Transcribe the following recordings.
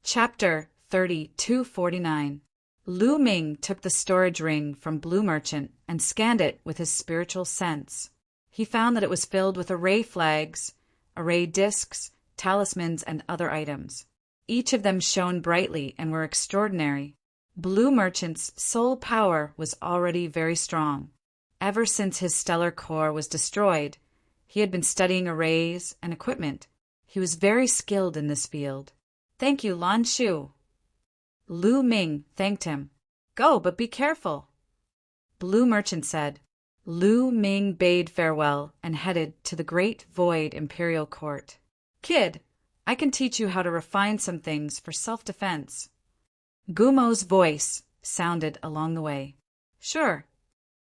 Chapter 3249. Lu Ming took the storage ring from Blue Merchant and scanned it with his spiritual sense. He found that it was filled with array flags, array discs, talismans, and other items. Each of them shone brightly and were extraordinary. Blue Merchant's soul power was already very strong. Ever since his stellar core was destroyed, he had been studying arrays and equipment. He was very skilled in this field. "Thank you, Lan Shu." Lu Ming thanked him. "Go, but be careful," Blue Merchant said. Lu Ming bade farewell and headed to the Great Void Imperial Court. "Kid, I can teach you how to refine some things for self-defense." Gumo's voice sounded along the way. "Sure."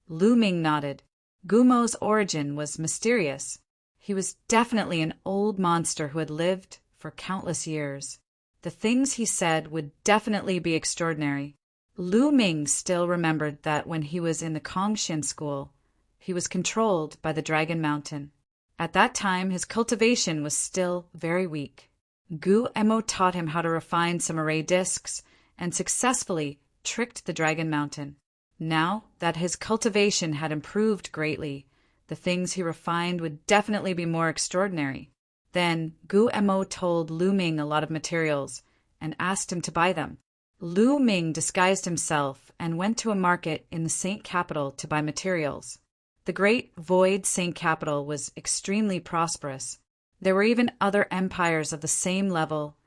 Lu Ming nodded. Gumo's origin was mysterious. He was definitely an old monster who had lived for countless years. The things he said would definitely be extraordinary. Lu Ming still remembered that when he was in the Kongshin school, he was controlled by the Dragon Mountain. At that time, his cultivation was still very weak. Gu Emo taught him how to refine some array discs and successfully tricked the Dragon Mountain. Now that his cultivation had improved greatly, the things he refined would definitely be more extraordinary. Then Gu Emo told Lu Ming a lot of materials and asked him to buy them. Lu Ming disguised himself and went to a market in the Saint Capital to buy materials. The Great Void Saint Capital was extremely prosperous. There were even other empires of the same level,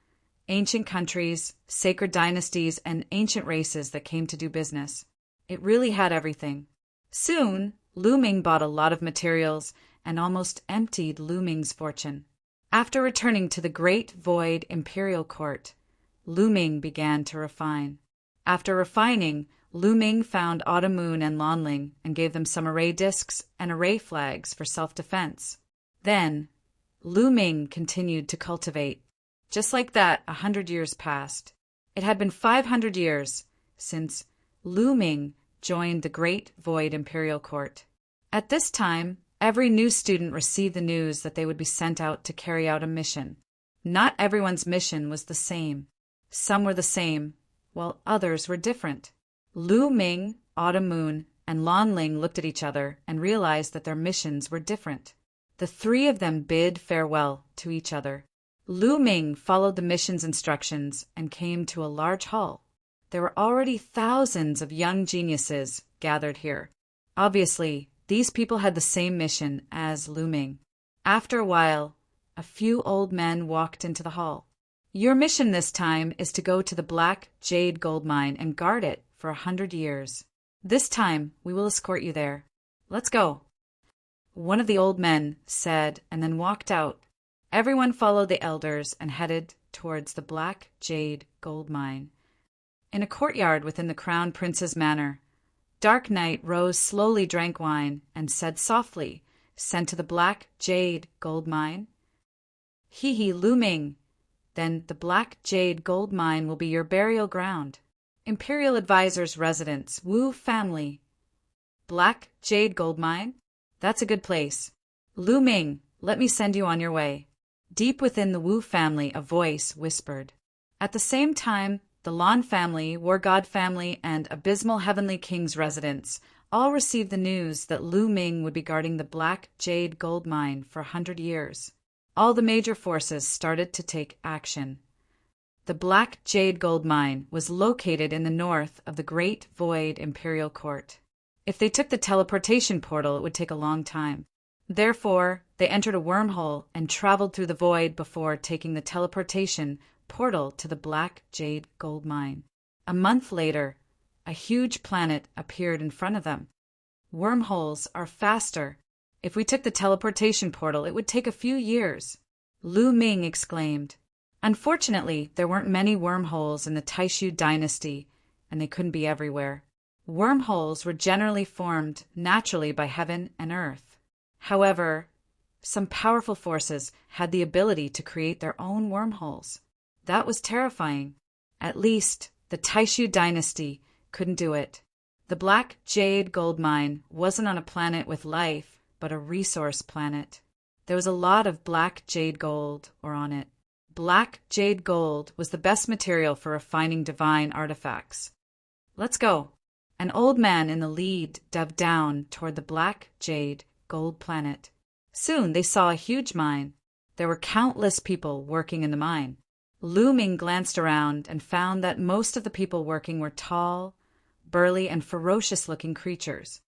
ancient countries, sacred dynasties, and ancient races that came to do business. It really had everything. Soon, Lu Ming bought a lot of materials and almost emptied Lu Ming's fortune. After returning to the Great Void Imperial Court, Lu Ming began to refine. After refining, Lu Ming found Autumn Moon and Lanling and gave them some array discs and array flags for self-defense. Then, Lu Ming continued to cultivate. Just like that, 100 years passed. It had been 500 years since Lu Ming joined the Great Void Imperial Court. At this time, every new student received the news that they would be sent out to carry out a mission. Not everyone's mission was the same. Some were the same, while others were different. Lu Ming, Autumn Moon, and Lan Ling looked at each other and realized that their missions were different. The three of them bid farewell to each other. Lu Ming followed the mission's instructions and came to a large hall. There were already thousands of young geniuses gathered here. Obviously, these people had the same mission as Lu Ming. After a while, a few old men walked into the hall. "Your mission this time is to go to the Black Jade Gold Mine and guard it for 100 years. This time, we will escort you there. Let's go," one of the old men said, and then walked out. Everyone followed the elders and headed towards the Black Jade Gold Mine. In a courtyard within the Crown Prince's manor, Dark Knight rose slowly, drank wine, and said softly, "Sent to the Black Jade Gold Mine? Hee, Lu Ming. Then the Black Jade Gold Mine will be your burial ground. Imperial Advisor's residence, Wu family. Black Jade Gold Mine? That's a good place. Lu Ming, let me send you on your way." Deep within the Wu family, a voice whispered. At the same time, the Lan family, War God family, and Abysmal Heavenly King's residence all received the news that Lu Ming would be guarding the Black Jade Gold Mine for 100 years. All the major forces started to take action. The Black Jade Gold Mine was located in the north of the Great Void Imperial Court. If they took the teleportation portal, it would take a long time. Therefore, they entered a wormhole and traveled through the void before taking the teleportation portal to the Black Jade Gold Mine. A month later, a huge planet appeared in front of them. "Wormholes are faster. If we took the teleportation portal, it would take a few years," Lu Ming exclaimed. Unfortunately, there weren't many wormholes in the Taishu dynasty, and they couldn't be everywhere. Wormholes were generally formed naturally by heaven and earth. However, some powerful forces had the ability to create their own wormholes. That was terrifying. At least, the Taishu dynasty couldn't do it. The Black Jade Gold Mine wasn't on a planet with life, but a resource planet. There was a lot of black jade gold ore on it. Black jade gold was the best material for refining divine artifacts. Let's go. An old man in the lead dove down toward the black jade gold planet. Soon they saw a huge mine. There were countless people working in the mine. Lu Ming glanced around and found that most of the people working were tall, burly, and ferocious-looking creatures.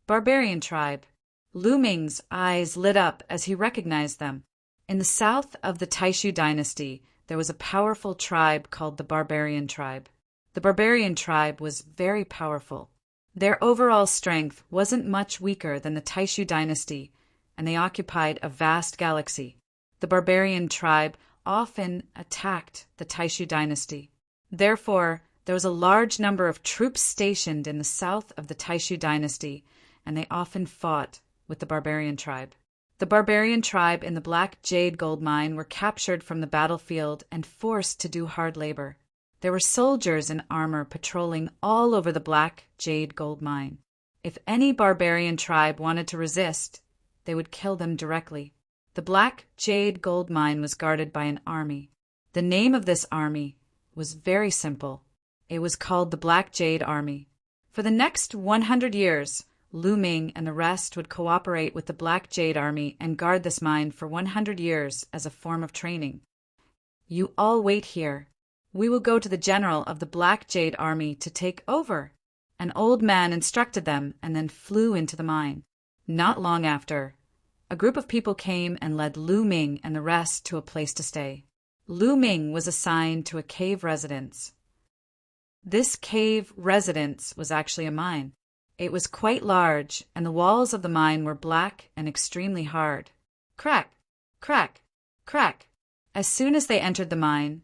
Barbarian tribe. Lu Ming's eyes lit up as he recognized them. In the south of the Taishu dynasty, there was a powerful tribe called the Barbarian tribe. The Barbarian tribe was very powerful. Their overall strength wasn't much weaker than the Taishu dynasty, and they occupied a vast galaxy. The Barbarian tribe often attacked the Taishu dynasty. Therefore, there was a large number of troops stationed in the south of the Taishu dynasty, and they often fought with the Barbarian tribe. The Barbarian tribe in the Black Jade Gold Mine were captured from the battlefield and forced to do hard labor. There were soldiers in armor patrolling all over the Black Jade Gold Mine. If any Barbarian tribe wanted to resist, they would kill them directly. The Black Jade Gold Mine was guarded by an army. The name of this army was very simple. It was called the Black Jade Army. For the next 100 years, Lu Ming and the rest would cooperate with the Black Jade Army and guard this mine for 100 years as a form of training. You all wait here. We will go to the general of the Black Jade Army to take over. An old man instructed them and then flew into the mine. Not long after, a group of people came and led Lu Ming and the rest to a place to stay. Lu Ming was assigned to a cave residence. This cave residence was actually a mine. It was quite large, and the walls of the mine were black and extremely hard. Crack, crack, crack. As soon as they entered the mine,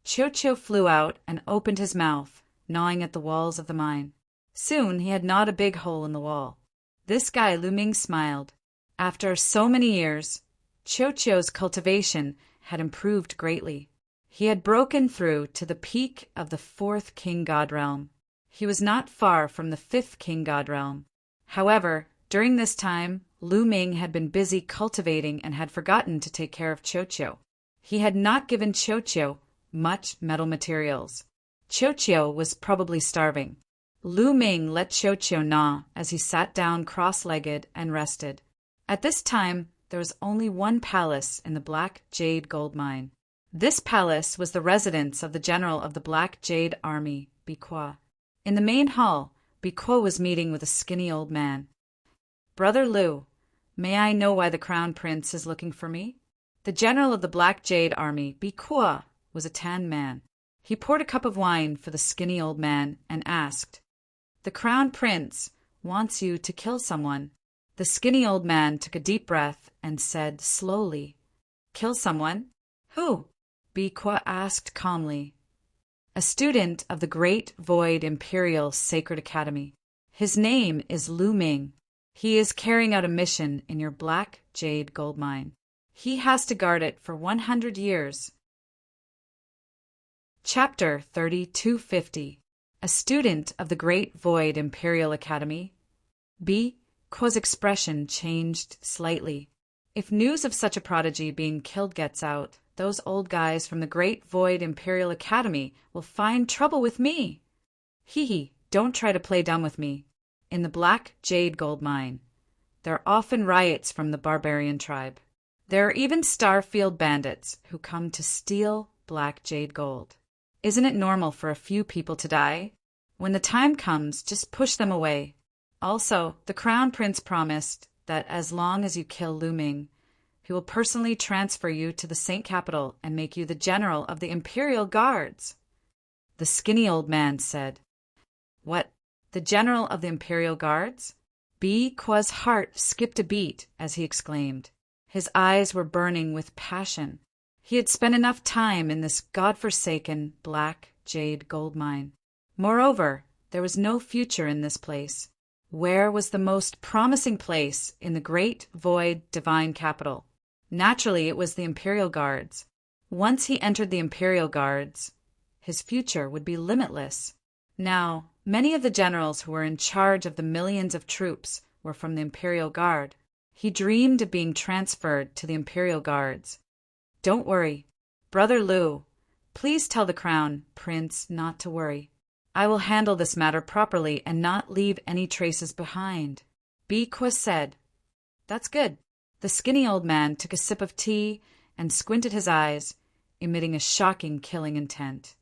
Chio flew out and opened his mouth, gnawing at the walls of the mine. Soon he had gnawed a big hole in the wall. This guy Lu Ming smiled. After so many years, Chio's cultivation had improved greatly. He had broken through to the peak of the 4th King God realm. He was not far from the 5th King God realm. However, during this time, Lu Ming had been busy cultivating and had forgotten to take care of Chio. He had not given Chio much metal materials. Chio was probably starving. Lu Ming let Chio gnaw as he sat down cross-legged and rested. At this time, there was only one palace in the Black Jade Gold Mine. This palace was the residence of the general of the Black Jade Army, Biqua. In the main hall, Biqua was meeting with a skinny old man. Brother Lu, may I know why the crown prince is looking for me? The general of the Black Jade Army, Biqua, was a tan man. He poured a cup of wine for the skinny old man and asked, "The crown prince wants you to kill someone." The skinny old man took a deep breath and said slowly, "Kill someone? Who?" Biqua asked calmly. "A student of the Great Void Imperial Sacred Academy. His name is Lu Ming. He is carrying out a mission in your Black Jade Gold Mine. He has to guard it for 100 years. Chapter 3250. A student of the Great Void Imperial Academy. Biqua's expression changed slightly. If news of such a prodigy being killed gets out, those old guys from the Great Void Imperial Academy will find trouble with me. Hee, don't try to play dumb with me. In the Black Jade Gold Mine, there are often riots from the Barbarian tribe. There are even Starfield bandits who come to steal Black Jade Gold. Isn't it normal for a few people to die? When the time comes, just push them away. Also, the Crown Prince promised that as long as you kill Lu Ming, he will personally transfer you to the Saint Capital and make you the general of the Imperial Guards. The skinny old man said, "What, the general of the Imperial Guards?" Biqua's heart skipped a beat as he exclaimed. His eyes were burning with passion. He had spent enough time in this godforsaken Black Jade Gold Mine. Moreover, there was no future in this place. Where was the most promising place in the Great Void Divine Capital? Naturally, it was the Imperial Guards. Once he entered the Imperial Guards, his future would be limitless. Now, many of the generals who were in charge of the millions of troops were from the Imperial Guard. He dreamed of being transferred to the Imperial Guards. Don't worry, "Brother Lu, please tell the crown prince not to worry. I will handle this matter properly and not leave any traces behind." Bequas said. "That's good." The skinny old man took a sip of tea and squinted his eyes, emitting a shocking killing intent.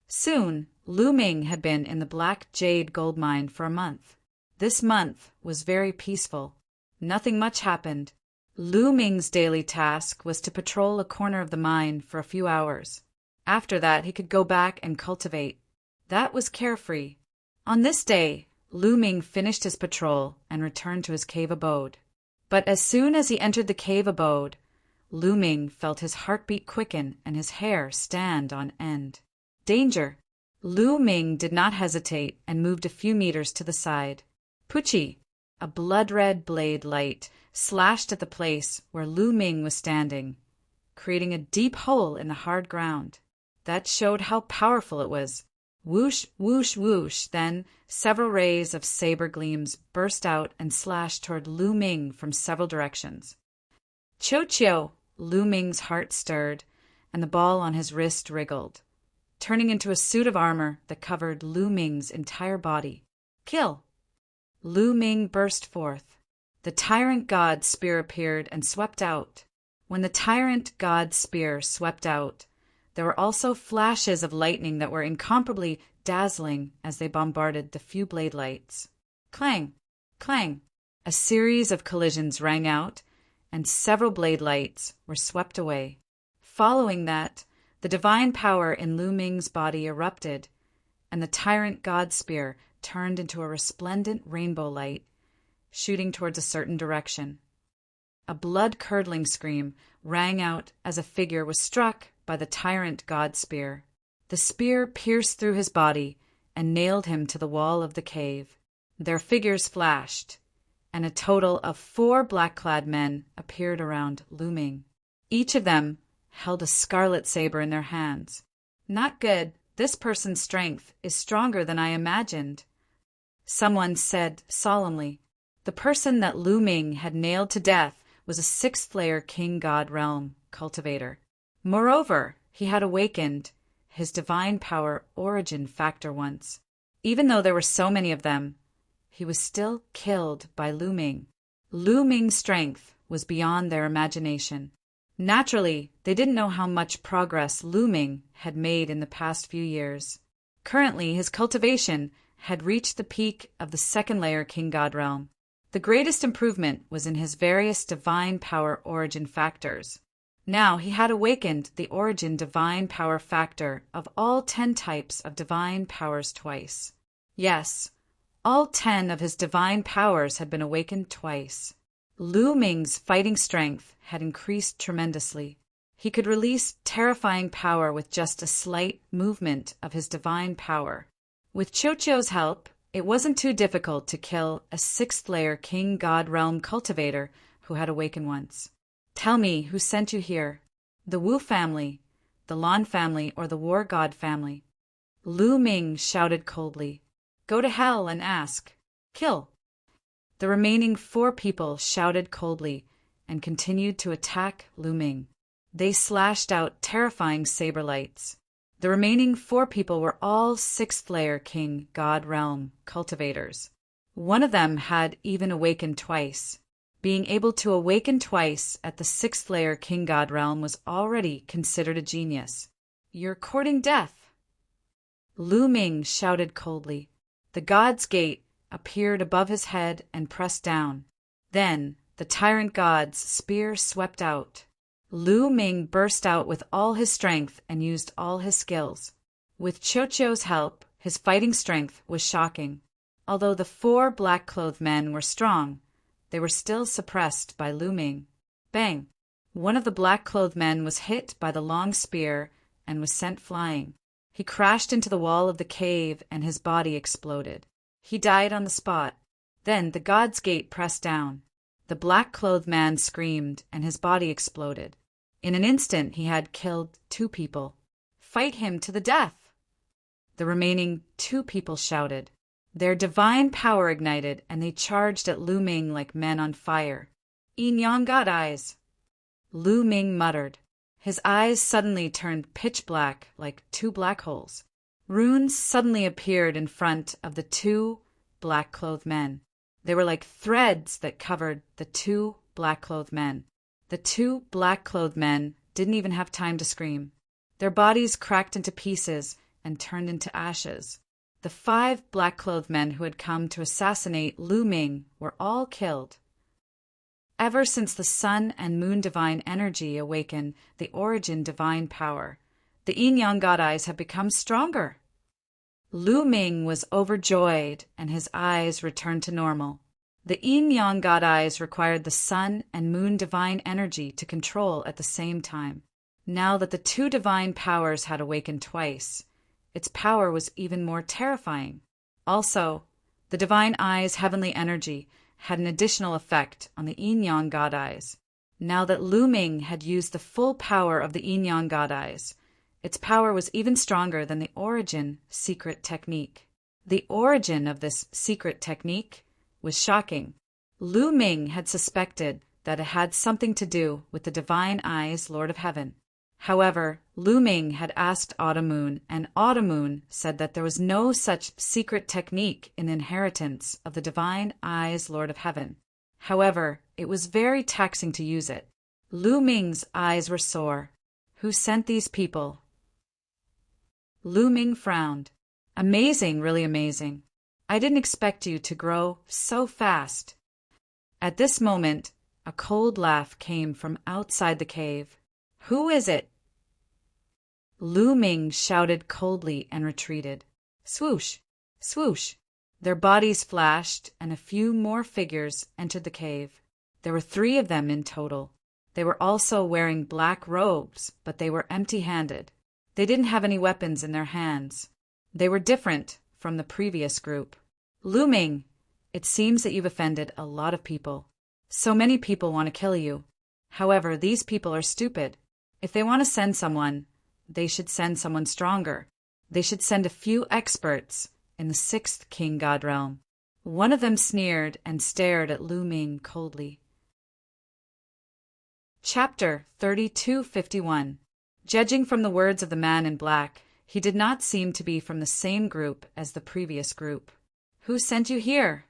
Soon, Lu Ming had been in the Black Jade gold mine for a month. This month was very peaceful. Nothing much happened. Lu Ming's daily task was to patrol a corner of the mine for a few hours. After that, he could go back and cultivate. That was carefree. On this day, Lu Ming finished his patrol and returned to his cave abode. But as soon as he entered the cave abode, Lu Ming felt his heartbeat quicken and his hair stand on end. Danger! Lu Ming did not hesitate and moved a few meters to the side. Pucci! A blood-red blade light slashed at the place where Lu Ming was standing, creating a deep hole in the hard ground. That showed how powerful it was. Whoosh, whoosh, whoosh, then several rays of saber gleams burst out and slashed toward Lu Ming from several directions. Cho-chio! Lu Ming's heart stirred, and the ball on his wrist wriggled, turning into a suit of armor that covered Lu Ming's entire body. Kill! Lu Ming burst forth. The tyrant god spear appeared and swept out. When the tyrant god spear swept out, there were also flashes of lightning that were incomparably dazzling as they bombarded the few blade lights. Clang! Clang! A series of collisions rang out, and several blade lights were swept away. Following that, the divine power in Lu Ming's body erupted, and the tyrant god spear turned into a resplendent rainbow light, shooting towards a certain direction. A blood-curdling scream rang out as a figure was struck by the tyrant god spear. The spear pierced through his body and nailed him to the wall of the cave. Their figures flashed, and a total of 4 black-clad men appeared around Lu Ming. Each of them held a scarlet saber in their hands. "Not good. This person's strength is stronger than I imagined," someone said solemnly. The person that Lu Ming had nailed to death was a 6th-layer King God Realm cultivator. Moreover, he had awakened his divine power origin factor once. Even though there were so many of them, he was still killed by Lu Ming. Lu Ming's strength was beyond their imagination. Naturally, they didn't know how much progress Lu Ming had made in the past few years. Currently, his cultivation had reached the peak of the 2nd-layer King God Realm. The greatest improvement was in his various divine power origin factors. Now he had awakened the origin divine power factor of all 10 types of divine powers twice. Yes, all 10 of his divine powers had been awakened twice. Lu Ming's fighting strength had increased tremendously. He could release terrifying power with just a slight movement of his divine power. With Cho-chio's help, it wasn't too difficult to kill a 6th-layer King God Realm cultivator who had awakened once. "Tell me who sent you here. The Wu family, the Lan family, or the War God family?" Lu Ming shouted coldly. "Go to hell and ask. Kill!" The remaining 4 people shouted coldly and continued to attack Lu Ming. They slashed out terrifying saber lights. The remaining 4 people were all 6th-layer King God Realm cultivators. One of them had even awakened twice. Being able to awaken twice at the 6th-layer King God Realm was already considered a genius. "You're courting death." Lu Ming shouted coldly. The God's Gate appeared above his head and pressed down. Then the tyrant god's spear swept out. Lu Ming burst out with all his strength and used all his skills. With Cho-chio's help, his fighting strength was shocking. Although the 4 black-clothed men were strong, they were still suppressed by Lu Ming. Bang! One of the black-clothed men was hit by the long spear and was sent flying. He crashed into the wall of the cave and his body exploded. He died on the spot. Then the God's Gate pressed down. The black-clothed man screamed and his body exploded. In an instant he had killed 2 people. "Fight him to the death!" The remaining 2 people shouted. Their divine power ignited, and they charged at Lu Ming like men on fire. "Yin Yang got eyes!" Lu Ming muttered. His eyes suddenly turned pitch black like two black holes. Runes suddenly appeared in front of the two black-clothed men. They were like threads that covered the two black-clothed men. The two black-clothed men didn't even have time to scream. Their bodies cracked into pieces and turned into ashes. The 5 black-clothed men who had come to assassinate Lu Ming were all killed. Ever since the sun and moon divine energy awakened the origin divine power, the yin-yang god eyes have become stronger. Lu Ming was overjoyed and his eyes returned to normal. The yin-yang god eyes required the sun and moon divine energy to control at the same time. Now that the two divine powers had awakened twice, its power was even more terrifying. Also, the divine eye's heavenly energy had an additional effect on the yin-yang god eyes. Now that Lu Ming had used the full power of the yin-yang god eyes, its power was even stronger than the origin secret technique. The origin of this secret technique was shocking. Lu Ming had suspected that it had something to do with the divine eyes Lord of Heaven. However, Lu Ming had asked Autumn Moon, and Autumn Moon said that there was no such secret technique in inheritance of the divine eyes Lord of Heaven. However, it was very taxing to use it. Lu Ming's eyes were sore. Who sent these people? Lu Ming frowned. Amazing, really amazing. I didn't expect you to grow so fast. At this moment, a cold laugh came from outside the cave. Who is it? Lu Ming shouted coldly and retreated. Swoosh! Swoosh! Their bodies flashed, and a few more figures entered the cave. There were 3 of them in total. They were also wearing black robes, but they were empty-handed. They didn't have any weapons in their hands. They were different from the previous group. Lu Ming, it seems that you've offended a lot of people. So many people want to kill you. However, these people are stupid. If they want to send someone, they should send someone stronger. They should send a few experts in the 6th King God realm. One of them sneered and stared at Lu Ming coldly. Chapter 3251. Judging from the words of the man in black, he did not seem to be from the same group as the previous group. Who sent you here?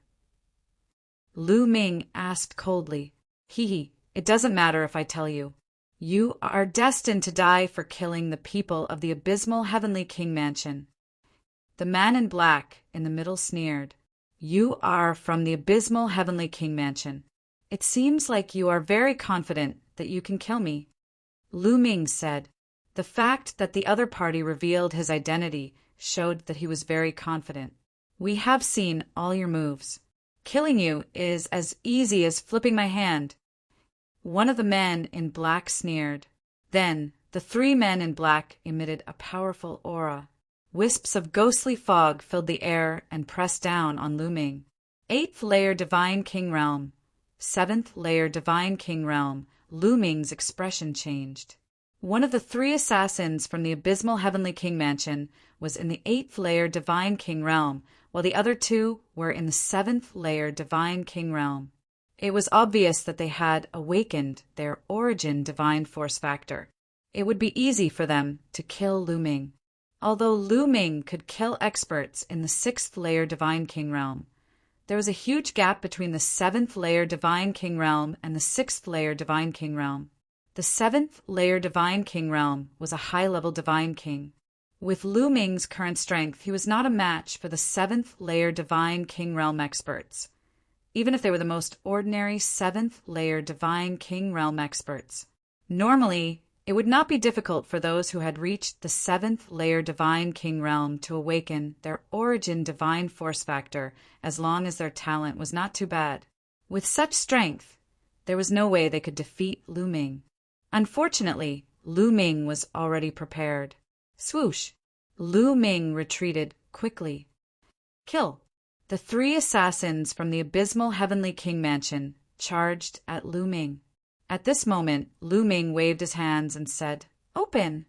Lu Ming asked coldly. Hee, it doesn't matter if I tell you. You are destined to die for killing the people of the abysmal heavenly king mansion. The man in black in the middle sneered. You are from the abysmal heavenly king mansion. It seems like you are very confident that you can kill me. Lu Ming said. The fact that the other party revealed his identity showed that he was very confident. We have seen all your moves. Killing you is as easy as flipping my hand. One of the men in black sneered. Then the 3 men in black emitted a powerful aura. Wisps of ghostly fog filled the air and pressed down on Lu Ming. 8th layer Divine King Realm. 7th layer Divine King Realm. Lu Ming's expression changed. One of the 3 assassins from the abysmal heavenly king mansion was in the 8th layer Divine King Realm, while the other 2 were in the 7th layer Divine King Realm. It was obvious that they had awakened their origin divine force factor. It would be easy for them to kill Lu Ming. Although Lu Ming could kill experts in the 6th layer Divine King Realm, there was a huge gap between the 7th layer Divine King Realm and the 6th layer Divine King Realm. The 7th layer Divine King Realm was a high-level Divine King. With Lu Ming's current strength, he was not a match for the 7th layer Divine King Realm experts, even if they were the most ordinary 7th layer Divine King Realm experts. Normally, it would not be difficult for those who had reached the 7th layer Divine King Realm to awaken their origin divine force factor as long as their talent was not too bad. With such strength, there was no way they could defeat Lu Ming. Unfortunately, Lu Ming was already prepared. Swoosh! Lu Ming retreated quickly. Kill! The 3 assassins from the abysmal heavenly king mansion charged at Lu Ming. At this moment, Lu Ming waved his hands and said, Open!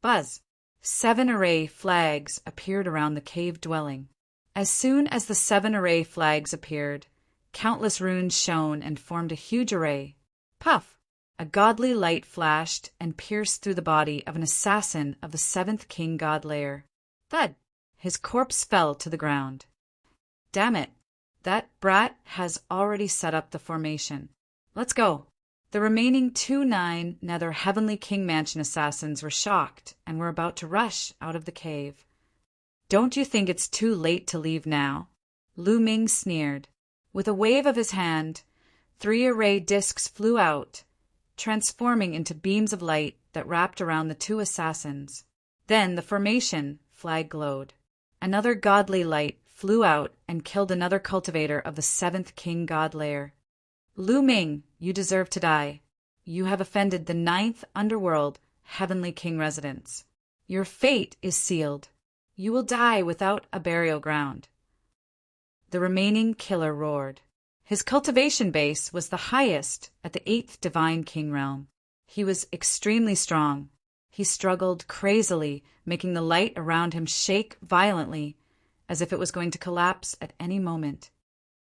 Buzz! 7 array flags appeared around the cave dwelling. As soon as the 7 array flags appeared, countless runes shone and formed a huge array. Puff! A godly light flashed and pierced through the body of an assassin of the 7th King God layer. Thud! His corpse fell to the ground. Damn it! That brat has already set up the formation. Let's go. The remaining 2 Nether Heavenly King Mansion assassins were shocked and were about to rush out of the cave. Don't you think it's too late to leave now? Lu Ming sneered. With a wave of his hand, 3 array discs flew out, transforming into beams of light that wrapped around the 2 assassins. Then the formation flag glowed. Another godly light flew out and killed another cultivator of the 7th King God layer. Lu Ming, you deserve to die. You have offended the 9th Underworld Heavenly King residence. Your fate is sealed. You will die without a burial ground. The remaining killer roared. His cultivation base was the highest at the 8th Divine King realm. He was extremely strong. He struggled crazily, making the light around him shake violently, as if it was going to collapse at any moment.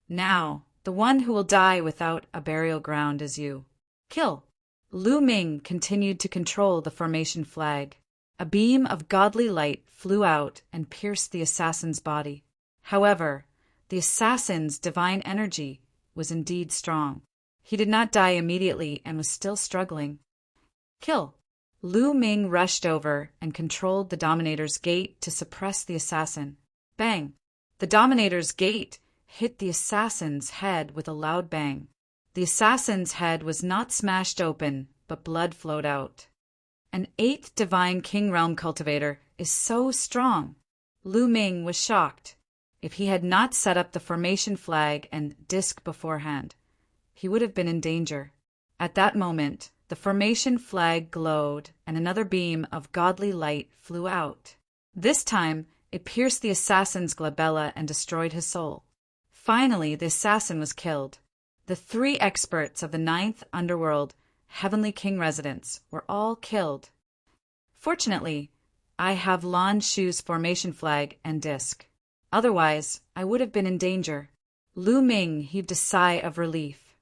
Now, the one who will die without a burial ground is you. Kill! Lu Ming continued to control the formation flag. A beam of godly light flew out and pierced the assassin's body. However, the assassin's divine energy was indeed strong. He did not die immediately and was still struggling. Kill! Lu Ming rushed over and controlled the Dominator's gate to suppress the assassin. Bang! The Dominator's gate hit the assassin's head with a loud bang. The assassin's head was not smashed open, but blood flowed out. An 8th Divine King Realm cultivator is so strong. Lu Ming was shocked. If he had not set up the formation flag and disc beforehand, he would have been in danger. At that moment, the formation flag glowed and another beam of godly light flew out. This time, it pierced the assassin's glabella and destroyed his soul. Finally, the assassin was killed. The 3 experts of the 9th Underworld Heavenly King residence were all killed. Fortunately, I have Lan Shu's formation flag and disc. Otherwise, I would have been in danger. Lu Ming heaved a sigh of relief.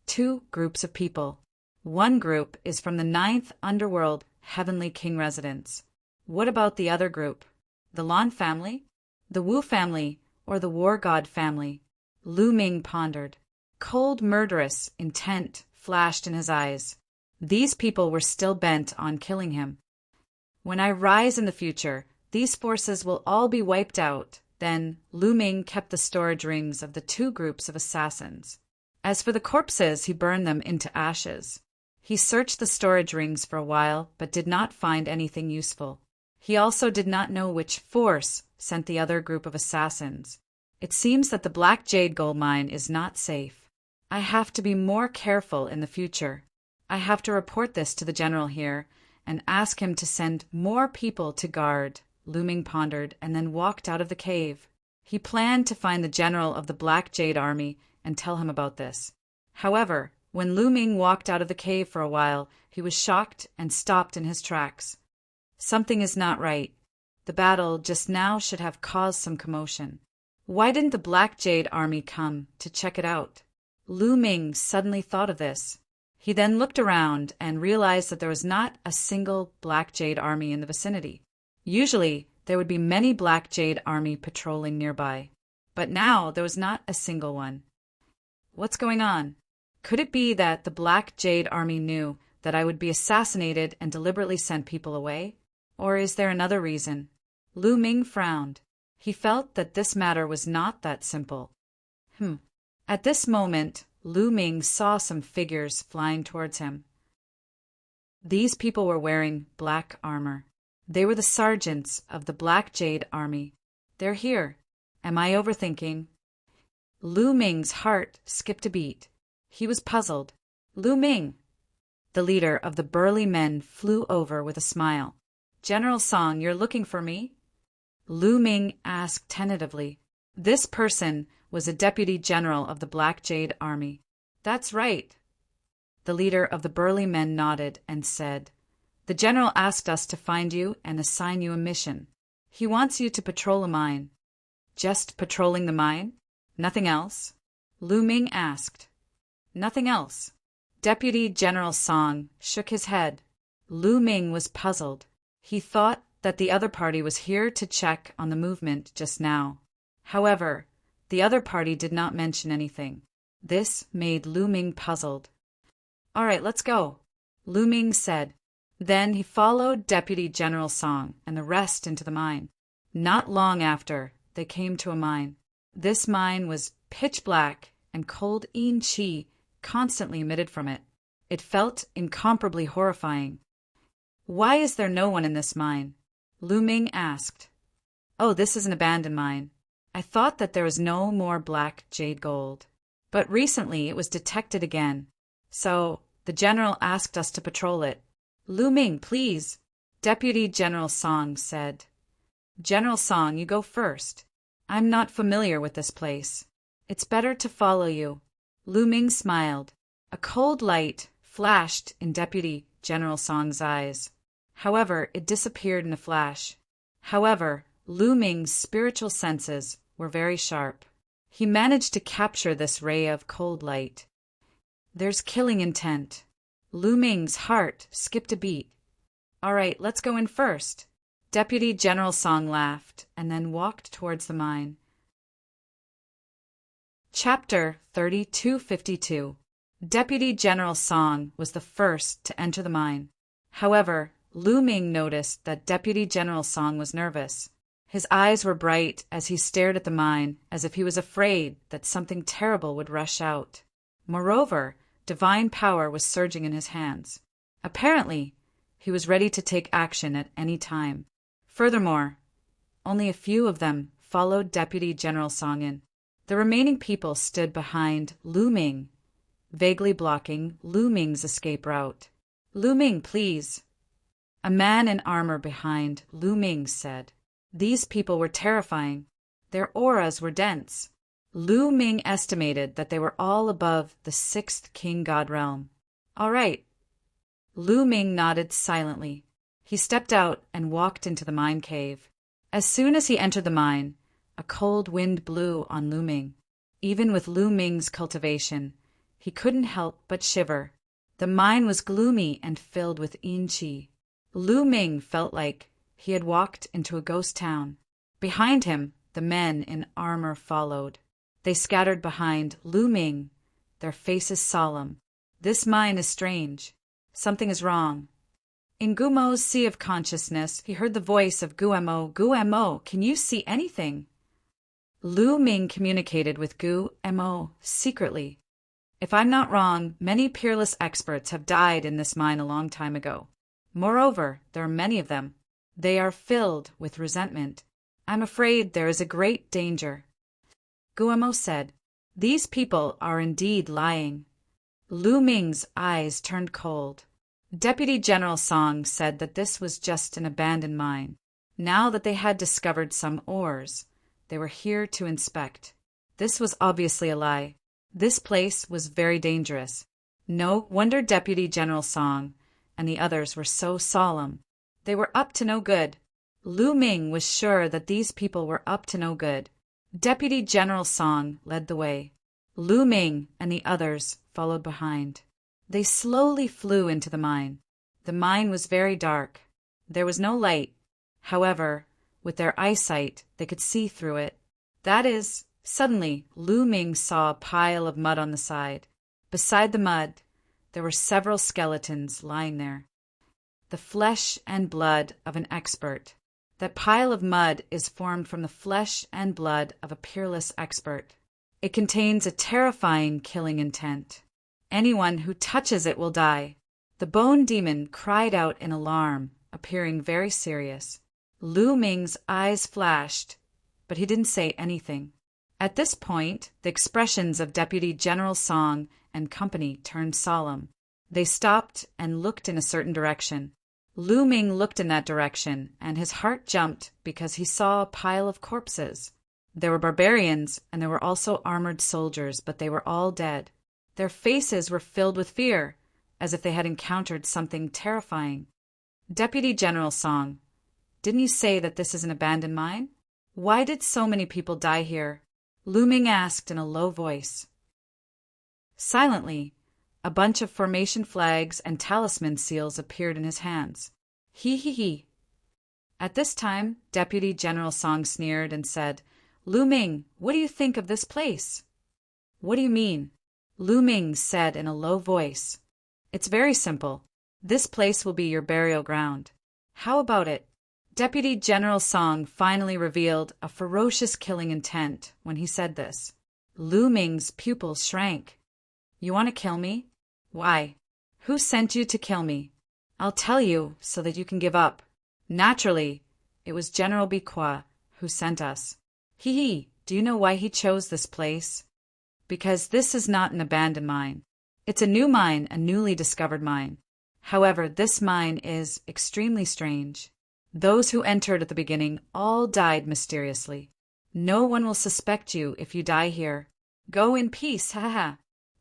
2 groups of people. One group is from the 9th Underworld Heavenly King residence. What about the other group? The Lan family? The Wu family? Or the War God family? Lu Ming pondered. Cold, murderous intent flashed in his eyes. These people were still bent on killing him. When I rise in the future, these forces will all be wiped out. Then Lu Ming kept the storage rings of the 2 groups of assassins. As for the corpses, he burned them into ashes. He searched the storage rings for a while, but did not find anything useful. He also did not know which force sent the other group of assassins. It seems that the Black Jade gold mine is not safe. I have to be more careful in the future. I have to report this to the general here and ask him to send more people to guard. Lu Ming pondered and then walked out of the cave. He planned to find the general of the Black Jade army and tell him about this. However, when Lu Ming walked out of the cave for a while, he was shocked and stopped in his tracks. Something is not right. The battle just now should have caused some commotion. Why didn't the Black Jade army come to check it out? Lu Ming suddenly thought of this. He then looked around and realized that there was not a single Black Jade army in the vicinity. Usually, there would be many Black Jade army patrolling nearby, but now there was not a single one. What's going on? Could it be that the Black Jade army knew that I would be assassinated and deliberately sent people away? Or is there another reason? Lu Ming frowned. He felt that this matter was not that simple. At this moment, Lu Ming saw some figures flying towards him. These people were wearing black armor. They were the sergeants of the Black Jade army. They're here. Am I overthinking? Lu Ming's heart skipped a beat. He was puzzled. Lu Ming! The leader of the burly men flew over with a smile. General Song, you're looking for me? Lu Ming asked tentatively. This person was a deputy general of the Black Jade army. That's right. The leader of the burly men nodded and said, The general asked us to find you and assign you a mission. He wants you to patrol a mine. Just patrolling the mine? Nothing else? Lu Ming asked. Nothing else. Deputy General Song shook his head. Lu Ming was puzzled. He thought that the other party was here to check on the movement just now. However, the other party did not mention anything. This made Lu Ming puzzled. "All right, let's go," Lu Ming said. Then he followed Deputy General Song and the rest into the mine. Not long after, they came to a mine. This mine was pitch black, and cold yin qi constantly emitted from it. It felt incomparably horrifying. "Why is there no one in this mine?" Lu Ming asked. "Oh, this is an abandoned mine. I thought that there was no more black jade gold. But recently it was detected again. So the general asked us to patrol it." "Lu Ming, please," Deputy General Song said. "General Song, you go first. I'm not familiar with this place. It's better to follow you." Lu Ming smiled. A cold light flashed in Deputy General Song's eyes. However, it disappeared in a flash. However, Lu Ming's spiritual senses were very sharp. He managed to capture this ray of cold light. There's killing intent. Lu Ming's heart skipped a beat. "All right, let's go in first." Deputy General Song laughed and then walked towards the mine. Chapter 3252. Deputy General Song was the first to enter the mine. However, Lu Ming noticed that Deputy General Song was nervous. His eyes were bright as he stared at the mine, as if he was afraid that something terrible would rush out. Moreover, divine power was surging in his hands. Apparently, he was ready to take action at any time. Furthermore, only a few of them followed Deputy General Song in. The remaining people stood behind Lu Ming, vaguely blocking Lu Ming's escape route. "Lu Ming, please." A man in armor behind Lu Ming said. These people were terrifying. Their auras were dense. Lu Ming estimated that they were all above the 6th King God realm. "All right." Lu Ming nodded silently. He stepped out and walked into the mine cave. As soon as he entered the mine, a cold wind blew on Lu Ming. Even with Lu Ming's cultivation, he couldn't help but shiver. The mine was gloomy and filled with yin qi. Lu Ming felt like he had walked into a ghost town. Behind him, the men in armor followed. They scattered behind Lu Ming, their faces solemn. "This mine is strange. Something is wrong." In Gumo's sea of consciousness, he heard the voice of Guemo. "Guemo, can you see anything?" Lu Ming communicated with Guemo secretly. "If I'm not wrong, many peerless experts have died in this mine a long time ago. Moreover, there are many of them. They are filled with resentment. I'm afraid there is a great danger." Guemo said, "These people are indeed lying." Lu Ming's eyes turned cold. Deputy General Song said that this was just an abandoned mine. Now that they had discovered some ores, they were here to inspect. This was obviously a lie. This place was very dangerous. No wonder Deputy General Song and the others were so solemn. They were up to no good. Lu Ming was sure that these people were up to no good. Deputy General Song led the way. Lu Ming and the others followed behind. They slowly flew into the mine. The mine was very dark. There was no light. However, with their eyesight, they could see through it. That is, suddenly, Lu Ming saw a pile of mud on the side. Beside the mud, there were several skeletons lying there. The flesh and blood of an expert. That pile of mud is formed from the flesh and blood of a peerless expert. It contains a terrifying killing intent. Anyone who touches it will die. The bone demon cried out in alarm, appearing very serious. Lu Ming's eyes flashed, but he didn't say anything. At this point, the expressions of Deputy General Song and company turned solemn. They stopped and looked in a certain direction. Lu Ming looked in that direction, and his heart jumped because he saw a pile of corpses. There were barbarians, and there were also armored soldiers, but they were all dead. Their faces were filled with fear, as if they had encountered something terrifying. "Deputy General Song, didn't you say that this is an abandoned mine? Why did so many people die here?" Lu Ming asked in a low voice. Silently, A bunch of formation flags and talisman seals appeared in his hands. He. At this time, Deputy General Song sneered and said, Lu Ming, what do you think of this place? What do you mean? Lu Ming said in a low voice. It's very simple. This place will be your burial ground. How about it? Deputy General Song finally revealed a ferocious killing intent when he said this. Lu Ming's pupils shrank. You want to kill me? Why? Who sent you to kill me? I'll tell you so that you can give up. Naturally, it was General Biqua who sent us. Do you know why he chose this place? Because this is not an abandoned mine. It's a new mine, a newly discovered mine. However, this mine is extremely strange. Those who entered at the beginning all died mysteriously. No one will suspect you if you die here. Go in peace, haha.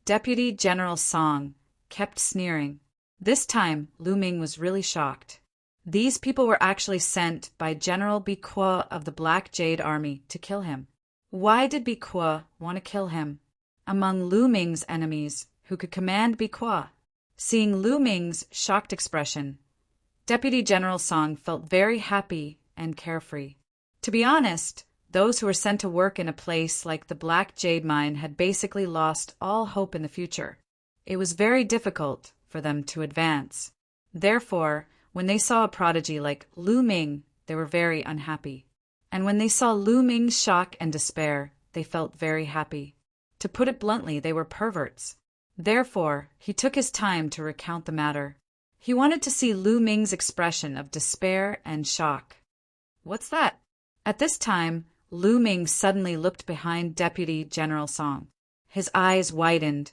Deputy General Song kept sneering. This time, Lu Ming was really shocked. These people were actually sent by General Biqua of the Black Jade Army to kill him. Why did Biqua want to kill him? Among Lu Ming's enemies, who could command Biqua? Seeing Lu Ming's shocked expression, Deputy General Song felt very happy and carefree. To be honest, those who were sent to work in a place like the Black Jade Mine had basically lost all hope in the future. It was very difficult for them to advance. Therefore, when they saw a prodigy like Lu Ming, they were very unhappy. And when they saw Lu Ming's shock and despair, they felt very happy. To put it bluntly, they were perverts. Therefore, he took his time to recount the matter. He wanted to see Lu Ming's expression of despair and shock. What's that? At this time, Lu Ming suddenly looked behind Deputy General Song. His eyes widened,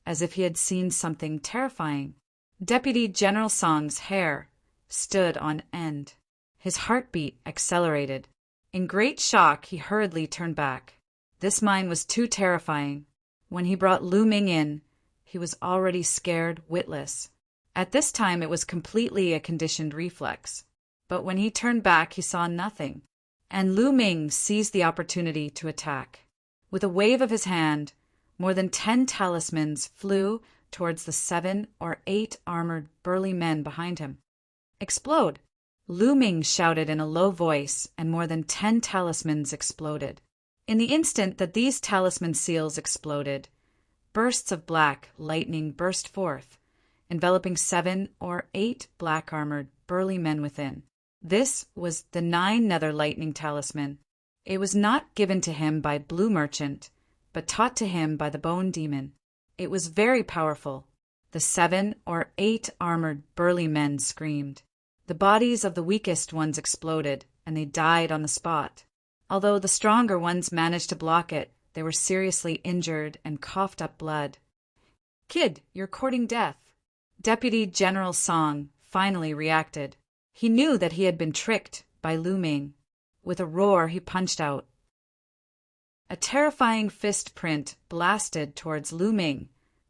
as if he had seen something terrifying. Deputy General Song's hair stood on end. His heartbeat accelerated. In great shock, he hurriedly turned back. This mine was too terrifying. When he brought Lu Ming in, he was already scared witless. At this time, it was completely a conditioned reflex. But when he turned back, he saw nothing. And Lu Ming seized the opportunity to attack. With a wave of his hand, more than 10 talismans flew towards the 7 or 8 armored burly men behind him. Explode! Lu Ming shouted in a low voice, and more than 10 talismans exploded. In the instant that these talisman seals exploded, bursts of black lightning burst forth, enveloping 7 or 8 black-armored burly men within. This was the 9 nether lightning talisman. It was not given to him by Blue Merchant, but taught to him by the Bone Demon. It was very powerful. The 7 or 8 armored burly men screamed. The bodies of the weakest ones exploded, and they died on the spot. Although the stronger ones managed to block it, they were seriously injured and coughed up blood. Kid, you're courting death. Deputy General Song finally reacted. He knew that he had been tricked by Lu Ming. With a roar, he punched out. A terrifying fist print blasted towards Lu Ming,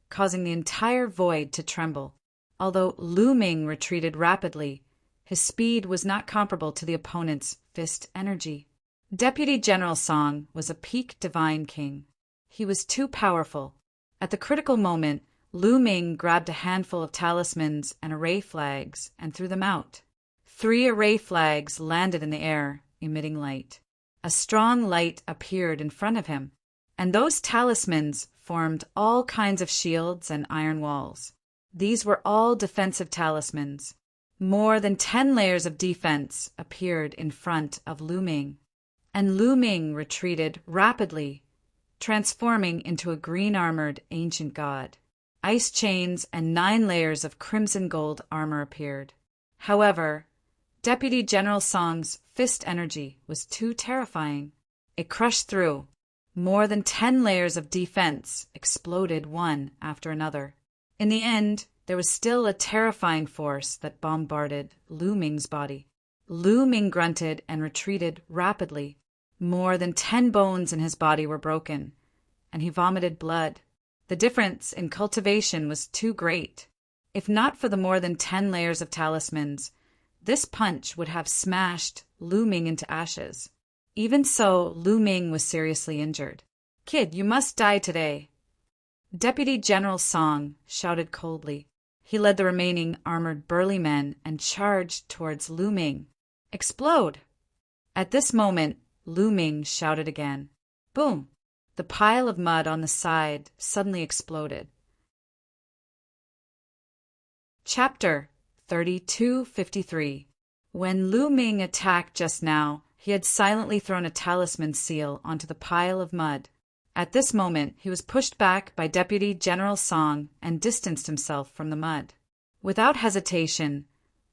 causing the entire void to tremble. Although Lu Ming retreated rapidly, his speed was not comparable to the opponent's fist energy. Deputy General Song was a peak divine king. He was too powerful. At the critical moment, Lu Ming grabbed a handful of talismans and array flags and threw them out. 3 array flags landed in the air, emitting light. A strong light appeared in front of him, and those talismans formed all kinds of shields and iron walls. These were all defensive talismans. More than 10 layers of defense appeared in front of Lu Ming, and Lu Ming retreated rapidly, transforming into a green-armored ancient god. Ice chains and 9 layers of crimson gold armor appeared. However, Deputy General Song's fist energy was too terrifying. It crushed through. More than 10 layers of defense exploded one after another. In the end, there was still a terrifying force that bombarded Lu Ming's body. Lu Ming grunted and retreated rapidly. More than 10 bones in his body were broken, and he vomited blood. The difference in cultivation was too great. If not for the more than 10 layers of talismans, this punch would have smashed Lu Ming into ashes. Even so, Lu Ming was seriously injured. Kid, you must die today. Deputy General Song shouted coldly. He led the remaining armored burly men and charged towards Lu Ming. Explode! At this moment, Lu Ming shouted again. Boom! The pile of mud on the side suddenly exploded. Chapter 3253. When Lu Ming attacked just now, he had silently thrown a talisman seal onto the pile of mud. At this moment, he was pushed back by Deputy General Song and distanced himself from the mud. Without hesitation,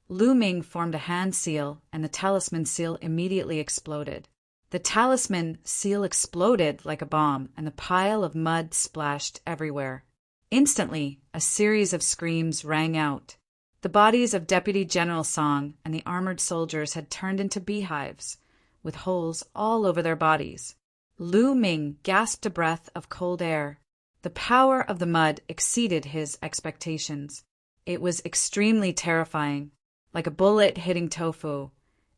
Lu Ming formed a hand seal, and the talisman seal immediately exploded. The talisman seal exploded like a bomb, and the pile of mud splashed everywhere. Instantly, a series of screams rang out. The bodies of Deputy General Song and the armored soldiers had turned into beehives, with holes all over their bodies. Lu Ming gasped a breath of cold air. The power of the mud exceeded his expectations. It was extremely terrifying. Like a bullet hitting tofu,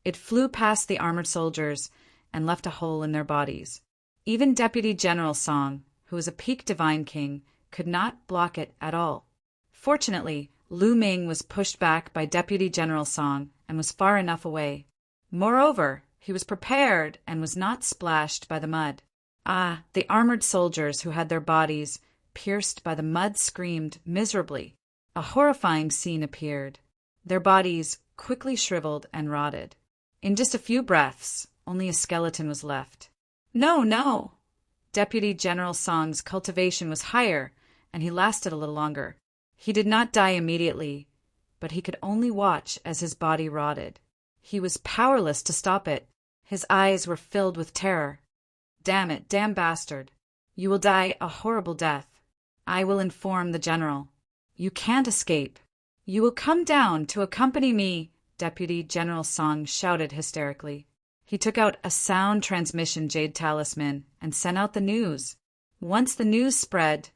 it flew past the armored soldiers and left a hole in their bodies. Even Deputy General Song, who was a peak divine king, could not block it at all. Fortunately, Lu Ming was pushed back by Deputy General Song and was far enough away. Moreover, he was prepared and was not splashed by the mud. Ah, the armored soldiers who had their bodies pierced by the mud screamed miserably. A horrifying scene appeared. Their bodies quickly shriveled and rotted. In just a few breaths, only a skeleton was left. No, no! Deputy General Song's cultivation was higher, and he lasted a little longer. He did not die immediately, but he could only watch as his body rotted. He was powerless to stop it. His eyes were filled with terror. Damn it, damn bastard. You will die a horrible death. I will inform the general. You can't escape. You will come down to accompany me, Deputy General Song shouted hysterically. He took out a sound transmission jade talisman and sent out the news. Once the news spread,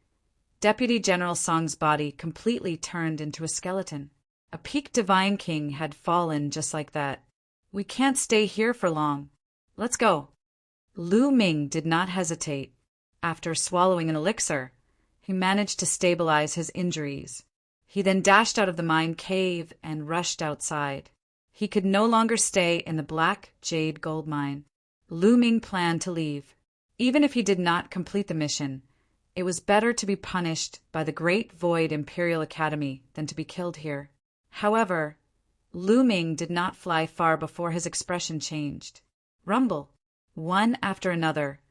Deputy General Song's body completely turned into a skeleton. A peak divine king had fallen just like that. We can't stay here for long. Let's go. Lu Ming did not hesitate. After swallowing an elixir, he managed to stabilize his injuries. He then dashed out of the mine cave and rushed outside. He could no longer stay in the black jade gold mine. Lu Ming planned to leave. Even if he did not complete the mission, it was better to be punished by the Great Void Imperial Academy than to be killed here. However, Lu Ming did not fly far before his expression changed. Rumble. One after another,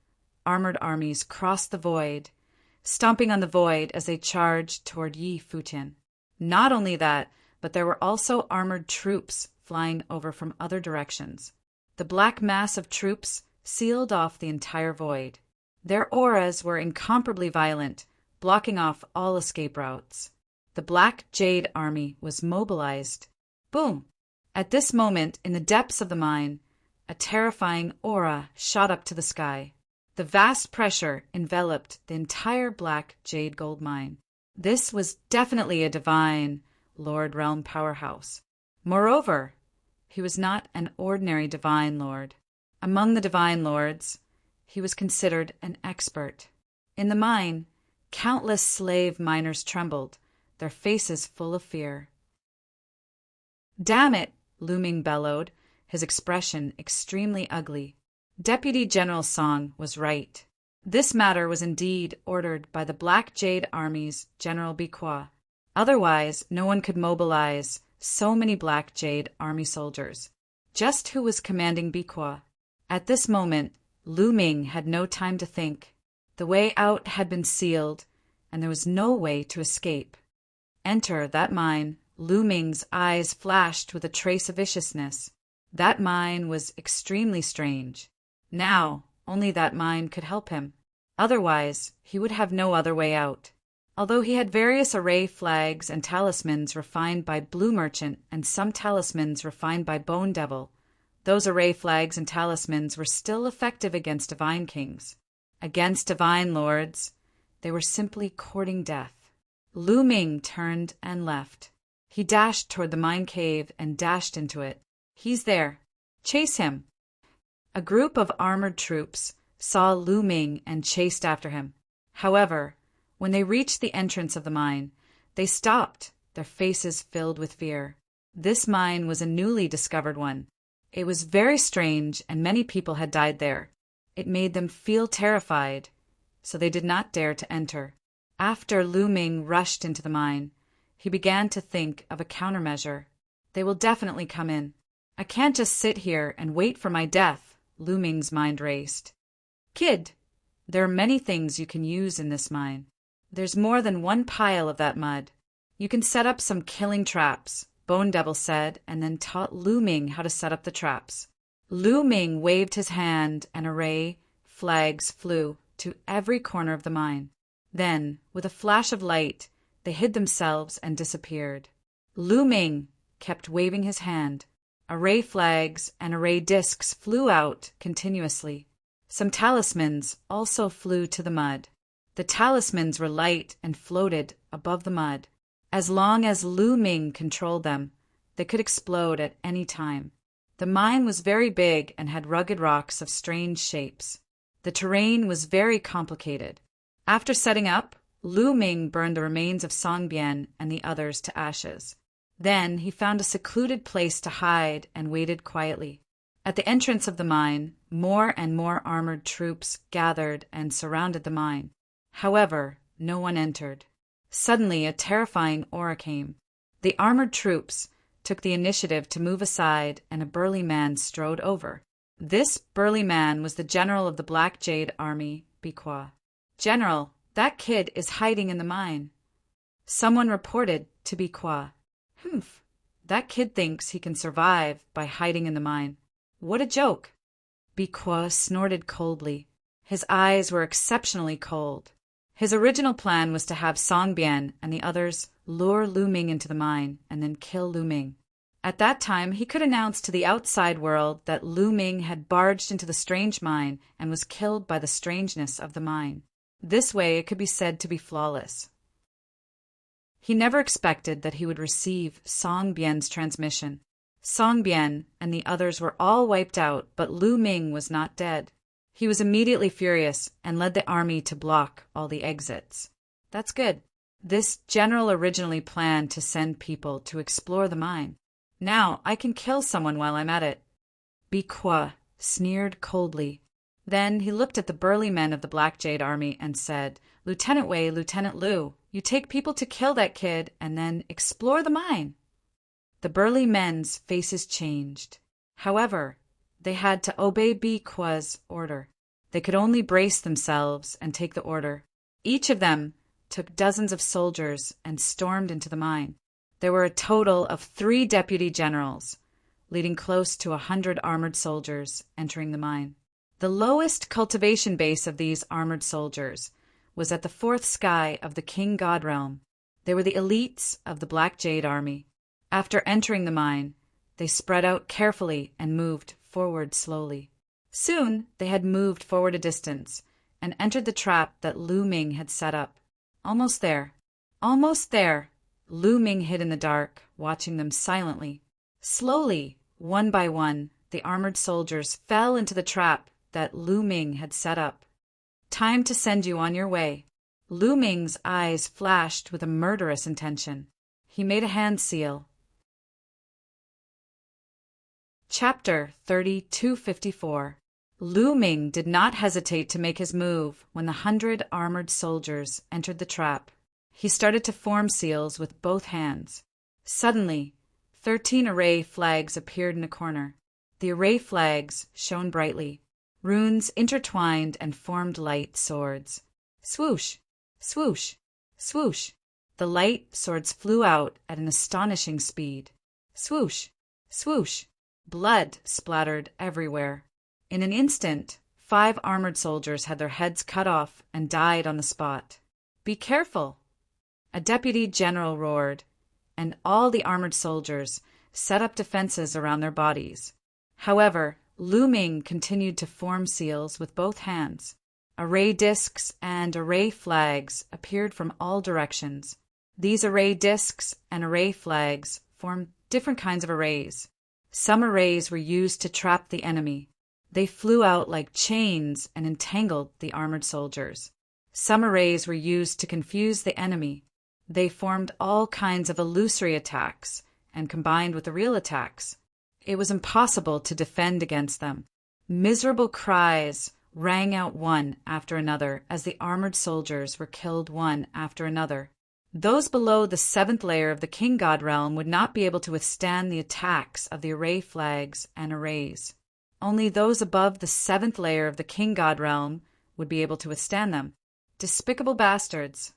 armored armies crossed the void, stomping on the void as they charged toward Yi Futian. Not only that, but there were also armored troops flying over from other directions. The black mass of troops sealed off the entire void. Their auras were incomparably violent, blocking off all escape routes. The Black Jade Army was mobilized. Boom! At this moment, in the depths of the mine, a terrifying aura shot up to the sky. The vast pressure enveloped the entire black jade gold mine. This was definitely a divine Lord Realm powerhouse. Moreover, he was not an ordinary divine lord. Among the divine lords, he was considered an expert. In the mine, countless slave miners trembled, their faces full of fear. Damn it, Lu Ming bellowed, his expression extremely ugly. Deputy General Song was right. This matter was indeed ordered by the Black Jade Army's General Biqua. Otherwise, no one could mobilize so many Black Jade Army soldiers. Just who was commanding Biqua? At this moment, Lu Ming had no time to think. The way out had been sealed, and there was no way to escape. Enter that mine. Lu Ming's eyes flashed with a trace of viciousness. That mine was extremely strange. Now, only that mine could help him. Otherwise, he would have no other way out. Although he had various array flags and talismans refined by Blue Merchant and some talismans refined by Bone Devil, those array flags and talismans were still effective against divine kings. Against divine lords, they were simply courting death. Lu Ming turned and left. He dashed toward the mine cave and dashed into it. He's there. Chase him. A group of armored troops saw Lu Ming and chased after him. However, When they reached the entrance of the mine, they stopped, their faces filled with fear. This mine was a newly discovered one. It was very strange, and many people had died there. It made them feel terrified, so they did not dare to enter. After Lu Ming rushed into the mine, he began to think of a countermeasure. They will definitely come in. I can't just sit here and wait for my death, Lu Ming's mind raced. Kid, there are many things you can use in this mine. There's more than one pile of that mud. You can set up some killing traps, Bone Devil said, and then taught Lu Ming how to set up the traps. Lu Ming waved his hand, and array flags flew to every corner of the mine. Then, with a flash of light, they hid themselves and disappeared. Lu Ming kept waving his hand. Array flags and array discs flew out continuously. Some talismans also flew to the mud. The talismans were light and floated above the mud. As long as Lu Ming controlled them, they could explode at any time. The mine was very big and had rugged rocks of strange shapes. The terrain was very complicated. After setting up, Lu Ming burned the remains of Song Bian and the others to ashes. Then he found a secluded place to hide and waited quietly. At the entrance of the mine, more and more armored troops gathered and surrounded the mine. However, no one entered. Suddenly, a terrifying aura came. The armored troops took the initiative to move aside, and a burly man strode over. This burly man was the general of the Black Jade Army, Biqua. General, that kid is hiding in the mine. Someone reported to Biqua. Humph, that kid thinks he can survive by hiding in the mine. What a joke! Biqua snorted coldly. His eyes were exceptionally cold. His original plan was to have Song Bian and the others lure Lu Ming into the mine and then kill Lu Ming. At that time, he could announce to the outside world that Lu Ming had barged into the strange mine and was killed by the strangeness of the mine. This way, it could be said to be flawless. He never expected that he would receive Song Bian's transmission. Song Bian and the others were all wiped out, but Lu Ming was not dead. He was immediately furious and led the army to block all the exits. That's good. This general originally planned to send people to explore the mine. Now I can kill someone while I'm at it. Biqua sneered coldly. Then he looked at the burly men of the Black Jade Army and said, Lieutenant Wei, Lieutenant Lu, you take people to kill that kid and then explore the mine. The burly men's faces changed. However, they had to obey Biqua's order. They could only brace themselves and take the order. Each of them took dozens of soldiers and stormed into the mine. There were a total of 3 deputy generals, leading close to 100 armored soldiers entering the mine. The lowest cultivation base of these armored soldiers was at the 4th sky of the King God realm. They were the elites of the Black Jade Army. After entering the mine, they spread out carefully and moved forward slowly. Soon they had moved forward a distance and entered the trap that Lu Ming had set up. Almost there. Almost there. Lu Ming hid in the dark, watching them silently. Slowly, one by one, the armored soldiers fell into the trap that Lu Ming had set up. Time to send you on your way. Lu Ming's eyes flashed with a murderous intention. He made a hand seal. Chapter 3254. Lu Ming did not hesitate to make his move when the 100 armored soldiers entered the trap. He started to form seals with both hands. Suddenly, 13 array flags appeared in a corner. The array flags shone brightly. Runes intertwined and formed light swords. Swoosh! Swoosh! Swoosh! The light swords flew out at an astonishing speed. Swoosh! Swoosh! Blood splattered everywhere. In an instant, 5 armored soldiers had their heads cut off and died on the spot. Be careful! A deputy general roared, and all the armored soldiers set up defenses around their bodies. However, Lu Ming continued to form seals with both hands. Array discs and array flags appeared from all directions. These array discs and array flags formed different kinds of arrays. Some arrays were used to trap the enemy. They flew out like chains and entangled the armored soldiers. Some arrays were used to confuse the enemy. They formed all kinds of illusory attacks and combined with the real attacks. It was impossible to defend against them. Miserable cries rang out one after another as the armored soldiers were killed one after another. Those below the 7th layer of the king god realm would not be able to withstand the attacks of the array flags and arrays. Only those above the 7th layer of the king god realm would be able to withstand them. Despicable bastards!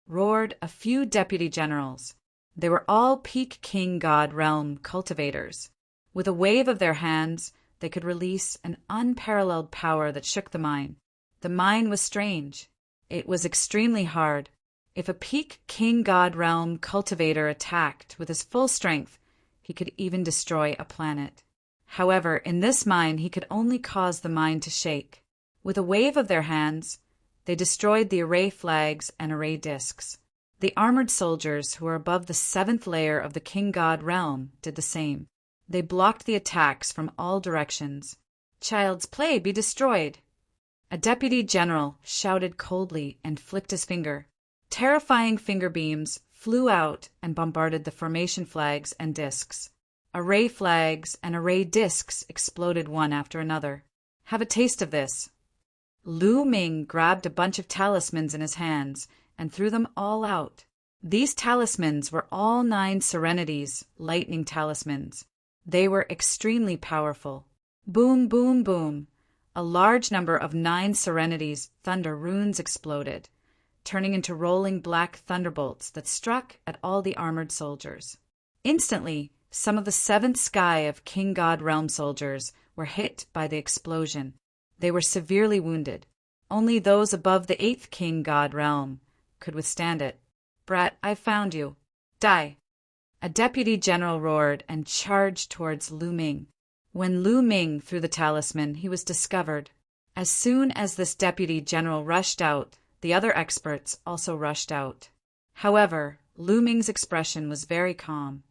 Roared a few deputy generals. They were all peak king god realm cultivators. With a wave of their hands, they could release an unparalleled power that shook the mine. The mine was strange. It was extremely hard. If a peak king god realm cultivator attacked with his full strength, he could even destroy a planet. However, in this mine, he could only cause the mine to shake. With a wave of their hands, they destroyed the array flags and array discs. The armored soldiers who were above the 7th layer of the king god realm did the same. They blocked the attacks from all directions. Child's play be destroyed! A deputy general shouted coldly and flicked his finger. Terrifying finger beams flew out and bombarded the formation flags and discs. Array flags and array discs exploded one after another. Have a taste of this. Lu Ming grabbed a bunch of talismans in his hands and threw them all out. These talismans were all 9 serenities, lightning talismans. They were extremely powerful. Boom, boom, boom. A large number of 9 serenities thunder runes exploded, turning into rolling black thunderbolts that struck at all the armored soldiers. Instantly, some of the 7th sky of King God Realm soldiers were hit by the explosion. They were severely wounded. Only those above the 8th King God Realm could withstand it. Brat, I found you. Die! A deputy general roared and charged towards Lu Ming. When Lu Ming threw the talisman, he was discovered. As soon as this deputy general rushed out, the other experts also rushed out. However, Lu Ming's expression was very calm.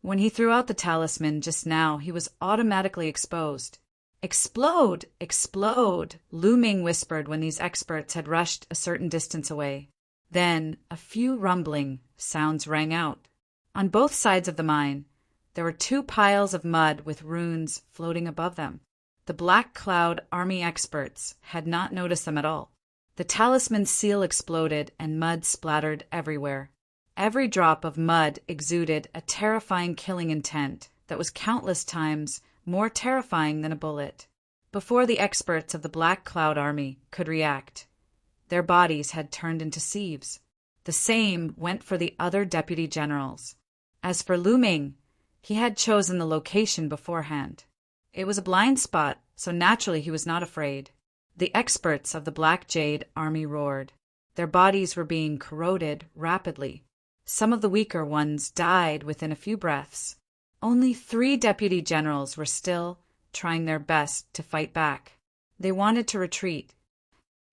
When he threw out the talisman just now, he was automatically exposed. Explode! Explode! Lu Ming whispered when these experts had rushed a certain distance away. Then a few rumbling sounds rang out. On both sides of the mine, there were 2 piles of mud with runes floating above them. The Black Cloud Army experts had not noticed them at all. The talisman seal exploded and mud splattered everywhere. Every drop of mud exuded a terrifying killing intent that was countless times more terrifying than a bullet. Before the experts of the Black Cloud Army could react, their bodies had turned into sieves. The same went for the other deputy generals. As for Lu Ming, he had chosen the location beforehand. It was a blind spot, so naturally he was not afraid. The experts of the Black Jade Army roared. Their bodies were being corroded rapidly. Some of the weaker ones died within a few breaths. Only 3 deputy generals were still trying their best to fight back. They wanted to retreat.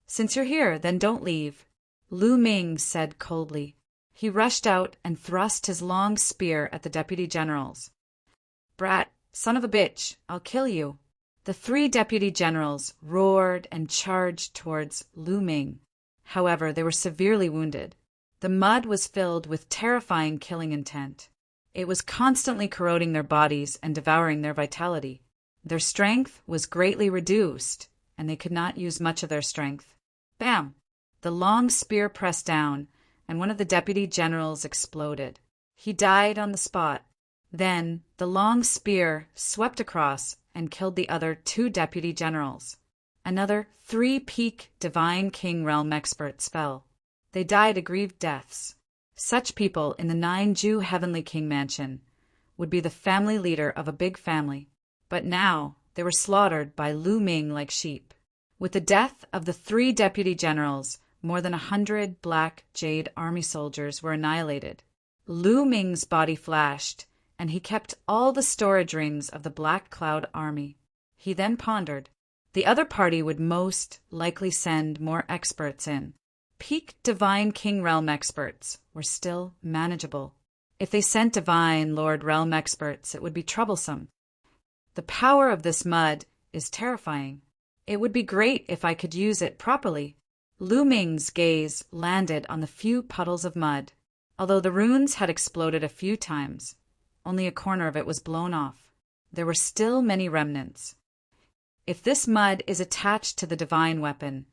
Since you're here, then don't leave, Lu Ming said coldly. He rushed out and thrust his long spear at the deputy generals. Brat, son of a bitch, I'll kill you. The 3 deputy generals roared and charged towards Lu Ming. However, they were severely wounded. The mud was filled with terrifying killing intent. It was constantly corroding their bodies and devouring their vitality. Their strength was greatly reduced, and they could not use much of their strength. Bam! The long spear pressed down, and one of the deputy generals exploded. He died on the spot. Then the long spear swept across and killed the other 2 deputy generals. Another 3 peak Divine King Realm experts fell. They died aggrieved deaths. Such people in the 9 Jew Heavenly King Mansion would be the family leader of a big family. But now they were slaughtered by Lu Ming like sheep. With the death of the 3 deputy generals, more than 100 Black Jade Army soldiers were annihilated. Lu Ming's body flashed, and he kept all the storage rings of the Black Cloud Army. He then pondered. The other party would most likely send more experts in. Peak Divine King Realm experts were still manageable. If they sent Divine Lord Realm experts, it would be troublesome. The power of this mud is terrifying. It would be great if I could use it properly. Lu Ming's gaze landed on the few puddles of mud. Although the runes had exploded a few times, only a corner of it was blown off. There were still many remnants. If this mud is attached to the divine weapon,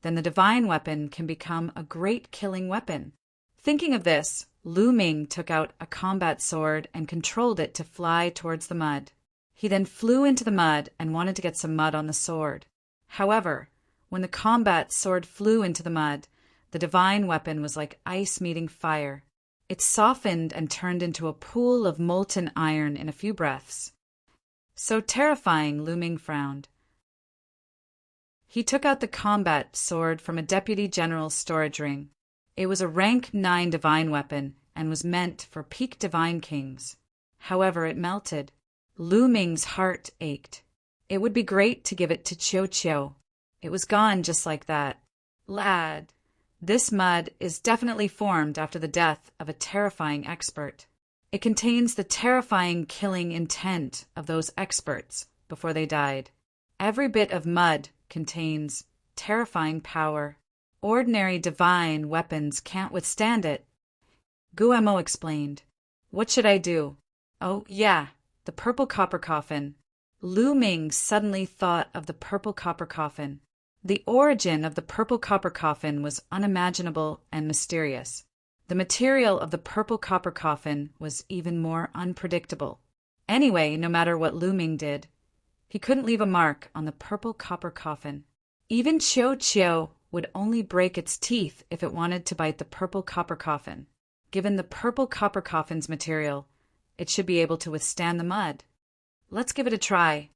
then the divine weapon can become a great killing weapon. Thinking of this, Lu Ming took out a combat sword and controlled it to fly towards the mud. He then flew into the mud and wanted to get some mud on the sword. However, when the combat sword flew into the mud, the divine weapon was like ice meeting fire. It softened and turned into a pool of molten iron in a few breaths. So terrifying, Lu Ming frowned. He took out the combat sword from a deputy general's storage ring. It was a rank 9 divine weapon and was meant for peak divine kings. However, it melted. Lu Ming's heart ached. It would be great to give it to Qiu Qiu. It was gone just like that. Lad, this mud is definitely formed after the death of a terrifying expert. It contains the terrifying killing intent of those experts before they died. Every bit of mud contains terrifying power. Ordinary divine weapons can't withstand it. Guemo explained. What should I do? Oh, yeah, the purple copper coffin. Lu Ming suddenly thought of the purple copper coffin. The origin of the purple copper coffin was unimaginable and mysterious. The material of the purple copper coffin was even more unpredictable. Anyway, no matter what Lu Ming did, he couldn't leave a mark on the purple copper coffin. Even Qiu Qiu would only break its teeth if it wanted to bite the purple copper coffin. Given the purple copper coffin's material, it should be able to withstand the mud. Let's give it a try.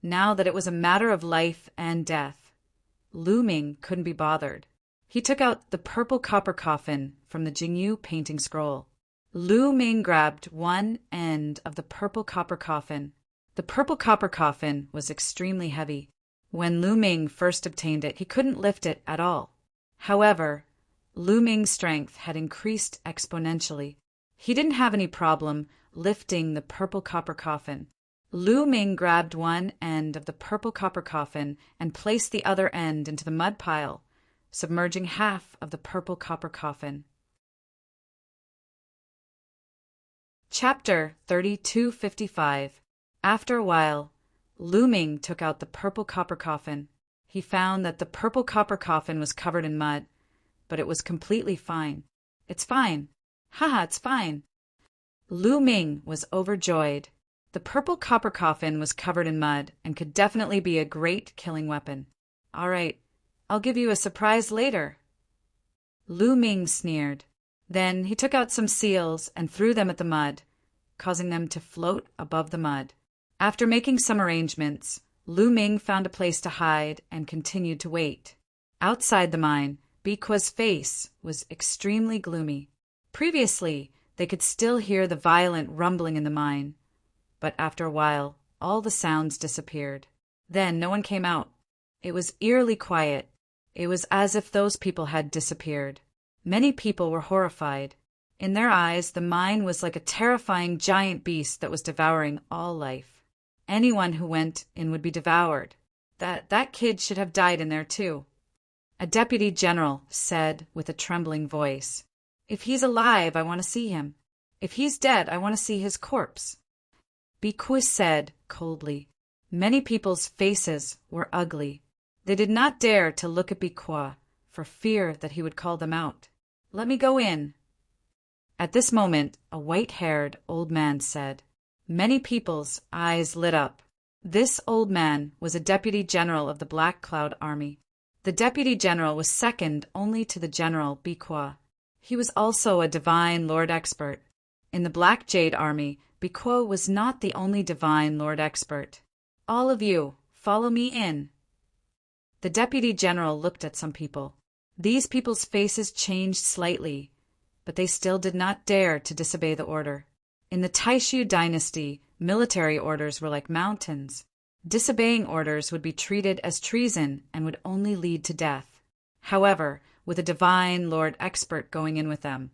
Now that it was a matter of life and death, Lu Ming couldn't be bothered. He took out the purple copper coffin from the Jingyu painting scroll. Lu Ming grabbed one end of the purple copper coffin. The purple copper coffin was extremely heavy. When Lu Ming first obtained it, he couldn't lift it at all. However, Lu Ming's strength had increased exponentially. He didn't have any problem lifting the purple copper coffin. Lu Ming grabbed one end of the purple copper coffin and placed the other end into the mud pile, submerging half of the purple copper coffin. Chapter 3255. After a while, Lu Ming took out the purple copper coffin. He found that the purple copper coffin was covered in mud, but it was completely fine. It's fine. Haha, it's fine. Lu Ming was overjoyed. The purple copper coffin was covered in mud and could definitely be a great killing weapon. All right, I'll give you a surprise later. Lu Ming sneered. Then he took out some seals and threw them at the mud, causing them to float above the mud. After making some arrangements, Lu Ming found a place to hide and continued to wait. Outside the mine, Biqua's face was extremely gloomy. Previously, they could still hear the violent rumbling in the mine, but after a while, all the sounds disappeared. Then no one came out. It was eerily quiet. It was as if those people had disappeared. Many people were horrified. In their eyes, the mine was like a terrifying giant beast that was devouring all life. Anyone who went in would be devoured. That kid should have died in there too. A deputy general said with a trembling voice, "If he's alive, I want to see him. If he's dead, I want to see his corpse." Biqui said coldly. Many people's faces were ugly. They did not dare to look at Biqui for fear that he would call them out. "Let me go in." At this moment, a white-haired old man said. Many people's eyes lit up. This old man was a deputy general of the Black Cloud Army. The deputy general was second only to the general Biqui. He was also a divine lord expert. In the Black Jade Army, Biqui was not the only divine lord expert. "All of you, follow me in." The deputy general looked at some people. These people's faces changed slightly, but they still did not dare to disobey the order. In the Taishu dynasty, military orders were like mountains. Disobeying orders would be treated as treason and would only lead to death. However, with a divine lord expert going in with them,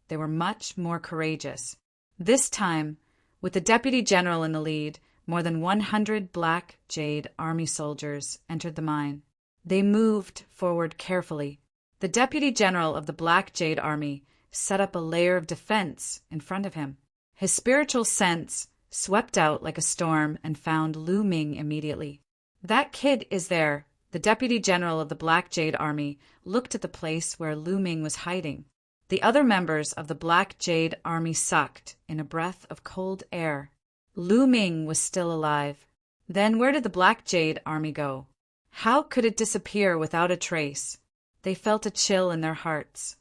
they were much more courageous. This time, with the deputy general in the lead, more than 100 Black Jade Army soldiers entered the mine. They moved forward carefully. The deputy general of the Black Jade Army set up a layer of defense in front of him. His spiritual sense swept out like a storm and found Lu Ming immediately. That kid is there. The deputy general of the Black Jade Army looked at the place where Lu Ming was hiding. The other members of the Black Jade Army sucked in a breath of cold air. Lu Ming was still alive. Then where did the Black Jade Army go? How could it disappear without a trace? They felt a chill in their hearts.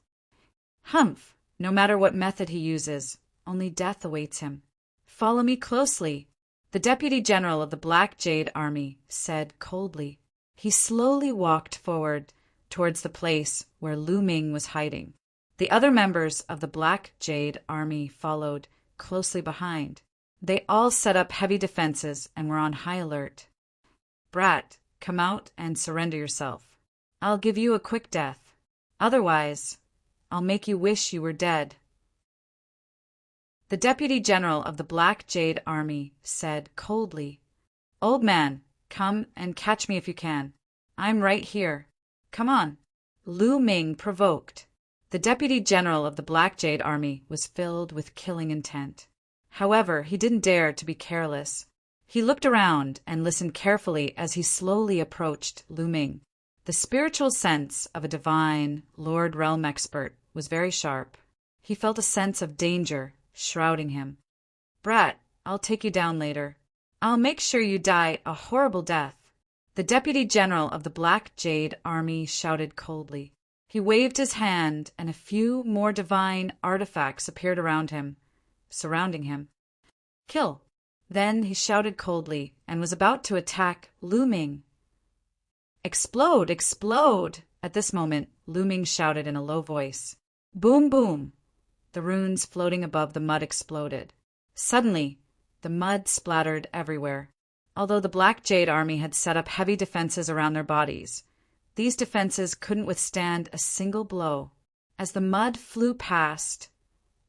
Humph! No matter what method he uses, only death awaits him. Follow me closely, the deputy general of the Black Jade Army said coldly. He slowly walked forward towards the place where Lu Ming was hiding. The other members of the Black Jade Army followed closely behind. They all set up heavy defenses and were on high alert. Brat, come out and surrender yourself. I'll give you a quick death. Otherwise, I'll make you wish you were dead. The deputy general of the Black Jade Army said coldly, Old man, come and catch me if you can. I'm right here. Come on. Lu Ming provoked. The deputy general of the Black Jade Army was filled with killing intent. However, he didn't dare to be careless. He looked around and listened carefully as he slowly approached Lu Ming. The spiritual sense of a divine Lord Realm expert was very sharp. He felt a sense of danger shrouding him. Brat, I'll take you down later. I'll make sure you die a horrible death. The deputy general of the Black Jade Army shouted coldly. He waved his hand, and a few more divine artifacts appeared around him, surrounding him. Kill! Then he shouted coldly and was about to attack Lu Ming. Explode! Explode! At this moment, Lu Ming shouted in a low voice. Boom! Boom! The runes floating above the mud exploded. Suddenly, the mud splattered everywhere. Although the Black Jade Army had set up heavy defenses around their bodies, these defenses couldn't withstand a single blow. As the mud flew past,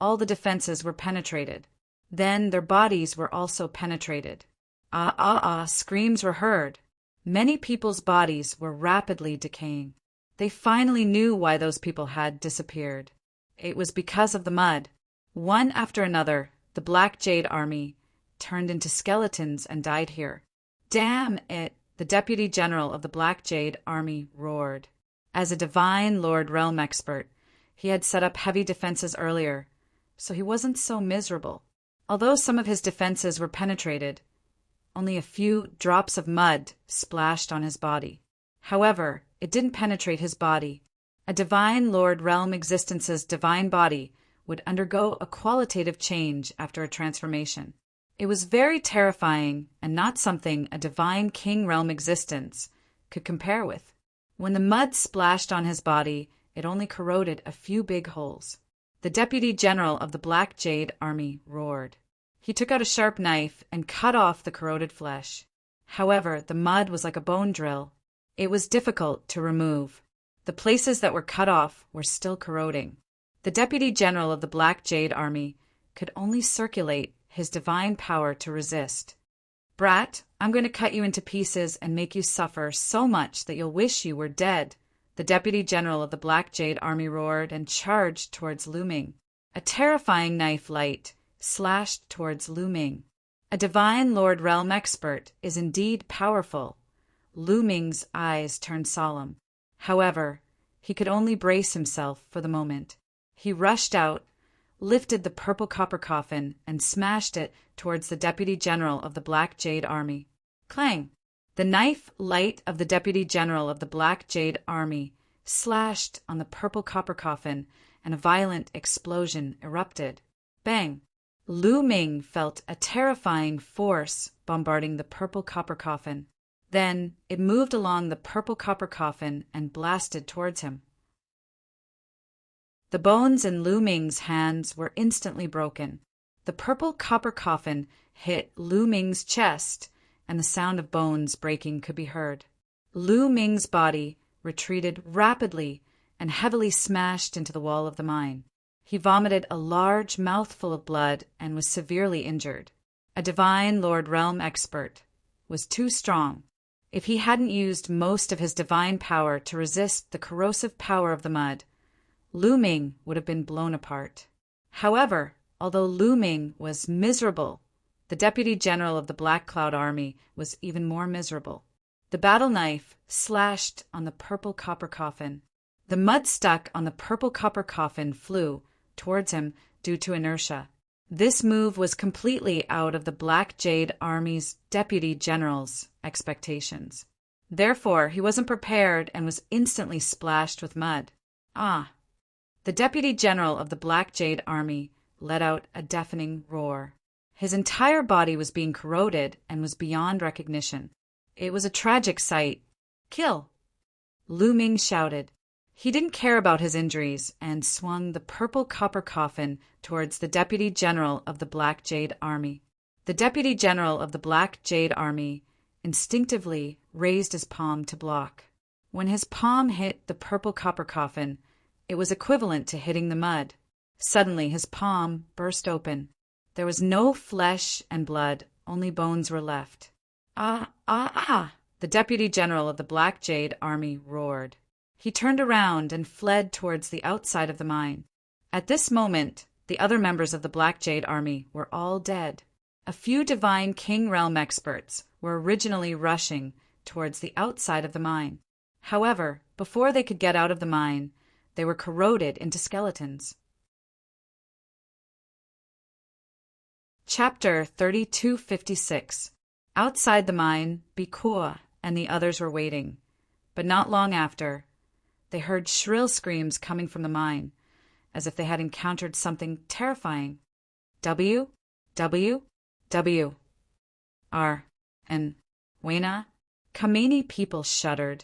all the defenses were penetrated. Then their bodies were also penetrated. Screams were heard. Many people's bodies were rapidly decaying. They finally knew why those people had disappeared. It was because of the mud. One after another, the Black Jade Army turned into skeletons and died here. Damn it! The deputy general of the Black Jade Army roared. As a divine Lord Realm expert, he had set up heavy defenses earlier, so he wasn't so miserable. Although some of his defenses were penetrated, only a few drops of mud splashed on his body. However, it didn't penetrate his body. A divine Lord Realm existence's divine body would undergo a qualitative change after a transformation. It was very terrifying and not something a divine King Realm existence could compare with. When the mud splashed on his body, it only corroded a few big holes. The deputy general of the Black Jade Army roared. He took out a sharp knife and cut off the corroded flesh. However, the mud was like a bone drill. It was difficult to remove. The places that were cut off were still corroding. The deputy general of the Black Jade Army could only circulate his divine power to resist. Brat, I'm going to cut you into pieces and make you suffer so much that you'll wish you were dead. The deputy general of the Black Jade Army roared and charged towards Lu Ming. A terrifying knife light slashed towards Lu Ming. A divine Lord Realm expert is indeed powerful. Lu Ming's eyes turned solemn. However, he could only brace himself for the moment. He rushed out, lifted the purple copper coffin, and smashed it towards the deputy general of the Black Jade Army. Clang! The knife light of the deputy general of the Black Jade Army slashed on the purple copper coffin, and a violent explosion erupted. Bang! Lu Ming felt a terrifying force bombarding the purple copper coffin. Then it moved along the purple copper coffin and blasted towards him. The bones in Lu Ming's hands were instantly broken. The purple copper coffin hit Lu Ming's chest, and the sound of bones breaking could be heard. Lu Ming's body retreated rapidly and heavily smashed into the wall of the mine. He vomited a large mouthful of blood and was severely injured. A divine Lord Realm expert was too strong. If he hadn't used most of his divine power to resist the corrosive power of the mud, Lu Ming would have been blown apart. However, although Lu Ming was miserable, the Deputy General of the Black Cloud Army was even more miserable. The battle knife slashed on the purple copper coffin. The mud stuck on the purple copper coffin flew towards him due to inertia. This move was completely out of the Black Jade Army's Deputy General's expectations. Therefore, he wasn't prepared and was instantly splashed with mud. Ah! The Deputy General of the Black Jade Army let out a deafening roar. His entire body was being corroded and was beyond recognition. It was a tragic sight. Kill! Lu Ming shouted. He didn't care about his injuries and swung the purple copper coffin towards the Deputy General of the Black Jade Army. The Deputy General of the Black Jade Army instinctively raised his palm to block. When his palm hit the purple copper coffin, it was equivalent to hitting the mud. Suddenly, his palm burst open. There was no flesh and blood, only bones were left. Ah, ah, ah! The Deputy General of the Black Jade Army roared. He turned around and fled towards the outside of the mine. At this moment, the other members of the Black Jade Army were all dead. A few divine King Realm experts were originally rushing towards the outside of the mine. However, before they could get out of the mine, they were corroded into skeletons. Chapter 3256. Outside the mine, Bikua and the others were waiting, but not long after, they heard shrill screams coming from the mine, as if they had encountered something terrifying. W, W, W, R, and Wena. Kameni people shuddered,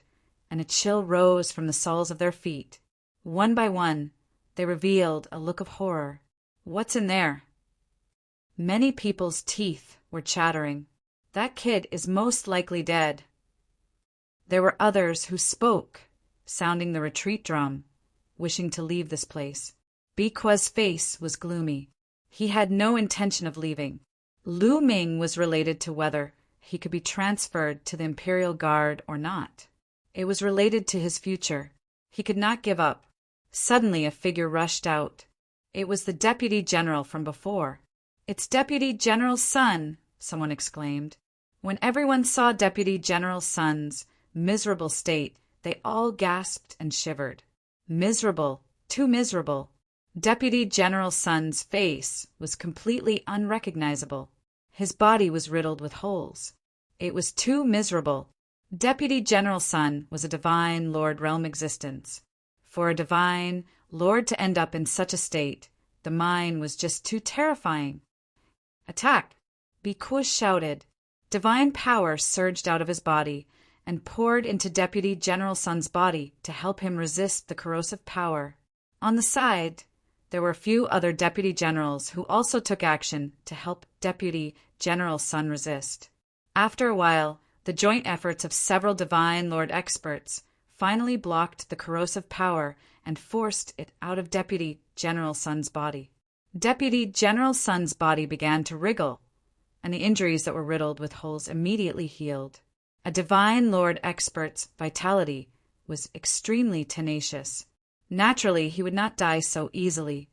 and a chill rose from the soles of their feet. One by one, they revealed a look of horror. What's in there? Many people's teeth were chattering. That kid is most likely dead. There were others who spoke, sounding the retreat drum, wishing to leave this place. Bikua's face was gloomy. He had no intention of leaving. Lu Ming was related to whether he could be transferred to the Imperial Guard or not. It was related to his future. He could not give up. Suddenly a figure rushed out. It was the Deputy General from before. "It's Deputy General Sun," someone exclaimed. When everyone saw Deputy General Sun's miserable state, they all gasped and shivered. Miserable, too miserable. Deputy General Sun's face was completely unrecognizable. His body was riddled with holes. It was too miserable. Deputy General Sun was a divine Lord Realm existence. For a divine Lord to end up in such a state, the mine was just too terrifying. "Attack!" Bikush shouted. Divine power surged out of his body and poured into Deputy General Sun's body to help him resist the corrosive power. On the side, there were a few other Deputy Generals who also took action to help Deputy General Sun resist. After a while, the joint efforts of several Divine Lord experts finally blocked the corrosive power and forced it out of Deputy General Sun's body. Deputy General Sun's body began to wriggle, and the injuries that were riddled with holes immediately healed. A Divine Lord expert's vitality was extremely tenacious. Naturally, he would not die so easily.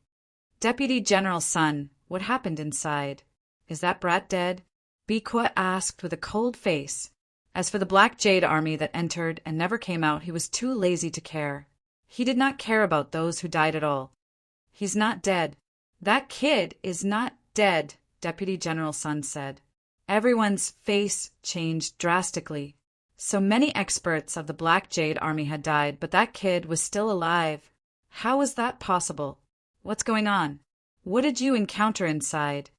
"Deputy General Sun, what happened inside? Is that brat dead?" Bikua asked with a cold face. As for the Black Jade Army that entered and never came out, he was too lazy to care. He did not care about those who died at all. "He's not dead." "That kid is not dead," Deputy General Sun said. Everyone's face changed drastically. So many experts of the Black Jade Army had died, but that kid was still alive. How was that possible? What's going on? What did you encounter inside?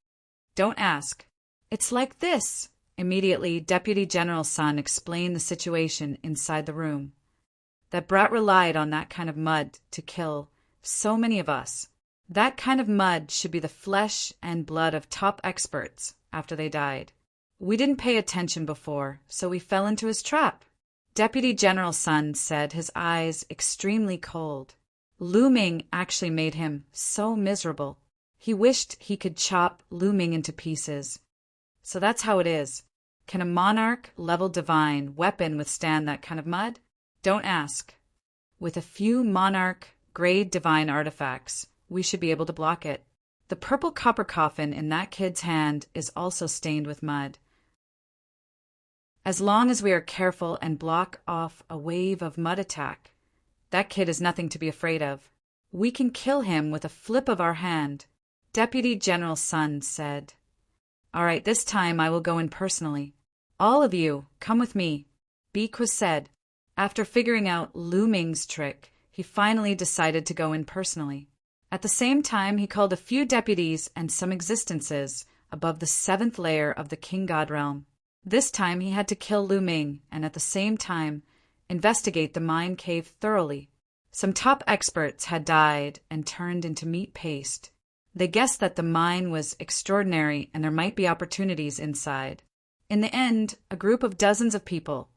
Don't ask. It's like this. Immediately, Deputy General Sun explained the situation inside the room. That brat relied on that kind of mud to kill so many of us. That kind of mud should be the flesh and blood of top experts after they died. We didn't pay attention before, so we fell into his trap. Deputy General Sun said, his eyes extremely cold. Lu Ming actually made him so miserable. He wished he could chop Lu Ming into pieces. So that's how it is. Can a monarch-level divine weapon withstand that kind of mud? Don't ask. With a few monarch-grade divine artifacts, we should be able to block it. The purple copper coffin in that kid's hand is also stained with mud. As long as we are careful and block off a wave of mud attack, that kid is nothing to be afraid of. We can kill him with a flip of our hand, Deputy General Sun said. All right, this time I will go in personally. All of you, come with me, Bequas said. After figuring out Lu Ming's trick, he finally decided to go in personally. At the same time, he called a few deputies and some existences above the 7th layer of the King God realm. This time he had to kill Lu Ming and at the same time investigate the mine cave thoroughly. Some top experts had died and turned into meat paste. They guessed that the mine was extraordinary and there might be opportunities inside. In the end, a group of dozens of people,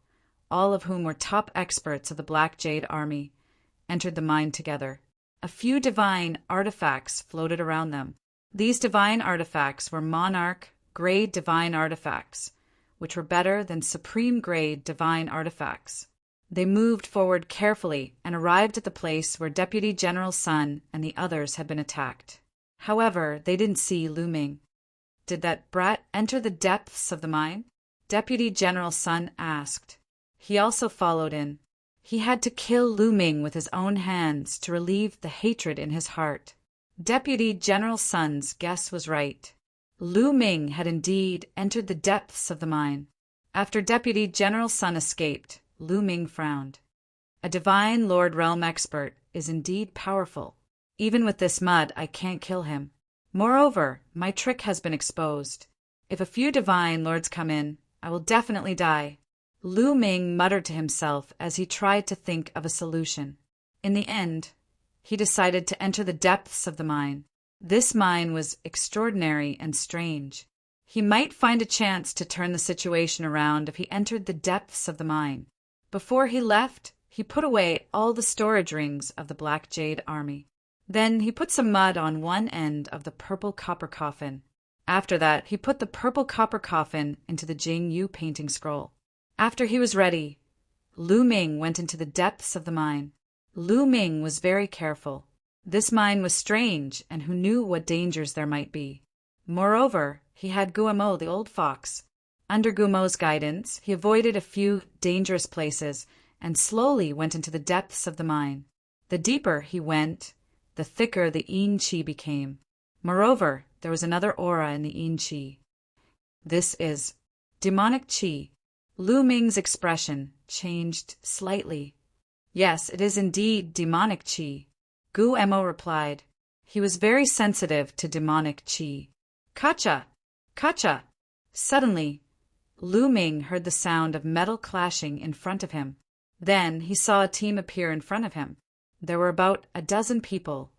all of whom were top experts of the Black Jade Army, entered the mine together. A few divine artifacts floated around them. These divine artifacts were monarch-grade divine artifacts, which were better than supreme-grade divine artifacts. They moved forward carefully and arrived at the place where Deputy General Sun and the others had been attacked. However, they didn't see Lu Ming. Did that brat enter the depths of the mine? Deputy General Sun asked. He also followed in. He had to kill Lu Ming with his own hands to relieve the hatred in his heart. Deputy General Sun's guess was right. Lu Ming had indeed entered the depths of the mine. After Deputy General Sun escaped, Lu Ming frowned. A divine Lord Realm expert is indeed powerful. Even with this mud, I can't kill him. Moreover, my trick has been exposed. If a few divine lords come in, I will definitely die. Lu Ming muttered to himself as he tried to think of a solution. In the end, he decided to enter the depths of the mine. This mine was extraordinary and strange. He might find a chance to turn the situation around if he entered the depths of the mine. Before he left, he put away all the storage rings of the Black Jade Army. Then he put some mud on one end of the purple copper coffin. After that, he put the purple copper coffin into the Jing Yu painting scroll. After he was ready, Lu Ming went into the depths of the mine. Lu Ming was very careful. This mine was strange, and who knew what dangers there might be. Moreover, he had Guamo the old fox. Under Guamo's guidance, he avoided a few dangerous places and slowly went into the depths of the mine. The deeper he went, the thicker the Yin Qi became. Moreover, there was another aura in the Yin Qi. This is demonic Qi. Lu Ming's expression changed slightly. Yes, it is indeed demonic Qi, Guamo replied. He was very sensitive to demonic Qi. Kacha! Kacha! Suddenly, Lu Ming heard the sound of metal clashing in front of him. Then he saw a team appear in front of him. There were about a dozen people,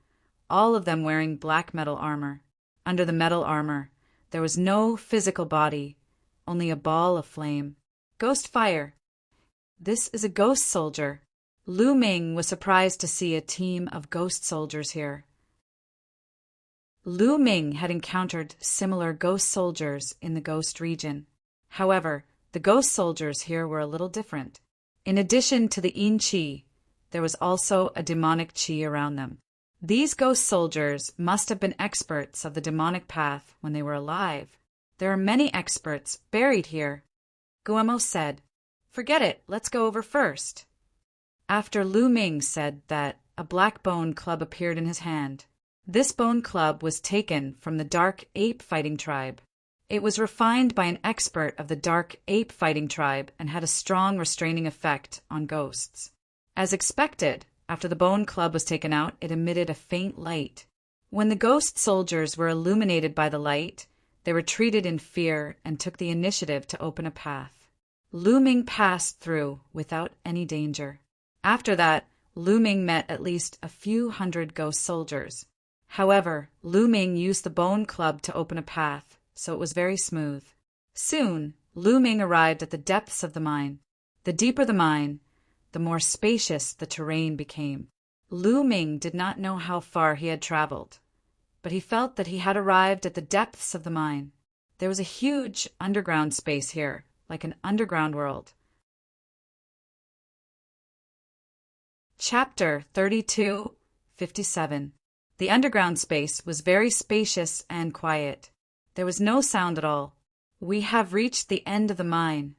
all of them wearing black metal armor. Under the metal armor, there was no physical body, only a ball of flame. Ghost fire. This is a ghost soldier. Lu Ming was surprised to see a team of ghost soldiers here. Lu Ming had encountered similar ghost soldiers in the ghost region. However, the ghost soldiers here were a little different. In addition to the Yin Qi, there was also a demonic Qi around them. These ghost soldiers must have been experts of the demonic path when they were alive. There are many experts buried here. Guamo said, "Forget it, let's go over first." After Lu Ming said that, a black bone club appeared in his hand. This bone club was taken from the Dark Ape Fighting Tribe. It was refined by an expert of the Dark Ape Fighting Tribe and had a strong restraining effect on ghosts. As expected, after the bone club was taken out, it emitted a faint light. When the ghost soldiers were illuminated by the light, they retreated in fear and took the initiative to open a path. Lu Ming passed through without any danger. After that, Lu Ming met at least a few hundred ghost soldiers. However, Lu Ming used the bone club to open a path, so it was very smooth. Soon, Lu Ming arrived at the depths of the mine. The deeper the mine, the more spacious the terrain became. Lu Ming did not know how far he had traveled, but he felt that he had arrived at the depths of the mine. There was a huge underground space here, like an underground world. Chapter 32:57. The underground space was very spacious and quiet. There was no sound at all. We have reached the end of the mine.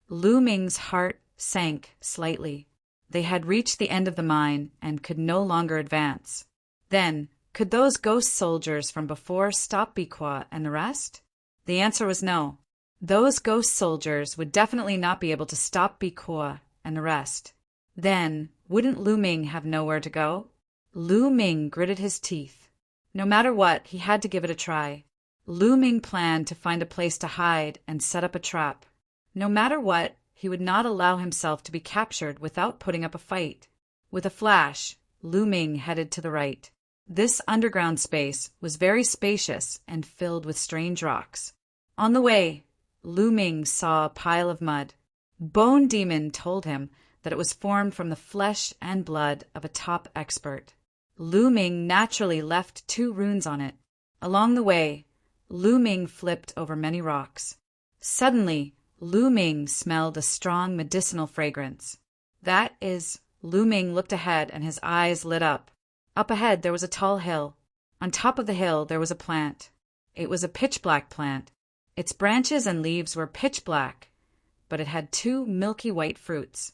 Lu Ming's heart sank slightly. They had reached the end of the mine and could no longer advance. Then, could those ghost soldiers from before stop Bikwa and the rest? The answer was no. Those ghost soldiers would definitely not be able to stop Bikwa and the rest. Then, wouldn't Lu Ming have nowhere to go? Lu Ming gritted his teeth. No matter what, he had to give it a try. Lu Ming planned to find a place to hide and set up a trap. No matter what, he would not allow himself to be captured without putting up a fight. With a flash, Lu Ming headed to the right. This underground space was very spacious and filled with strange rocks. On the way, Lu Ming saw a pile of mud. Bone Demon told him that it was formed from the flesh and blood of a top expert. Lu Ming naturally left 2 runes on it. Along the way, Lu Ming flipped over many rocks. Suddenly, Lu Ming smelled a strong medicinal fragrance. That is, Lu Ming looked ahead and his eyes lit up. Up ahead there was a tall hill. On top of the hill there was a plant. It was a pitch-black plant. Its branches and leaves were pitch-black, but it had 2 milky white fruits.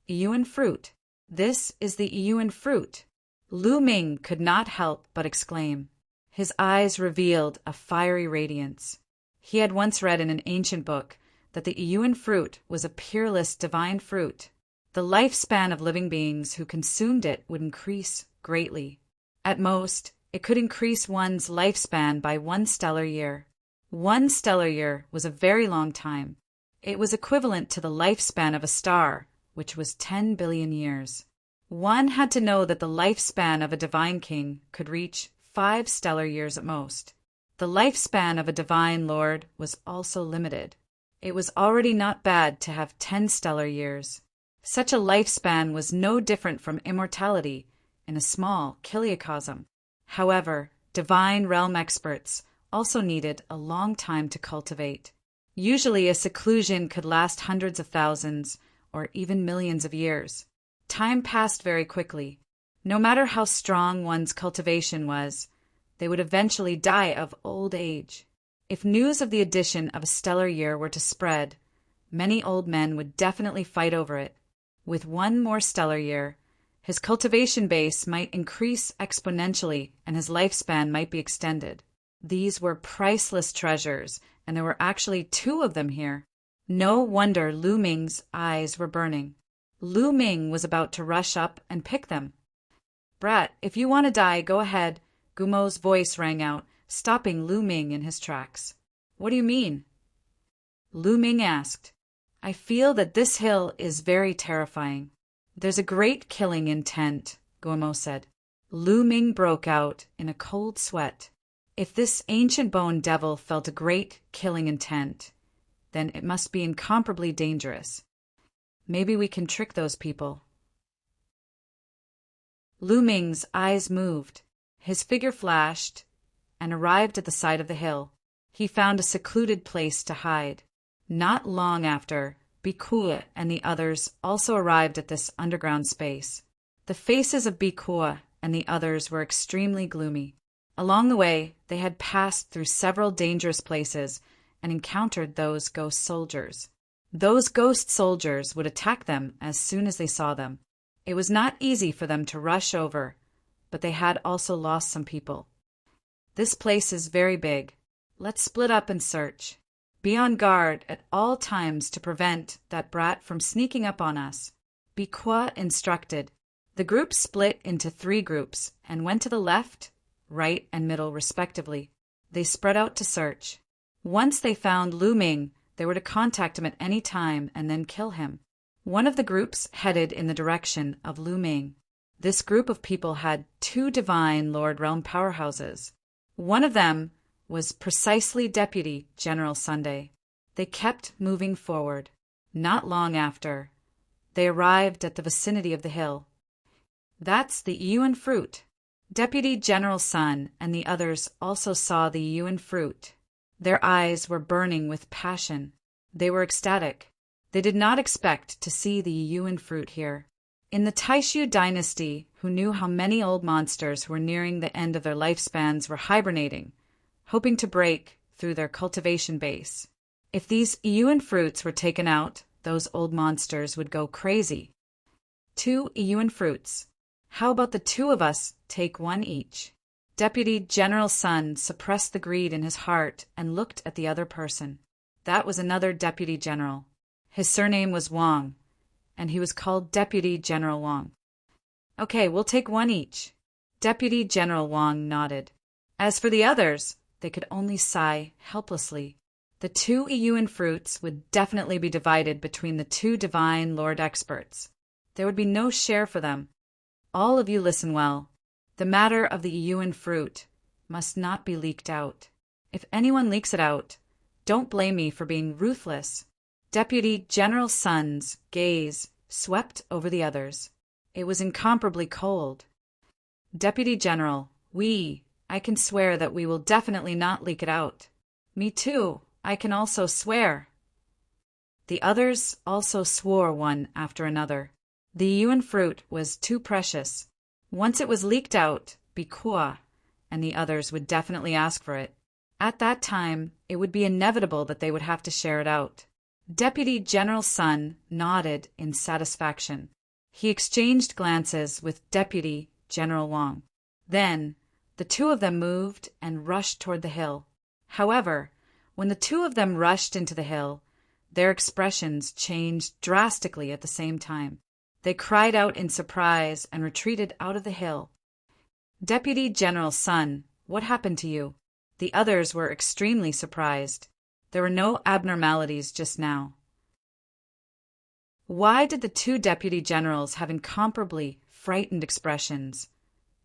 Yuan fruit. This is the Yuan fruit. Lu Ming could not help but exclaim. His eyes revealed a fiery radiance. He had once read in an ancient book that the Yuan fruit was a peerless divine fruit. The lifespan of living beings who consumed it would increase greatly. At most, it could increase one's lifespan by 1 stellar year. 1 stellar year was a very long time. It was equivalent to the lifespan of a star, which was 10 billion years. One had to know that the lifespan of a divine king could reach 5 stellar years at most. The lifespan of a divine lord was also limited. It was already not bad to have 10 stellar years. Such a lifespan was no different from immortality in a small kiliacosm. However, divine realm experts also needed a long time to cultivate. Usually a seclusion could last hundreds of thousands or even millions of years. Time passed very quickly. No matter how strong one's cultivation was, they would eventually die of old age. If news of the addition of a stellar year were to spread, many old men would definitely fight over it. With 1 more stellar year, his cultivation base might increase exponentially and his lifespan might be extended. These were priceless treasures, and there were actually 2 of them here. No wonder Lu Ming's eyes were burning. Lu Ming was about to rush up and pick them. "Brat, if you want to die, go ahead," Gumo's voice rang out, stopping Lu Ming in his tracks. "What do you mean?" Lu Ming asked. "I feel that this hill is very terrifying. There's a great killing intent," Gumo said. Lu Ming broke out in a cold sweat. If this ancient bone devil felt a great killing intent, then it must be incomparably dangerous. Maybe we can trick those people. Lu Ming's eyes moved. His figure flashed and arrived at the side of the hill. He found a secluded place to hide. Not long after, Bikua and the others also arrived at this underground space. The faces of Bikua and the others were extremely gloomy. Along the way, they had passed through several dangerous places and encountered those ghost soldiers. Those ghost soldiers would attack them as soon as they saw them. It was not easy for them to rush over, but they had also lost some people. "This place is very big. Let's split up and search. Be on guard at all times to prevent that brat from sneaking up on us," Bikua instructed. The group split into 3 groups and went to the left, right, and middle respectively. They spread out to search. Once they found Lu Ming, they were to contact him at any time and then kill him. One of the groups headed in the direction of Lu Ming. This group of people had 2 divine Lord Realm powerhouses. One of them was precisely Deputy General Sunday. They kept moving forward. Not long after, they arrived at the vicinity of the hill. "That's the Yuan fruit." Deputy General Sun and the others also saw the Yuan fruit. Their eyes were burning with passion. They were ecstatic. They did not expect to see the Yuan fruit here. In the Taishu dynasty, who knew how many old monsters who were nearing the end of their lifespans were hibernating, hoping to break through their cultivation base. If these Yuan fruits were taken out, those old monsters would go crazy. 2 Yuan fruits. How about the 2 of us take 1 each? Deputy General Sun suppressed the greed in his heart and looked at the other person. That was another deputy general. His surname was Wang, and he was called Deputy General Wang. Okay, we'll take 1 each. Deputy General Wang nodded. As for the others, they could only sigh helplessly. The 2 Yuan fruits would definitely be divided between the 2 divine lord experts. There would be no share for them. All of you listen well. The matter of the Yuan fruit must not be leaked out. If anyone leaks it out, don't blame me for being ruthless. Deputy General Sun's gaze swept over the others. It was incomparably cold. Deputy General, I can swear that we will definitely not leak it out. Me too, I can also swear. The others also swore one after another. The Yuan fruit was too precious. Once it was leaked out, Bikua and the others would definitely ask for it. At that time, it would be inevitable that they would have to share it out. Deputy General Sun nodded in satisfaction. He exchanged glances with Deputy General Wang. Then, the 2 of them moved and rushed toward the hill. However, when the 2 of them rushed into the hill, their expressions changed drastically at the same time. They cried out in surprise and retreated out of the hill. Deputy General Sun, what happened to you? The others were extremely surprised. There were no abnormalities just now. Why did the 2 deputy generals have incomparably frightened expressions,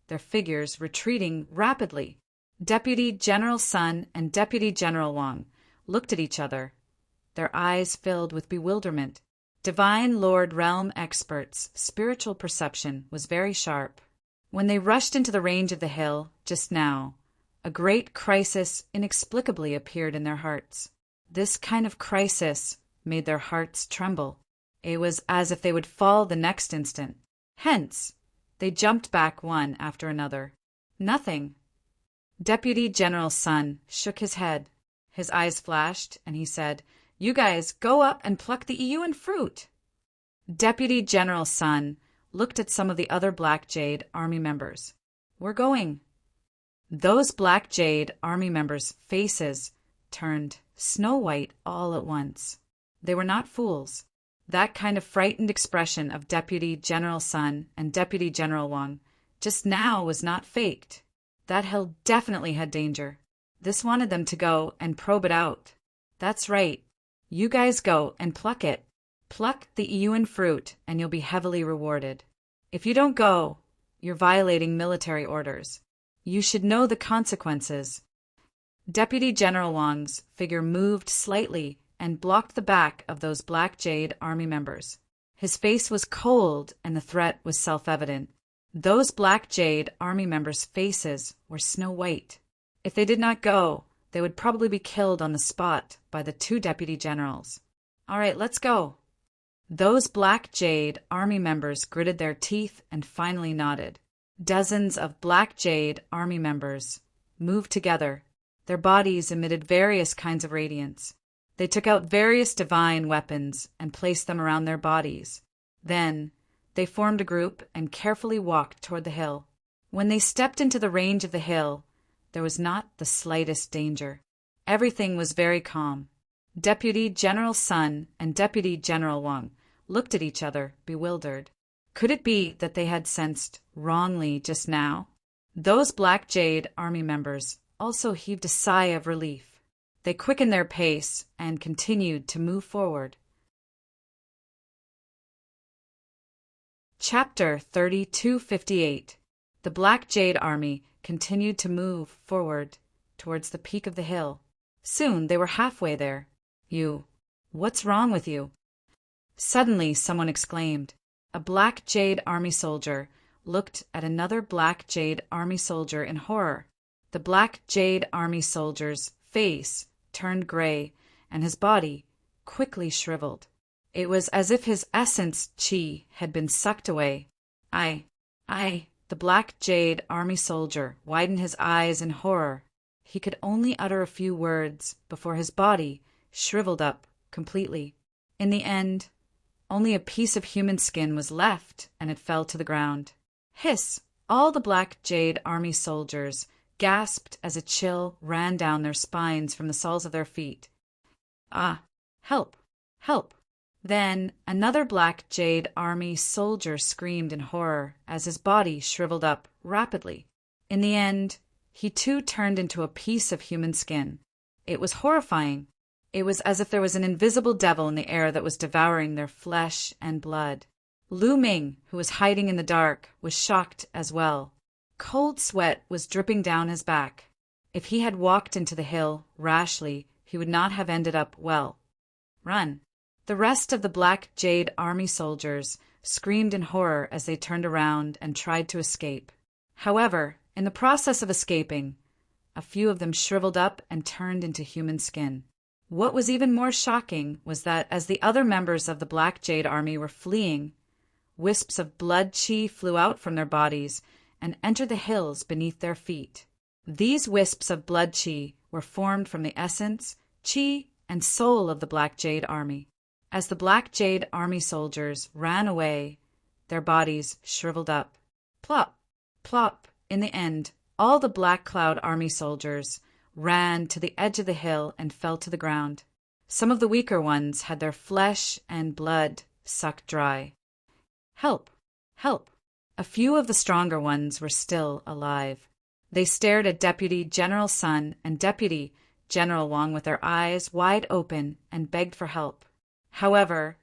their figures retreating rapidly? Deputy General Sun and Deputy General Wang looked at each other, their eyes filled with bewilderment. Divine Lord Realm experts' spiritual perception was very sharp. When they rushed into the range of the hill just now, a great crisis inexplicably appeared in their hearts. This kind of crisis made their hearts tremble. It was as if they would fall the next instant. Hence, they jumped back one after another. Nothing. Deputy General Sun shook his head. His eyes flashed, and he said, "You guys go up and pluck the Yuan fruit." Deputy General Sun looked at some of the other Black Jade Army members. "We're going." Those Black Jade Army members' faces turned snow white all at once. They were not fools. That kind of frightened expression of Deputy General Sun and Deputy General Wang just now was not faked. That hill definitely had danger. This wanted them to go and probe it out. That's right. You guys go and pluck it. Pluck the Yuan fruit and you'll be heavily rewarded. If you don't go, you're violating military orders. You should know the consequences. Deputy General Wang's figure moved slightly and blocked the back of those Black Jade Army members. His face was cold and the threat was self-evident. Those Black Jade Army members' faces were snow white. If they did not go, they would probably be killed on the spot by the 2 deputy generals. All right, let's go. Those Black Jade Army members gritted their teeth and finally nodded. Dozens of Black Jade Army members moved together. Their bodies emitted various kinds of radiance. They took out various divine weapons and placed them around their bodies. Then, they formed a group and carefully walked toward the hill. When they stepped into the range of the hill, there was not the slightest danger. Everything was very calm. Deputy General Sun and Deputy General Wang looked at each other, bewildered. Could it be that they had sensed wrongly just now? Those Black Jade Army members also heaved a sigh of relief. They quickened their pace and continued to move forward. Chapter 3258. The Black Jade Army continued to move forward towards the peak of the hill. Soon they were halfway there. What's wrong with you? Suddenly someone exclaimed. A Black Jade Army soldier looked at another Black Jade Army soldier in horror. The Black Jade Army soldier's face turned gray and his body quickly shriveled. It was as if his essence, chi, had been sucked away. I, the black jade army soldier widened his eyes in horror. He could only utter a few words before his body shriveled up completely. In the end, only a piece of human skin was left, and it fell to the ground. Hiss! All the black jade army soldiers gasped as a chill ran down their spines from the soles of their feet. Ah! Help! Help! Then another black jade army soldier screamed in horror as his body shriveled up rapidly. In the end, he too turned into a piece of human skin. It was horrifying. It was as if there was an invisible devil in the air that was devouring their flesh and blood. Lu Ming, who was hiding in the dark, was shocked as well. Cold sweat was dripping down his back. If he had walked into the hill rashly, he would not have ended up well. Run! The rest of the black jade army soldiers screamed in horror as they turned around and tried to escape. However, in the process of escaping, a few of them shriveled up and turned into human skin. What was even more shocking was that as the other members of the Black Jade Army were fleeing, wisps of blood chi flew out from their bodies and entered the hills beneath their feet. These wisps of blood chi were formed from the essence, chi, and soul of the Black Jade Army. As the Black Jade Army soldiers ran away, their bodies shriveled up. Plop! Plop! In the end, all the Black Cloud Army soldiers ran to the edge of the hill and fell to the ground. Some of the weaker ones had their flesh and blood sucked dry. Help! Help! A few of the stronger ones were still alive. They stared at Deputy General Sun and Deputy General Wang with their eyes wide open and begged for help. However,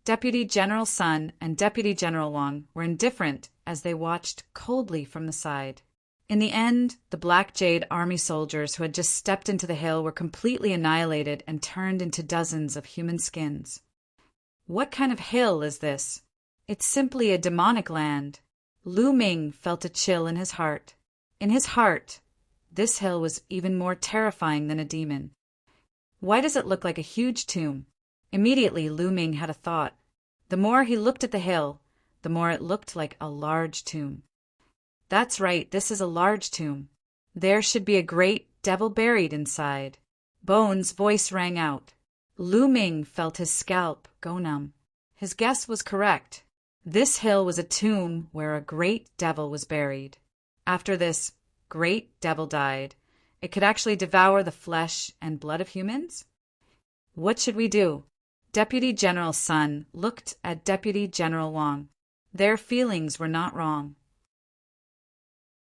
Deputy General Sun and Deputy General Wang were indifferent as they watched coldly from the side. In the end, the Black Jade Army soldiers who had just stepped into the hill were completely annihilated and turned into dozens of human skins. What kind of hill is this? It's simply a demonic land. Lu Ming felt a chill in his heart. In his heart, this hill was even more terrifying than a demon. Why does it look like a huge tomb? Immediately, Lu Ming had a thought. The more he looked at the hill, the more it looked like a large tomb. That's right, this is a large tomb. There should be a great devil buried inside. Bone's voice rang out. Lu Ming felt his scalp go numb. His guess was correct. This hill was a tomb where a great devil was buried. After this great devil died, it could actually devour the flesh and blood of humans? What should we do? Deputy General Sun looked at Deputy General Wang. Their feelings were not wrong.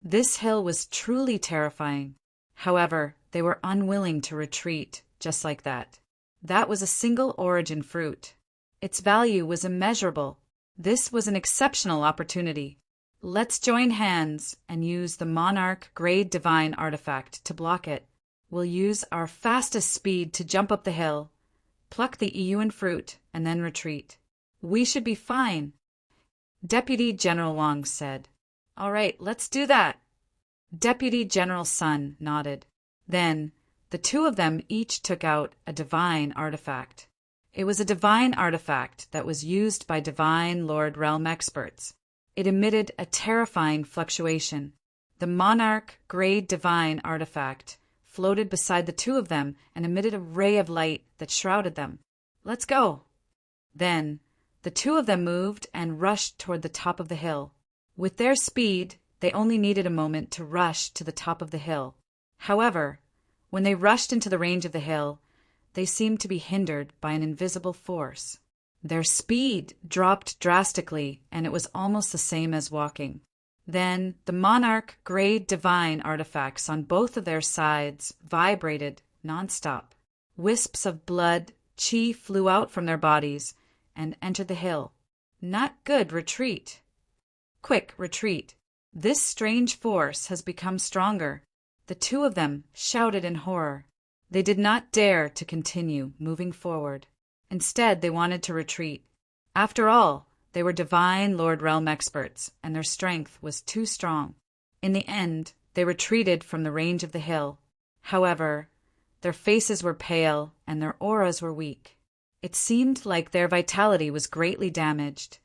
This hill was truly terrifying. However, they were unwilling to retreat just like that. That was a single origin fruit. Its value was immeasurable. This was an exceptional opportunity. Let's join hands and use the Monarch Grade Divine artifact to block it. We'll use our fastest speed to jump up the hill, pluck the Iyuan fruit, and then retreat. We should be fine. Deputy General Wang said. All right, let's do that. Deputy General Sun nodded. Then, the two of them each took out a divine artifact. It was a divine artifact that was used by Divine Lord Realm experts. It emitted a terrifying fluctuation. The Monarch Grade Divine artifact floated beside the two of them and emitted a ray of light that shrouded them. Let's go. Then, the two of them moved and rushed toward the top of the hill. With their speed, they only needed a moment to rush to the top of the hill. However, when they rushed into the range of the hill, they seemed to be hindered by an invisible force. Their speed dropped drastically, and it was almost the same as walking. Then the Monarch Grade Divine artifacts on both of their sides vibrated nonstop. Wisps of blood, chi flew out from their bodies and entered the hill. Not good, retreat. Quick, retreat. This strange force has become stronger. The two of them shouted in horror. They did not dare to continue moving forward. Instead, they wanted to retreat. After all, they were Divine Lord Realm experts, and their strength was too strong. In the end, they retreated from the range of the hill. However, their faces were pale and their auras were weak. It seemed like their vitality was greatly damaged.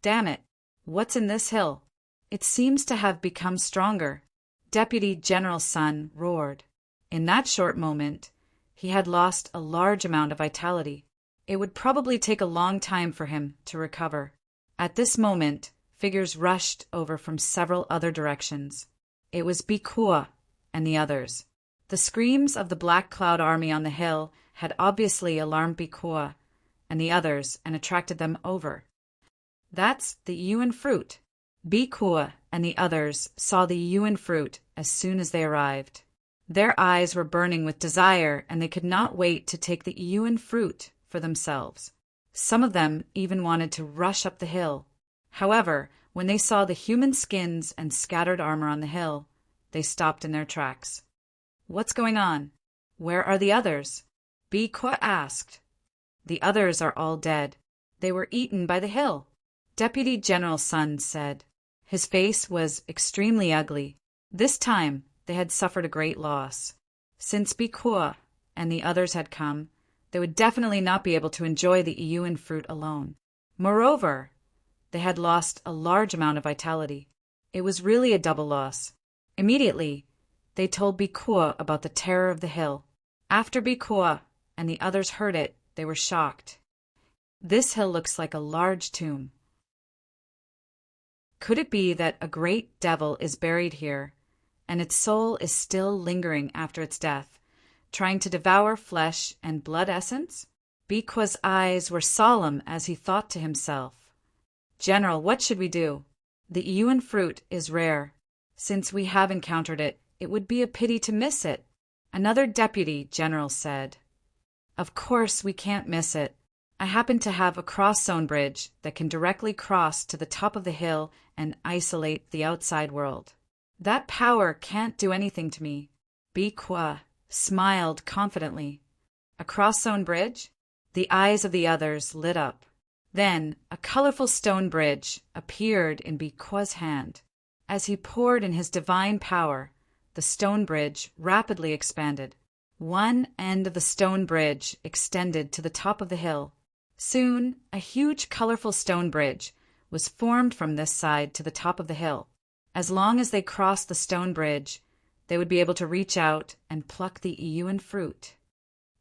Damn it! What's in this hill? It seems to have become stronger, Deputy General Sun roared. In that short moment, he had lost a large amount of vitality. It would probably take a long time for him to recover. At this moment, figures rushed over from several other directions. It was Bikua and the others. The screams of the Black Cloud army on the hill had obviously alarmed Bikua and the others and attracted them over. That's the Yuan fruit. Bikua and the others saw the Yuan fruit as soon as they arrived. Their eyes were burning with desire, and they could not wait to take the Yuan fruit for themselves. Some of them even wanted to rush up the hill. However, when they saw the human skins and scattered armor on the hill, they stopped in their tracks. What's going on? Where are the others? Bikua asked. The others are all dead. They were eaten by the hill, Deputy General Sun said. His face was extremely ugly. This time, they had suffered a great loss. Since Bikua and the others had come, they would definitely not be able to enjoy the Yuan fruit alone. Moreover, they had lost a large amount of vitality. It was really a double loss. Immediately, they told Bikua about the terror of the hill. After Bikua and the others heard it, they were shocked. This hill looks like a large tomb. Could it be that a great devil is buried here, and its soul is still lingering after its death, trying to devour flesh and blood essence? Bikua's eyes were solemn as he thought to himself, General, what should we do? The Yuan fruit is rare. Since we have encountered it, it would be a pity to miss it. Another deputy general said, Of course we can't miss it. I happen to have a cross-zone bridge that can directly cross to the top of the hill and isolate the outside world. That power can't do anything to me. Bikua smiled confidently. A cross-zone bridge? The eyes of the others lit up. Then a colorful stone bridge appeared in Bikua's hand. As he poured in his divine power, the stone bridge rapidly expanded. One end of the stone bridge extended to the top of the hill. Soon, a huge colorful stone bridge was formed from this side to the top of the hill. As long as they crossed the stone bridge, they would be able to reach out and pluck the Yuan fruit.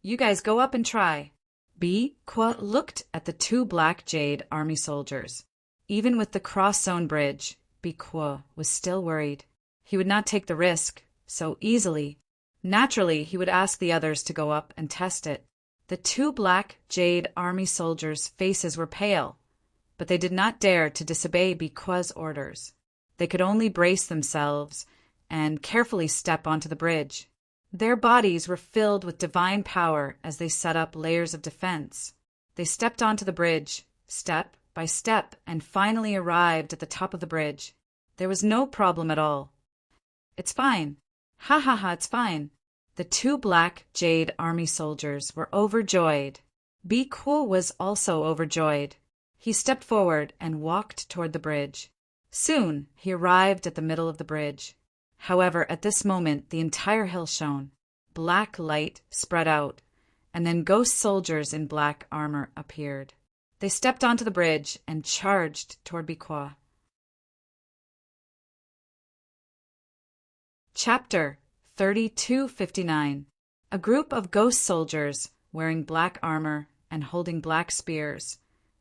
You guys go up and try. Bikua looked at the two black jade army soldiers. Even with the cross-zone bridge, Bikua was still worried. He would not take the risk so easily. Naturally, he would ask the others to go up and test it. The two black jade army soldiers' faces were pale, but they did not dare to disobey Bikua's orders. They could only brace themselves and carefully step onto the bridge. Their bodies were filled with divine power as they set up layers of defense. They stepped onto the bridge, step by step, and finally arrived at the top of the bridge. There was no problem at all. It's fine. Ha ha ha, it's fine. The two black jade army soldiers were overjoyed. Bikua was also overjoyed. He stepped forward and walked toward the bridge. Soon he arrived at the middle of the bridge. However, at this moment the entire hill shone. Black light spread out, and then ghost soldiers in black armor appeared. They stepped onto the bridge and charged toward Bikua. Chapter 3259. A group of ghost soldiers, wearing black armor and holding black spears,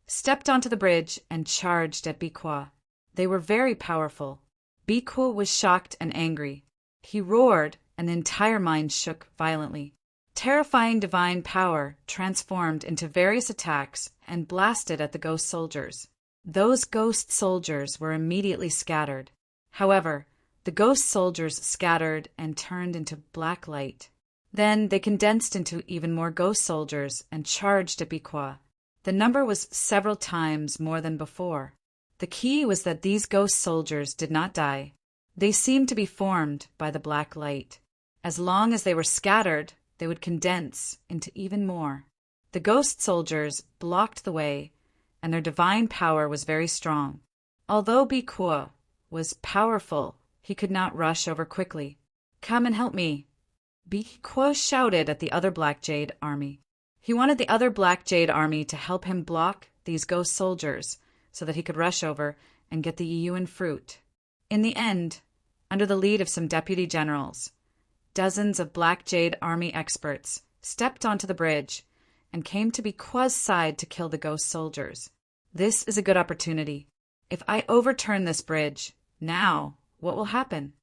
stepped onto the bridge and charged at Bikua. They were very powerful. Bikua was shocked and angry. He roared, and the entire mine shook violently. Terrifying divine power transformed into various attacks and blasted at the ghost soldiers. Those ghost soldiers were immediately scattered. However, the ghost soldiers scattered and turned into black light. Then they condensed into even more ghost soldiers and charged at Bikua. The number was several times more than before. The key was that these ghost soldiers did not die. They seemed to be formed by the black light. As long as they were scattered, they would condense into even more. The ghost soldiers blocked the way, and their divine power was very strong. Although Bikua was powerful, he could not rush over quickly. Come and help me. Bikua shouted at the other black jade army. He wanted the other Black Jade army to help him block these ghost soldiers so that he could rush over and get the Yuan fruit. In the end, under the lead of some deputy generals, dozens of Black Jade army experts stepped onto the bridge and came to Bi Kuo's side to kill the ghost soldiers. This is a good opportunity. If I overturn this bridge, now what will happen?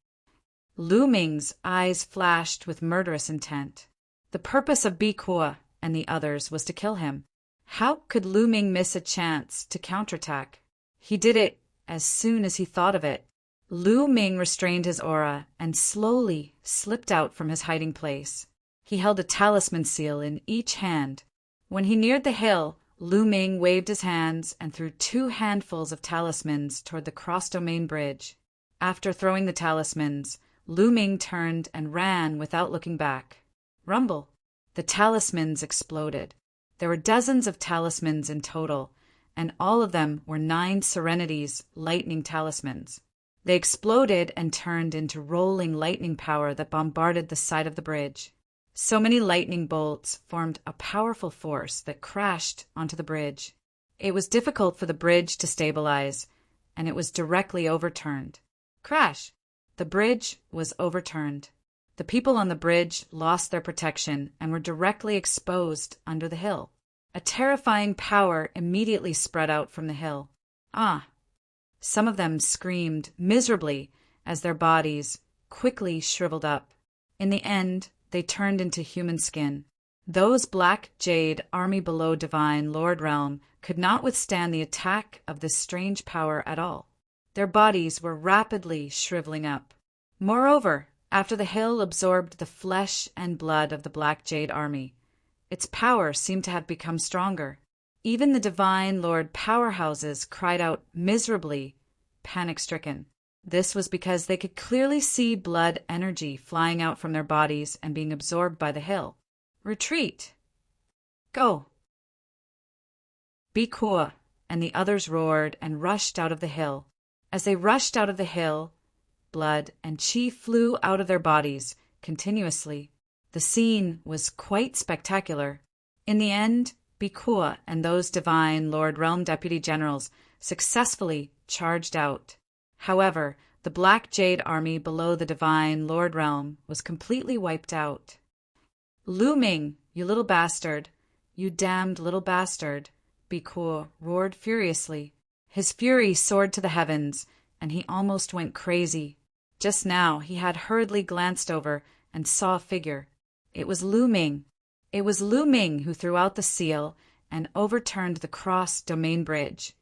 Lu Ming's eyes flashed with murderous intent. The purpose of Bi Kuo and the others was to kill him. How could Lu Ming miss a chance to counterattack? He did it as soon as he thought of it. Lu Ming restrained his aura and slowly slipped out from his hiding place. He held a talisman seal in each hand. When he neared the hill, Lu Ming waved his hands and threw 2 handfuls of talismans toward the cross-domain bridge. After throwing the talismans, Lu Ming turned and ran without looking back. Rumble! The talismans exploded. There were dozens of talismans in total, and all of them were 9 Serenity's lightning talismans. They exploded and turned into rolling lightning power that bombarded the side of the bridge. So many lightning bolts formed a powerful force that crashed onto the bridge. It was difficult for the bridge to stabilize, and it was directly overturned. Crash! The bridge was overturned. The people on the bridge lost their protection and were directly exposed under the hill. A terrifying power immediately spread out from the hill. Ah! Some of them screamed miserably as their bodies quickly shriveled up. In the end, they turned into human skin. Those Black Jade army below Divine Lord Realm could not withstand the attack of this strange power at all. Their bodies were rapidly shriveling up. Moreover, after the hill absorbed the flesh and blood of the Black Jade army, its power seemed to have become stronger. Even the Divine Lord powerhouses cried out miserably, panic-stricken. This was because they could clearly see blood energy flying out from their bodies and being absorbed by the hill. Retreat! Go! Bi Kuo and the others roared and rushed out of the hill. As they rushed out of the hill, blood and chi flew out of their bodies continuously. The scene was quite spectacular. In the end, Bi Kuo and those Divine Lord Realm Deputy Generals successfully charged out. However, the Black Jade army below the Divine Lord Realm was completely wiped out. Lu Ming, you little bastard, you damned little bastard, Bi Kuo roared furiously. His fury soared to the heavens, and he almost went crazy. Just now he had hurriedly glanced over and saw a figure. It was Lu Ming. It was Lu Ming who threw out the seal and overturned the cross-domain bridge,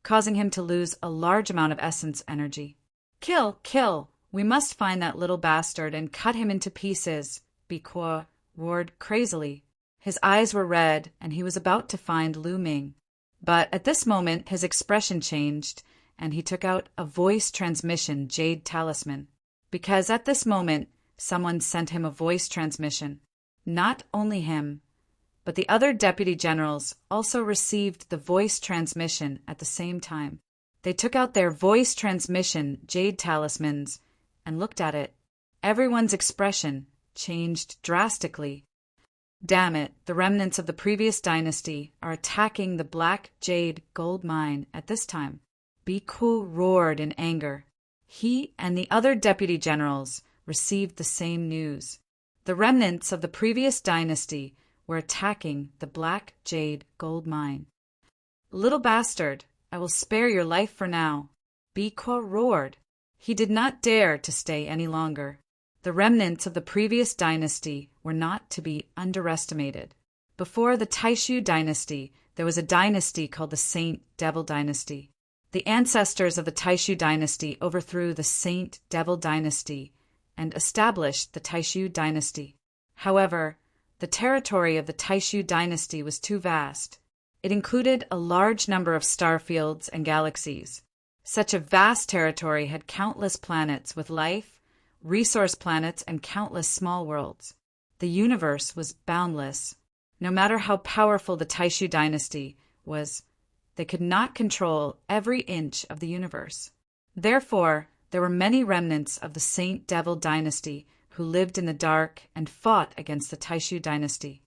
causing him to lose a large amount of essence energy. Kill! Kill! We must find that little bastard and cut him into pieces, Bi Kuo roared crazily. His eyes were red, and he was about to find Lu Ming. But at this moment his expression changed, and he took out a voice transmission jade talisman. Because at this moment someone sent him a voice transmission. Not only him, but the other deputy generals also received the voice transmission at the same time. They took out their voice transmission jade talismans and looked at it. Everyone's expression changed drastically. Damn it, the remnants of the previous dynasty are attacking the Black Jade gold mine at this time. Bi Kuo roared in anger. He and the other deputy generals received the same news. The remnants of the previous dynasty were attacking the Black Jade gold mine. Little bastard, I will spare your life for now. Bi Kuo roared. He did not dare to stay any longer. The remnants of the previous dynasty were not to be underestimated. Before the Taishu dynasty, there was a dynasty called the Saint Devil dynasty. The ancestors of the Taishu dynasty overthrew the Saint Devil dynasty and established the Taishu dynasty. However, the territory of the Taishu dynasty was too vast. It included a large number of star fields and galaxies. Such a vast territory had countless planets with life, resource planets, and countless small worlds. The universe was boundless. No matter how powerful the Taishu dynasty was, they could not control every inch of the universe. Therefore, there were many remnants of the Saint Devil dynasty who lived in the dark and fought against the Taishu dynasty.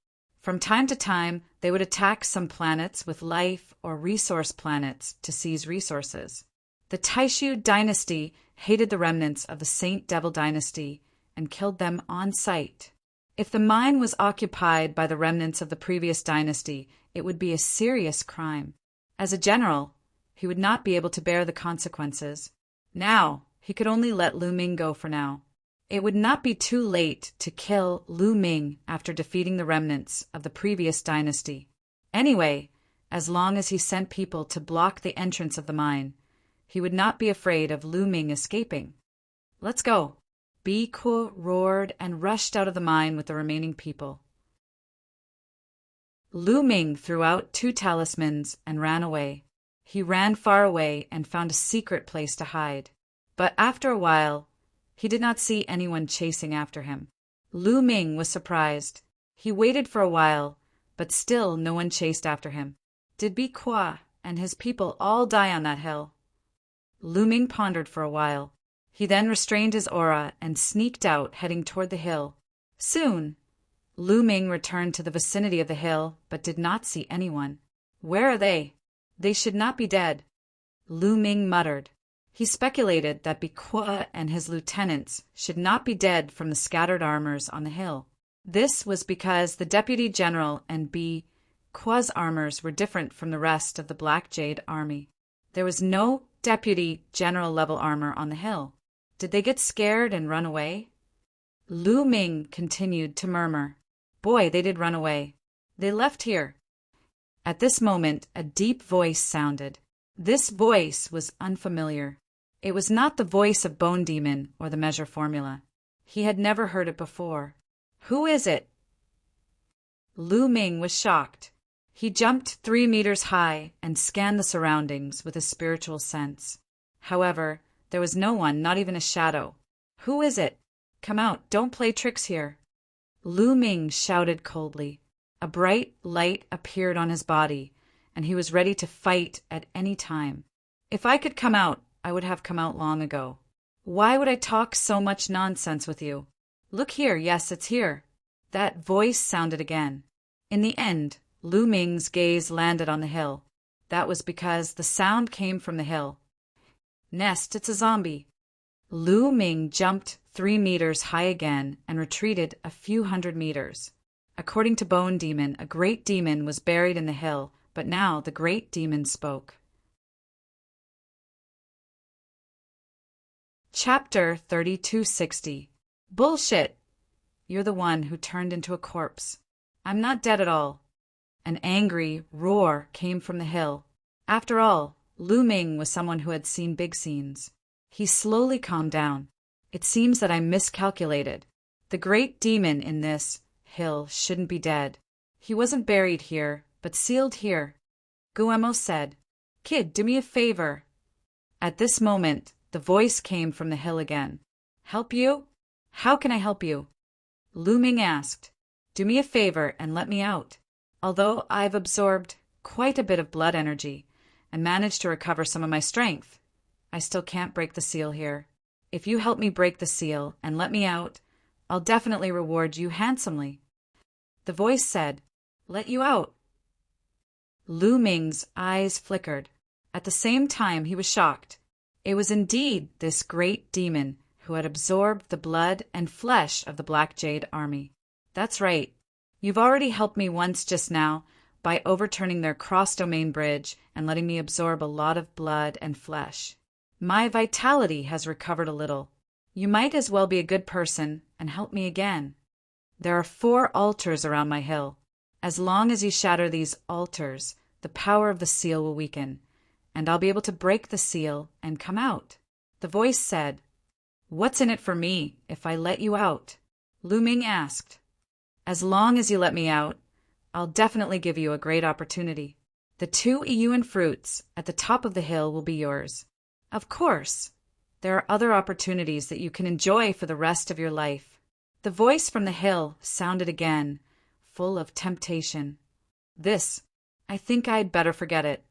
From time to time, they would attack some planets with life or resource planets to seize resources. The Taishu dynasty hated the remnants of the Saint Devil dynasty and killed them on sight. If the mine was occupied by the remnants of the previous dynasty, it would be a serious crime. As a general, he would not be able to bear the consequences. Now, he could only let Lu Ming go for now. It would not be too late to kill Lu Ming after defeating the remnants of the previous dynasty. Anyway, as long as he sent people to block the entrance of the mine, he would not be afraid of Lu Ming escaping. Let's go. Bi Ke roared and rushed out of the mine with the remaining people. Lu Ming threw out 2 talismans and ran away. He ran far away and found a secret place to hide. But after a while, he did not see anyone chasing after him. Lu Ming was surprised. He waited for a while, but still no one chased after him. Did Bi Ke and his people all die on that hill? Lu Ming pondered for a while. He then restrained his aura and sneaked out, heading toward the hill. Soon, Lu Ming returned to the vicinity of the hill, but did not see anyone. Where are they? They should not be dead, Lu Ming muttered. He speculated that Bi Ke and his lieutenants should not be dead from the scattered armors on the hill. This was because the deputy general and Bi Ke's armors were different from the rest of the Black Jade army. There was no deputy general level armor on the hill. Did they get scared and run away? Lu Ming continued to murmur. Boy, they did run away. They left here. At this moment, a deep voice sounded. This voice was unfamiliar. It was not the voice of Bone Demon or the measure formula. He had never heard it before. Who is it? Lu Ming was shocked. He jumped 3 meters high and scanned the surroundings with a spiritual sense. However, there was no one, not even a shadow. Who is it? Come out, don't play tricks here. Lu Ming shouted coldly. A bright light appeared on his body, and he was ready to fight at any time. If I could come out, I would have come out long ago. Why would I talk so much nonsense with you? Look here, yes, it's here. That voice sounded again. In the end, Lu Ming's gaze landed on the hill. That was because the sound came from the hill. Nest, it's a zombie. Lu Ming jumped 3 meters high again and retreated a few hundred meters. According to Bone Demon, a great demon was buried in the hill, but now the great demon spoke. Chapter 3260. Bullshit! You're the one who turned into a corpse. I'm not dead at all. An angry roar came from the hill. After all, Lu Ming was someone who had seen big scenes. He slowly calmed down. It seems that I miscalculated. The great demon in this hill shouldn't be dead. He wasn't buried here, but sealed here. Guemo said, Kid, do me a favor. At this moment, the voice came from the hill again. Help you? How can I help you? Lu Ming asked. Do me a favor and let me out. Although I've absorbed quite a bit of blood energy and managed to recover some of my strength, I still can't break the seal here. If you help me break the seal and let me out, I'll definitely reward you handsomely. The voice said, Let you out. Lu Ming's eyes flickered. At the same time, he was shocked. It was indeed this great demon who had absorbed the blood and flesh of the Black Jade army. That's right. You've already helped me once just now by overturning their cross-domain bridge and letting me absorb a lot of blood and flesh. My vitality has recovered a little. You might as well be a good person and help me again. There are 4 altars around my hill. As long as you shatter these altars, the power of the seal will weaken, and I'll be able to break the seal and come out. The voice said, What's in it for me if I let you out? Lu Ming asked. As long as you let me out, I'll definitely give you a great opportunity. The 2 Iyuan fruits at the top of the hill will be yours. Of course, there are other opportunities that you can enjoy for the rest of your life. The voice from the hill sounded again, full of temptation. I think I'd better forget it.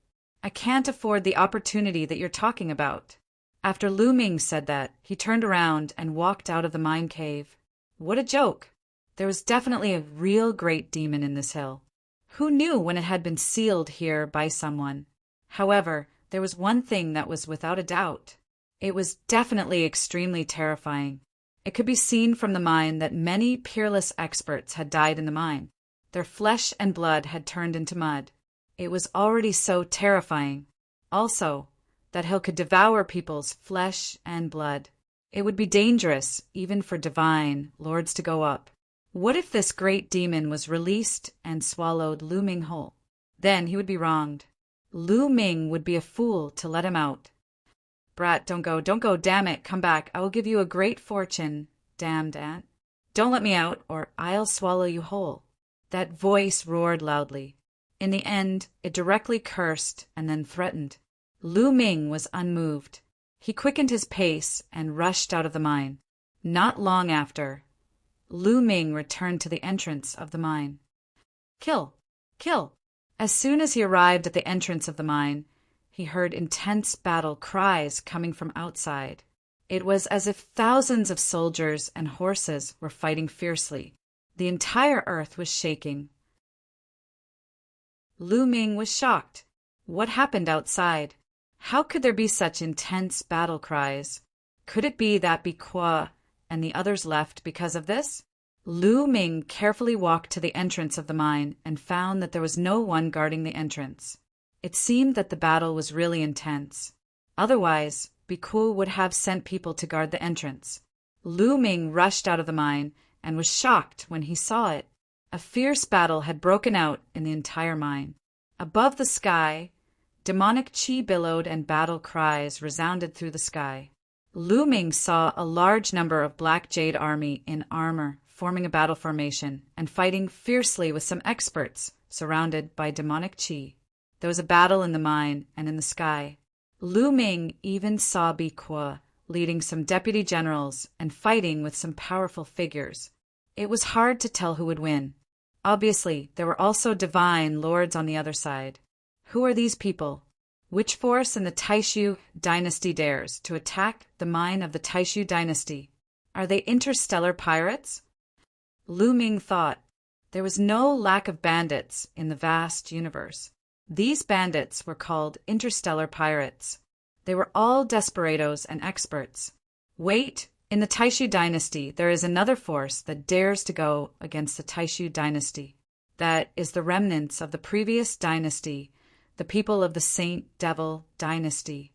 I can't afford the opportunity that you're talking about. After Lu Ming said that, he turned around and walked out of the mine cave. What a joke! There was definitely a real great demon in this hill. Who knew when it had been sealed here by someone? However, there was one thing that was without a doubt. It was definitely extremely terrifying. It could be seen from the mine that many peerless experts had died in the mine. Their flesh and blood had turned into mud. It was already so terrifying. Also, that hill could devour people's flesh and blood. It would be dangerous, even for divine lords to go up. What if this great demon was released and swallowed Lu Ming whole? Then he would be wronged. Lu Ming would be a fool to let him out. Brat, don't go, damn it, come back. I will give you a great fortune, damned ant. Don't let me out, or I'll swallow you whole. That voice roared loudly. In the end, it directly cursed and then threatened. Lu Ming was unmoved. He quickened his pace and rushed out of the mine. Not long after, Lu Ming returned to the entrance of the mine. Kill! Kill! As soon as he arrived at the entrance of the mine, he heard intense battle cries coming from outside. It was as if thousands of soldiers and horses were fighting fiercely. The entire earth was shaking. Lu Ming was shocked. What happened outside? How could there be such intense battle cries? Could it be that Bikwa and the others left because of this? Lu Ming carefully walked to the entrance of the mine and found that there was no one guarding the entrance. It seemed that the battle was really intense. Otherwise, Bikwa would have sent people to guard the entrance. Lu Ming rushed out of the mine and was shocked when he saw it. A fierce battle had broken out in the entire mine. Above the sky, demonic qi billowed and battle cries resounded through the sky. Lu Ming saw a large number of Black Jade army in armor forming a battle formation and fighting fiercely with some experts surrounded by demonic qi. There was a battle in the mine and in the sky. Lu Ming even saw Bikwa leading some deputy generals and fighting with some powerful figures. It was hard to tell who would win. Obviously, there were also divine lords on the other side. Who are these people? Which force in the Taishu dynasty dares to attack the mine of the Taishu dynasty? Are they interstellar pirates? Lu Ming thought. There was no lack of bandits in the vast universe. These bandits were called interstellar pirates. They were all desperados and experts. Wait, in the Taishu dynasty, there is another force that dares to go against the Taishu dynasty. That is the remnants of the previous dynasty, the people of the Saint Devil dynasty.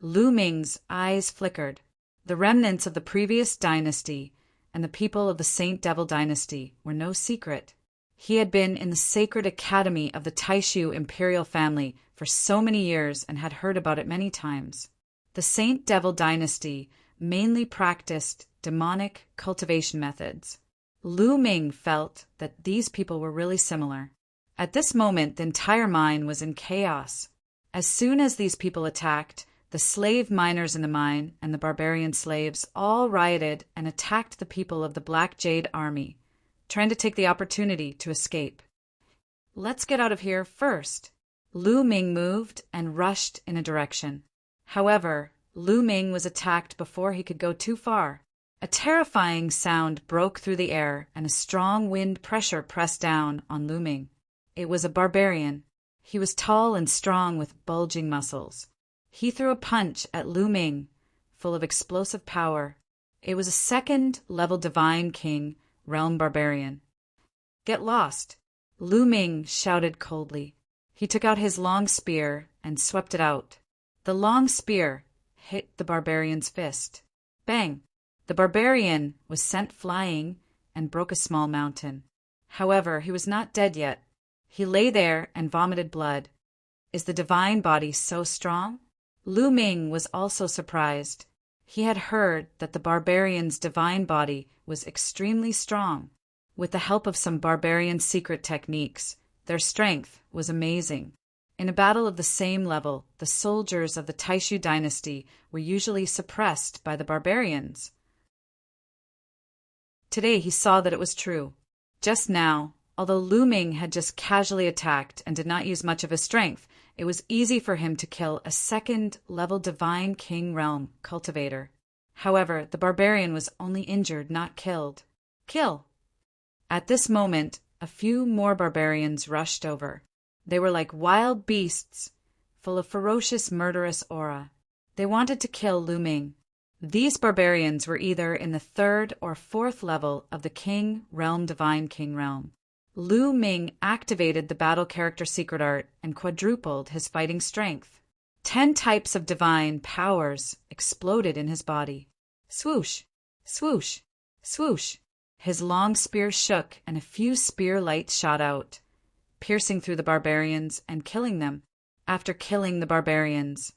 Lu Ming's eyes flickered. The remnants of the previous dynasty and the people of the Saint Devil dynasty were no secret. He had been in the sacred academy of the Taishu imperial family for so many years and had heard about it many times. The Saint Devil dynasty mainly practiced demonic cultivation methods. Lu Ming felt that these people were really similar. At this moment, the entire mine was in chaos. As soon as these people attacked, the slave miners in the mine and the barbarian slaves all rioted and attacked the people of the Black Jade army, trying to take the opportunity to escape. Let's get out of here first. Lu Ming moved and rushed in a direction. However, Lu Ming was attacked before he could go too far. A terrifying sound broke through the air and a strong wind pressure pressed down on Lu Ming. It was a barbarian. He was tall and strong with bulging muscles. He threw a punch at Lu Ming, full of explosive power. It was a second-level divine king, realm barbarian. Get lost, Lu Ming shouted coldly. He took out his long spear and swept it out. The long spear hit the barbarian's fist. Bang! The barbarian was sent flying and broke a small mountain. However, he was not dead yet. He lay there and vomited blood. Is the divine body so strong? Lu Ming was also surprised. He had heard that the barbarian's divine body was extremely strong. With the help of some barbarian secret techniques, their strength was amazing. In a battle of the same level, the soldiers of the Taishu dynasty were usually suppressed by the barbarians. Today he saw that it was true. Just now, although Lu Ming had just casually attacked and did not use much of his strength, it was easy for him to kill a second-level divine king realm cultivator. However, the barbarian was only injured, not killed. Kill! At this moment, a few more barbarians rushed over. They were like wild beasts, full of ferocious, murderous aura. They wanted to kill Lu Ming. These barbarians were either in the 3rd or 4th level of the King Realm Divine King Realm. Lu Ming activated the battle character secret art and quadrupled his fighting strength. 10 types of divine powers exploded in his body. Swoosh, swoosh, swoosh. His long spear shook and a few spear lights shot out, piercing through the barbarians and killing them. After killing the barbarians,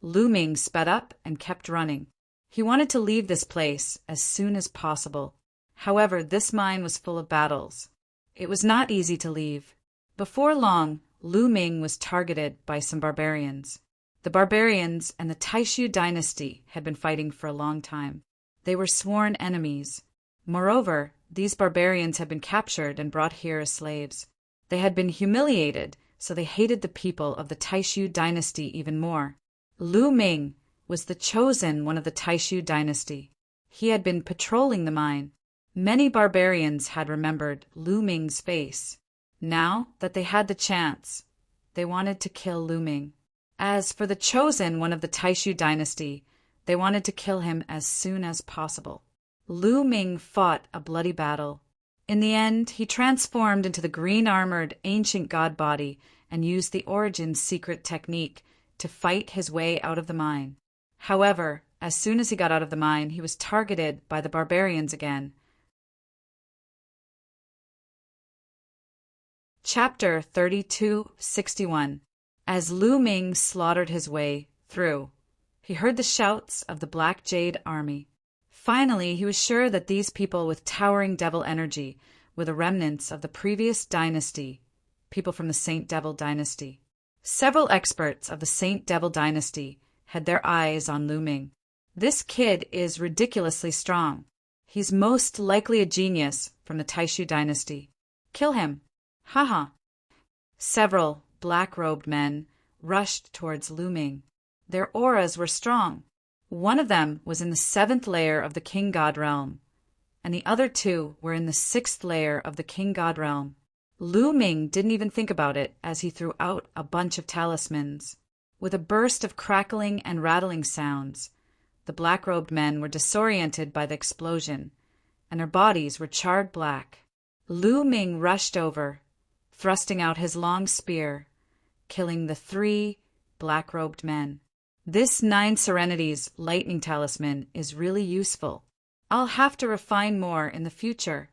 Lu Ming sped up and kept running. He wanted to leave this place as soon as possible. However, this mine was full of battles. It was not easy to leave. Before long, Lu Ming was targeted by some barbarians. The barbarians and the Taishu dynasty had been fighting for a long time. They were sworn enemies. Moreover, these barbarians had been captured and brought here as slaves. They had been humiliated, so they hated the people of the Taishu dynasty even more. Lu Ming was the chosen one of the Taishu dynasty. He had been patrolling the mine. Many barbarians had remembered Lu Ming's face. Now that they had the chance, they wanted to kill Lu Ming. As for the chosen one of the Taishu dynasty, they wanted to kill him as soon as possible. Lu Ming fought a bloody battle. In the end, he transformed into the green-armored ancient god body and used the Origin's secret technique to fight his way out of the mine. However, as soon as he got out of the mine, he was targeted by the barbarians again. Chapter 3261. As Lu Ming slaughtered his way through, he heard the shouts of the Black Jade army. Finally, he was sure that these people with towering devil energy were the remnants of the previous dynasty, people from the Saint Devil dynasty. Several experts of the Saint Devil dynasty had their eyes on Lu Ming. This kid is ridiculously strong. He's most likely a genius from the Taishu dynasty. Kill him. Haha. Several black-robed men rushed towards Lu Ming. Their auras were strong. One of them was in the 7th layer of the King God realm, and the other 2 were in the 6th layer of the King God realm. Lu Ming didn't even think about it as he threw out a bunch of talismans. With a burst of crackling and rattling sounds, the black-robed men were disoriented by the explosion, and their bodies were charred black. Lu Ming rushed over, thrusting out his long spear, killing the 3 black-robed men. This 9 Serenities lightning talisman is really useful. I'll have to refine more in the future.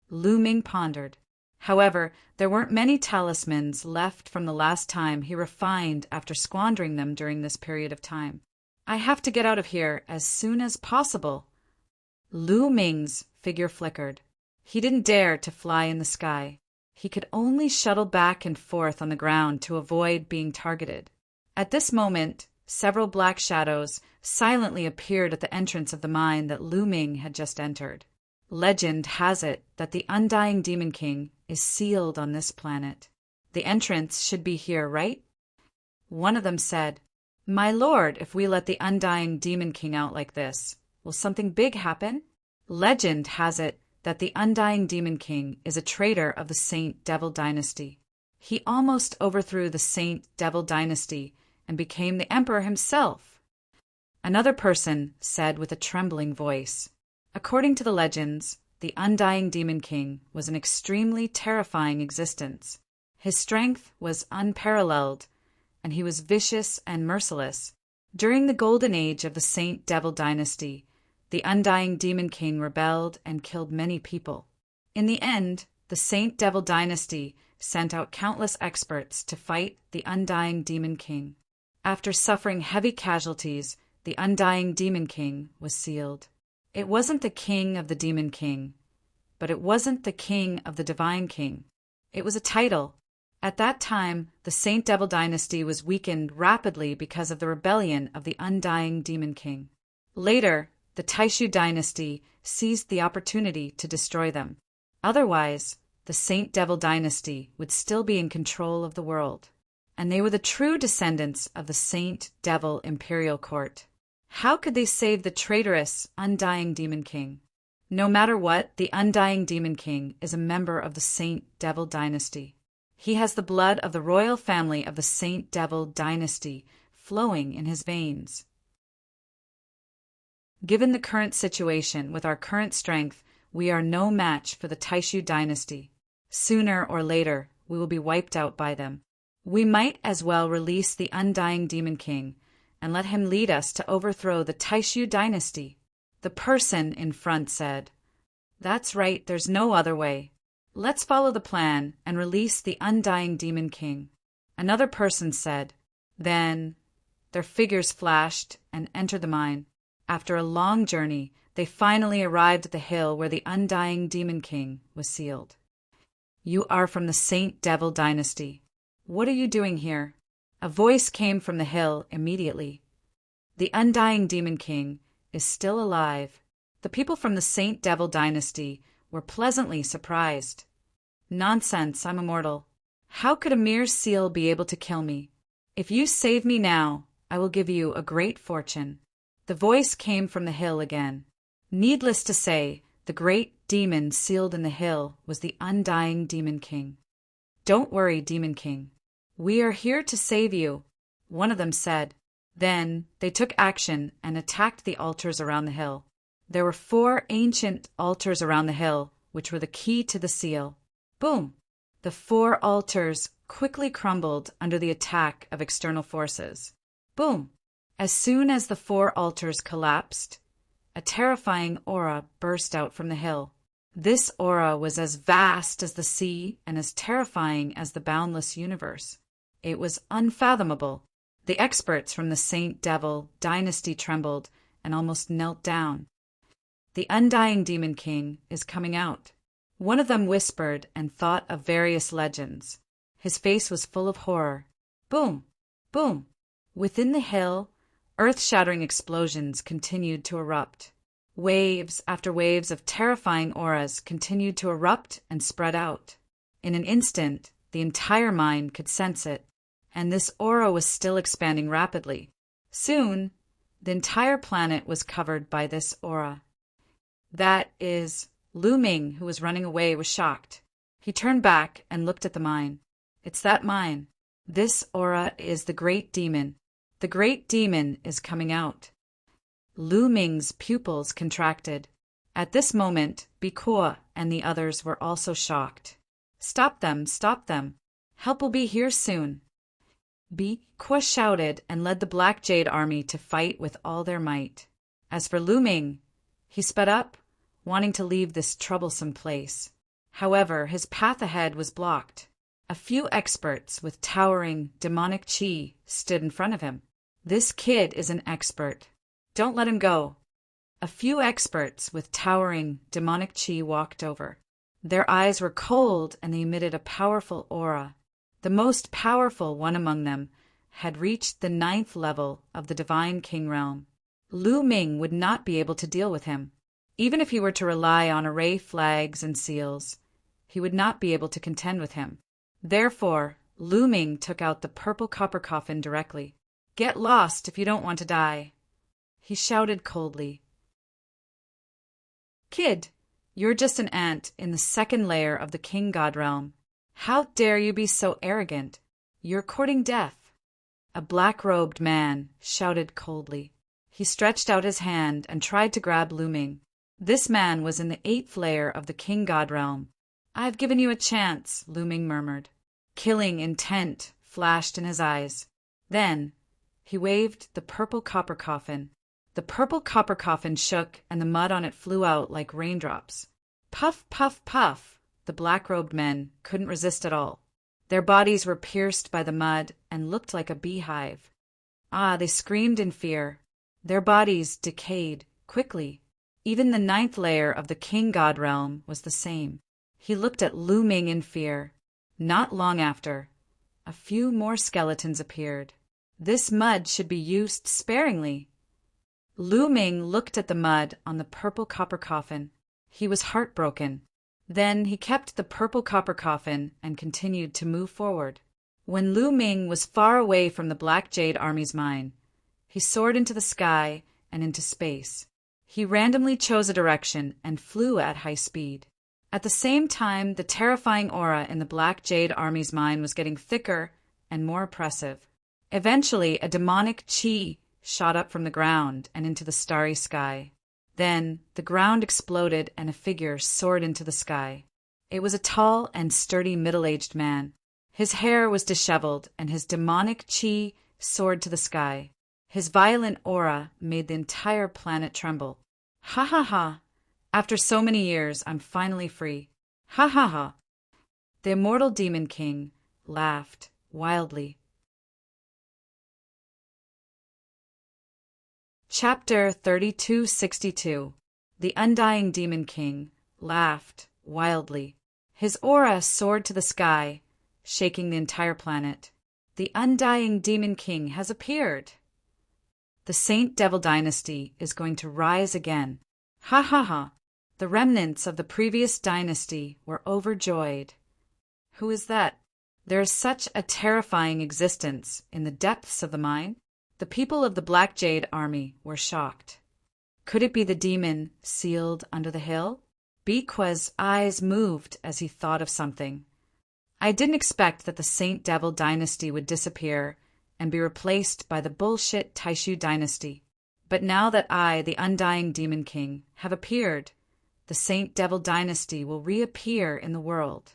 Lu Ming pondered. However, there weren't many talismans left from the last time he refined after squandering them during this period of time. I have to get out of here as soon as possible. Lu Ming's figure flickered. He didn't dare to fly in the sky. He could only shuttle back and forth on the ground to avoid being targeted. At this moment, several black shadows silently appeared at the entrance of the mine that Lu Ming had just entered. Legend has it that the Undying Demon King is sealed on this planet. The entrance should be here, right? One of them said, "My lord, if we let the Undying Demon King out like this, will something big happen?" Legend has it that the Undying Demon King is a traitor of the Saint Devil dynasty. He almost overthrew the Saint Devil dynasty and became the emperor himself. Another person said with a trembling voice, "According to the legends, the Undying Demon King was an extremely terrifying existence. His strength was unparalleled, and he was vicious and merciless. During the golden age of the Saint Devil dynasty, the Undying Demon King rebelled and killed many people. In the end, the Saint Devil dynasty sent out countless experts to fight the Undying Demon King. After suffering heavy casualties, the Undying Demon King was sealed. It wasn't the king of the Demon King, but it wasn't the king of the Divine King. It was a title. At that time, the Saint Devil dynasty was weakened rapidly because of the rebellion of the Undying Demon King. Later, the Taishu dynasty seized the opportunity to destroy them. Otherwise, the Saint Devil dynasty would still be in control of the world. And they were the true descendants of the Saint Devil imperial court. How could they save the traitorous, Undying Demon King? No matter what, the Undying Demon King is a member of the Saint Devil dynasty. He has the blood of the royal family of the Saint Devil dynasty flowing in his veins. Given the current situation, with our current strength, we are no match for the Taishu dynasty. Sooner or later, we will be wiped out by them. We might as well release the Undying Demon King and let him lead us to overthrow the Taishu dynasty. The person in front said, "That's right, there's no other way. Let's follow the plan and release the Undying Demon King." Another person said, "Then..." Their figures flashed and entered the mine. After a long journey, they finally arrived at the hill where the Undying Demon King was sealed. "You are from the Saint Devil dynasty. What are you doing here?" A voice came from the hill immediately. "The Undying Demon King is still alive." The people from the Saint Devil dynasty were pleasantly surprised. "Nonsense, I'm immortal. How could a mere seal be able to kill me? If you save me now, I will give you a great fortune." The voice came from the hill again. Needless to say, the great demon sealed in the hill was the Undying Demon King. "Don't worry, Demon King. We are here to save you," one of them said. Then they took action and attacked the altars around the hill. There were 4 ancient altars around the hill, which were the key to the seal. Boom! The 4 altars quickly crumbled under the attack of external forces. Boom! As soon as the 4 altars collapsed, a terrifying aura burst out from the hill. This aura was as vast as the sea and as terrifying as the boundless universe. It was unfathomable. The experts from the Saint Devil dynasty trembled and almost knelt down. "The Undying Demon King is coming out." One of them whispered and thought of various legends. His face was full of horror. Boom! Boom! Within the hill, earth-shattering explosions continued to erupt. Waves after waves of terrifying auras continued to erupt and spread out. In an instant, the entire mine could sense it, and this aura was still expanding rapidly. Soon, the entire planet was covered by this aura. That is, Lu Ming, who was running away, was shocked. He turned back and looked at the mine. "It's that mine. This aura is the great demon. The great demon is coming out." Lu Ming's pupils contracted. At this moment, Bikuo and the others were also shocked. "Stop them! Stop them! Help will be here soon." Bikuo shouted and led the Black Jade army to fight with all their might. As for Lu Ming, he sped up, wanting to leave this troublesome place. However, his path ahead was blocked. A few experts with towering demonic chi stood in front of him. "This kid is an expert. Don't let him go." A few experts with towering demonic chi walked over. Their eyes were cold and they emitted a powerful aura. The most powerful one among them had reached the 9th level of the Divine King realm. Lu Ming would not be able to deal with him. Even if he were to rely on array flags and seals, he would not be able to contend with him. Therefore, Lu Ming took out the purple copper coffin directly. "Get lost if you don't want to die," he shouted coldly. "Kid, you're just an ant in the 2nd layer of the King God realm. How dare you be so arrogant? You're courting death." A black-robed man shouted coldly. He stretched out his hand and tried to grab Lu Ming. This man was in the 8th layer of the King God realm. "I've given you a chance," Lu Ming murmured. Killing intent flashed in his eyes. Then he waved the purple copper coffin. The purple copper coffin shook and the mud on it flew out like raindrops. Puff, puff, puff. The black-robed men couldn't resist at all. Their bodies were pierced by the mud and looked like a beehive. They screamed in fear. Their bodies decayed quickly. Even the 9th layer of the King God realm was the same. He looked at Lu Ming in fear. Not long after, a few more skeletons appeared. This mud should be used sparingly. Lu Ming looked at the mud on the purple copper coffin. He was heartbroken. Then he kept the purple copper coffin and continued to move forward. When Lu Ming was far away from the Black Jade Army's mine, he soared into the sky and into space. He randomly chose a direction and flew at high speed. At the same time, the terrifying aura in the Black Jade Army's mind was getting thicker and more oppressive. Eventually, a demonic chi shot up from the ground and into the starry sky. Then, the ground exploded and a figure soared into the sky. It was a tall and sturdy middle-aged man. His hair was disheveled, and his demonic chi soared to the sky. His violent aura made the entire planet tremble. Ha ha ha! After so many years, I'm finally free. Ha ha ha! The immortal Demon King laughed wildly. Chapter 3262. The Undying Demon King laughed wildly. His aura soared to the sky, shaking the entire planet. The Undying Demon King has appeared. The Saint Devil Dynasty is going to rise again. Ha ha ha! The remnants of the previous dynasty were overjoyed. Who is that? There is such a terrifying existence in the depths of the mine. The people of the Black Jade Army were shocked. Could it be the demon sealed under the hill? Biqua's eyes moved as he thought of something. I didn't expect that the Saint Devil Dynasty would disappear and be replaced by the bullshit Taishu Dynasty. But now that I, the Undying Demon King, have appeared, the Saint Devil Dynasty will reappear in the world.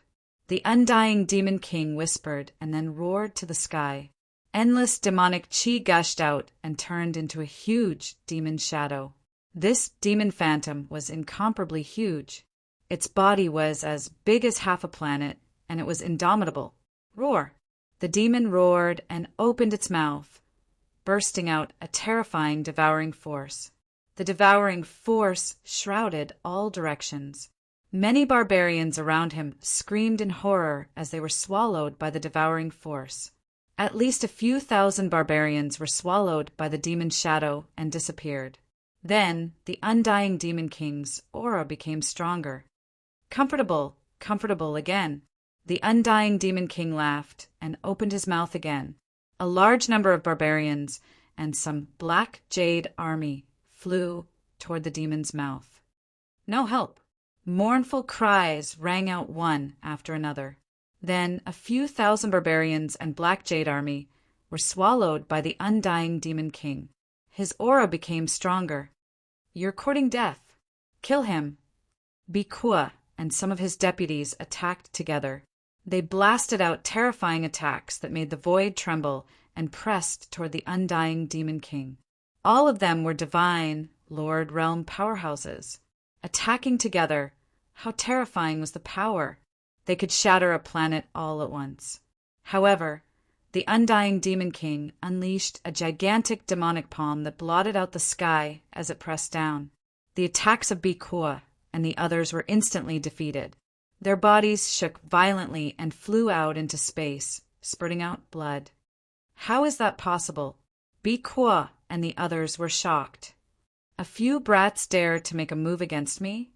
The Undying Demon King whispered and then roared to the sky. Endless demonic chi gushed out and turned into a huge demon shadow. This demon phantom was incomparably huge. Its body was as big as half a planet, and it was indomitable. Roar! The demon roared and opened its mouth, bursting out a terrifying devouring force. The devouring force shrouded all directions. Many barbarians around him screamed in horror as they were swallowed by the devouring force. At least a few thousand barbarians were swallowed by the demon shadow and disappeared. Then the Undying Demon King's aura became stronger. Comfortable, comfortable again. The Undying Demon King laughed and opened his mouth again. A large number of barbarians and some Black Jade Army flew toward the demon's mouth. No help. Mournful cries rang out one after another. Then a few thousand barbarians and Black Jade Army were swallowed by the Undying Demon King. His aura became stronger. You're courting death. Kill him. Biqua and some of his deputies attacked together. They blasted out terrifying attacks that made the void tremble and pressed toward the Undying Demon King. All of them were divine Lord Realm powerhouses. Attacking together, how terrifying was the power! They could shatter a planet all at once. However, the Undying Demon King unleashed a gigantic demonic palm that blotted out the sky as it pressed down. The attacks of Biqua and the others were instantly defeated. Their bodies shook violently and flew out into space, spurting out blood. How is that possible? Biqua and the others were shocked. A few brats dare to make a move against me?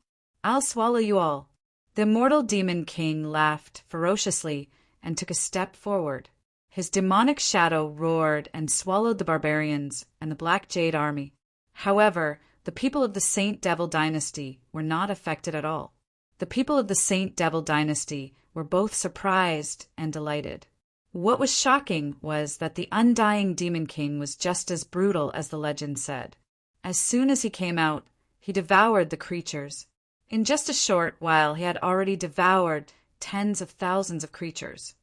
I'll swallow you all. The immortal Demon King laughed ferociously and took a step forward. His demonic shadow roared and swallowed the barbarians and the Black Jade Army. However, the people of the Saint Devil Dynasty were not affected at all. The people of the Saint Devil Dynasty were both surprised and delighted. What was shocking was that the Undying Demon King was just as brutal as the legend said. As soon as he came out, he devoured the creatures. In just a short while, he had already devoured tens of thousands of creatures.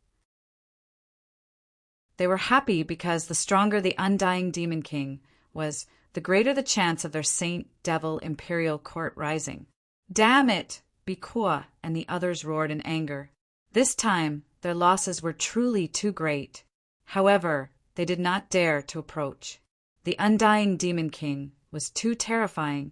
They were happy because the stronger the Undying Demon King was, the greater the chance of their Saint Devil Imperial Court rising. Damn it! Biqua and the others roared in anger. This time, their losses were truly too great. However, they did not dare to approach. The Undying Demon King was too terrifying.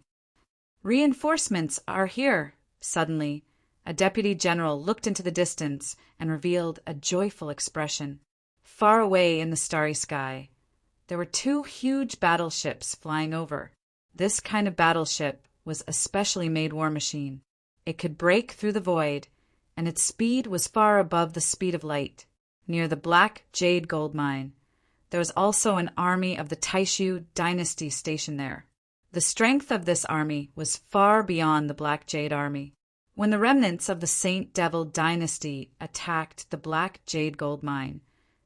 Reinforcements are here. Suddenly, a deputy general looked into the distance and revealed a joyful expression. Far away in the starry sky, there were two huge battleships flying over. This kind of battleship was a specially made war machine. It could break through the void, and its speed was far above the speed of light. Near the Black Jade Gold Mine, there was also an army of the Taishu dynasty stationed there. The strength of this army was far beyond the Black Jade army. When the remnants of the Saint Devil dynasty attacked the Black Jade gold mine,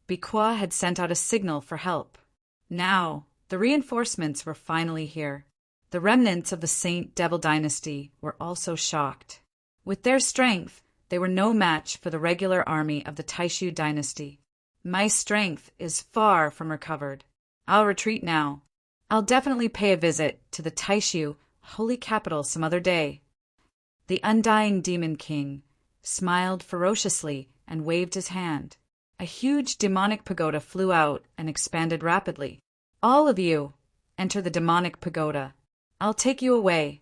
Bikwa had sent out a signal for help. Now, the reinforcements were finally here. The remnants of the Saint Devil dynasty were also shocked. With their strength, they were no match for the regular army of the Taishu dynasty. My strength is far from recovered. I'll retreat now. I'll definitely pay a visit to the Taishu holy capital some other day. The undying Demon King smiled ferociously and waved his hand. A huge demonic pagoda flew out and expanded rapidly. All of you, enter the demonic pagoda. I'll take you away,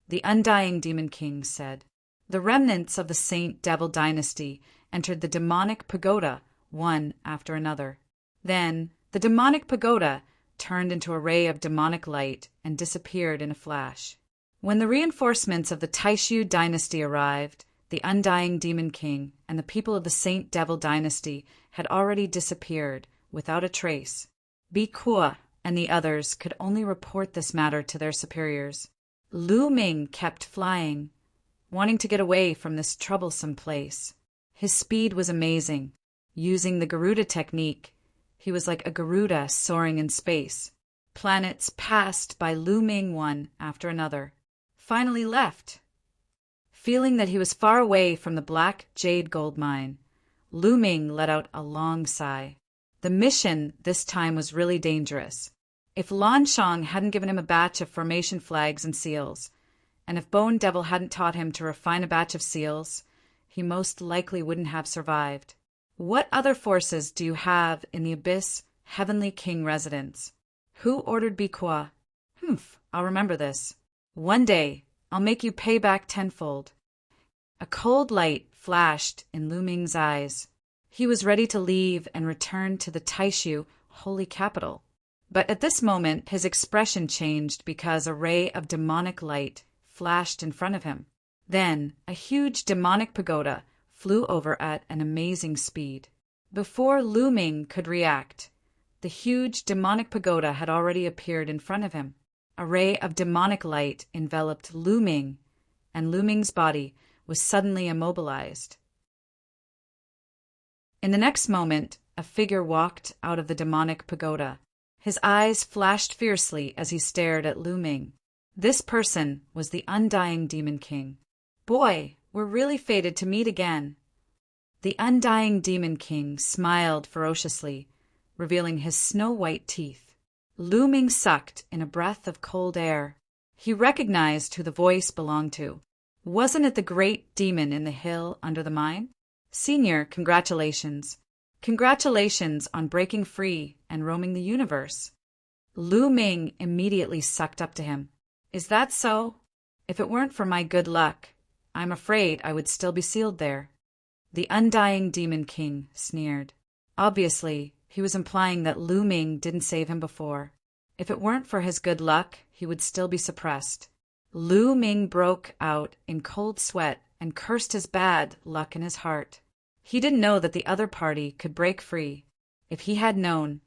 the undying Demon King said. The remnants of the Saint Devil dynasty entered the demonic pagoda one after another. Then the demonic pagoda turned into a ray of demonic light and disappeared in a flash. When the reinforcements of the Taishu dynasty arrived, the undying Demon King and the people of the Saint Devil dynasty had already disappeared without a trace. Bikwa and the others could only report this matter to their superiors. Lu Ming kept flying, wanting to get away from this troublesome place. His speed was amazing. Using the Garuda technique, he was like a Garuda soaring in space. Planets passed by Lu Ming one after another. Finally left. Feeling that he was far away from the Black Jade gold mine, Lu Ming let out a long sigh. The mission this time was really dangerous. If Lan Shang hadn't given him a batch of formation flags and seals, and if Bone Devil hadn't taught him to refine a batch of seals, he most likely wouldn't have survived. What other forces do you have in the Abyss Heavenly King residence? Who ordered Bikwa? I'll remember this. One day, I'll make you pay back tenfold. A cold light flashed in Lu Ming's eyes. He was ready to leave and return to the Taishu holy capital. But at this moment, his expression changed because a ray of demonic light flashed in front of him. Then, a huge demonic pagoda flew over at an amazing speed. Before Lu Ming could react, the huge demonic pagoda had already appeared in front of him. A ray of demonic light enveloped Lu Ming, and Lu Ming's body was suddenly immobilized. In the next moment, a figure walked out of the demonic pagoda. His eyes flashed fiercely as he stared at Lu Ming. This person was the undying Demon King. Boy, we're really fated to meet again. The undying Demon King smiled ferociously, revealing his snow-white teeth. Lu Ming sucked in a breath of cold air. He recognized who the voice belonged to. Wasn't it the great demon in the hill under the mine? Senior, congratulations. Congratulations on breaking free and roaming the universe. Lu Ming immediately sucked up to him. Is that so? If it weren't for my good luck, I'm afraid I would still be sealed there. The undying Demon King sneered. Obviously, he was implying that Lu Ming didn't save him before. If it weren't for his good luck, he would still be suppressed. Lu Ming broke out in cold sweat and cursed his bad luck in his heart. He didn't know that the other party could break free. If he had known,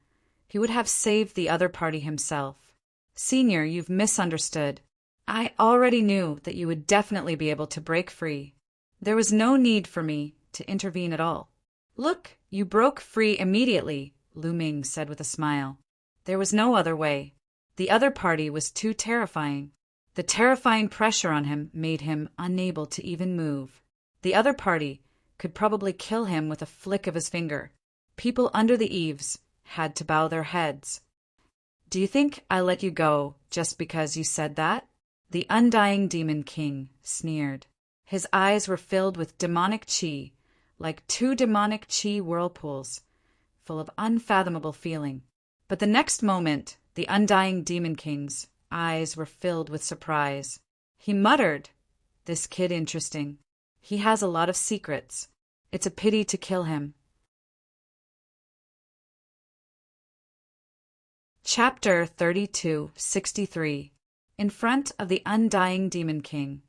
he would have saved the other party himself. Senior, you've misunderstood. I already knew that you would definitely be able to break free. There was no need for me to intervene at all. Look, you broke free immediately, Lu Ming said with a smile. There was no other way. The other party was too terrifying. The terrifying pressure on him made him unable to even move. The other party could probably kill him with a flick of his finger. People under the eaves had to bow their heads. Do you think I let you go just because you said that? The undying Demon King sneered. His eyes were filled with demonic chi, like two demonic chi whirlpools, full of unfathomable feeling. But the next moment, the undying Demon King's eyes were filled with surprise. He muttered, "This kid interesting. He has a lot of secrets. It's a pity to kill him." Chapter 32-63. In front of the undying Demon King,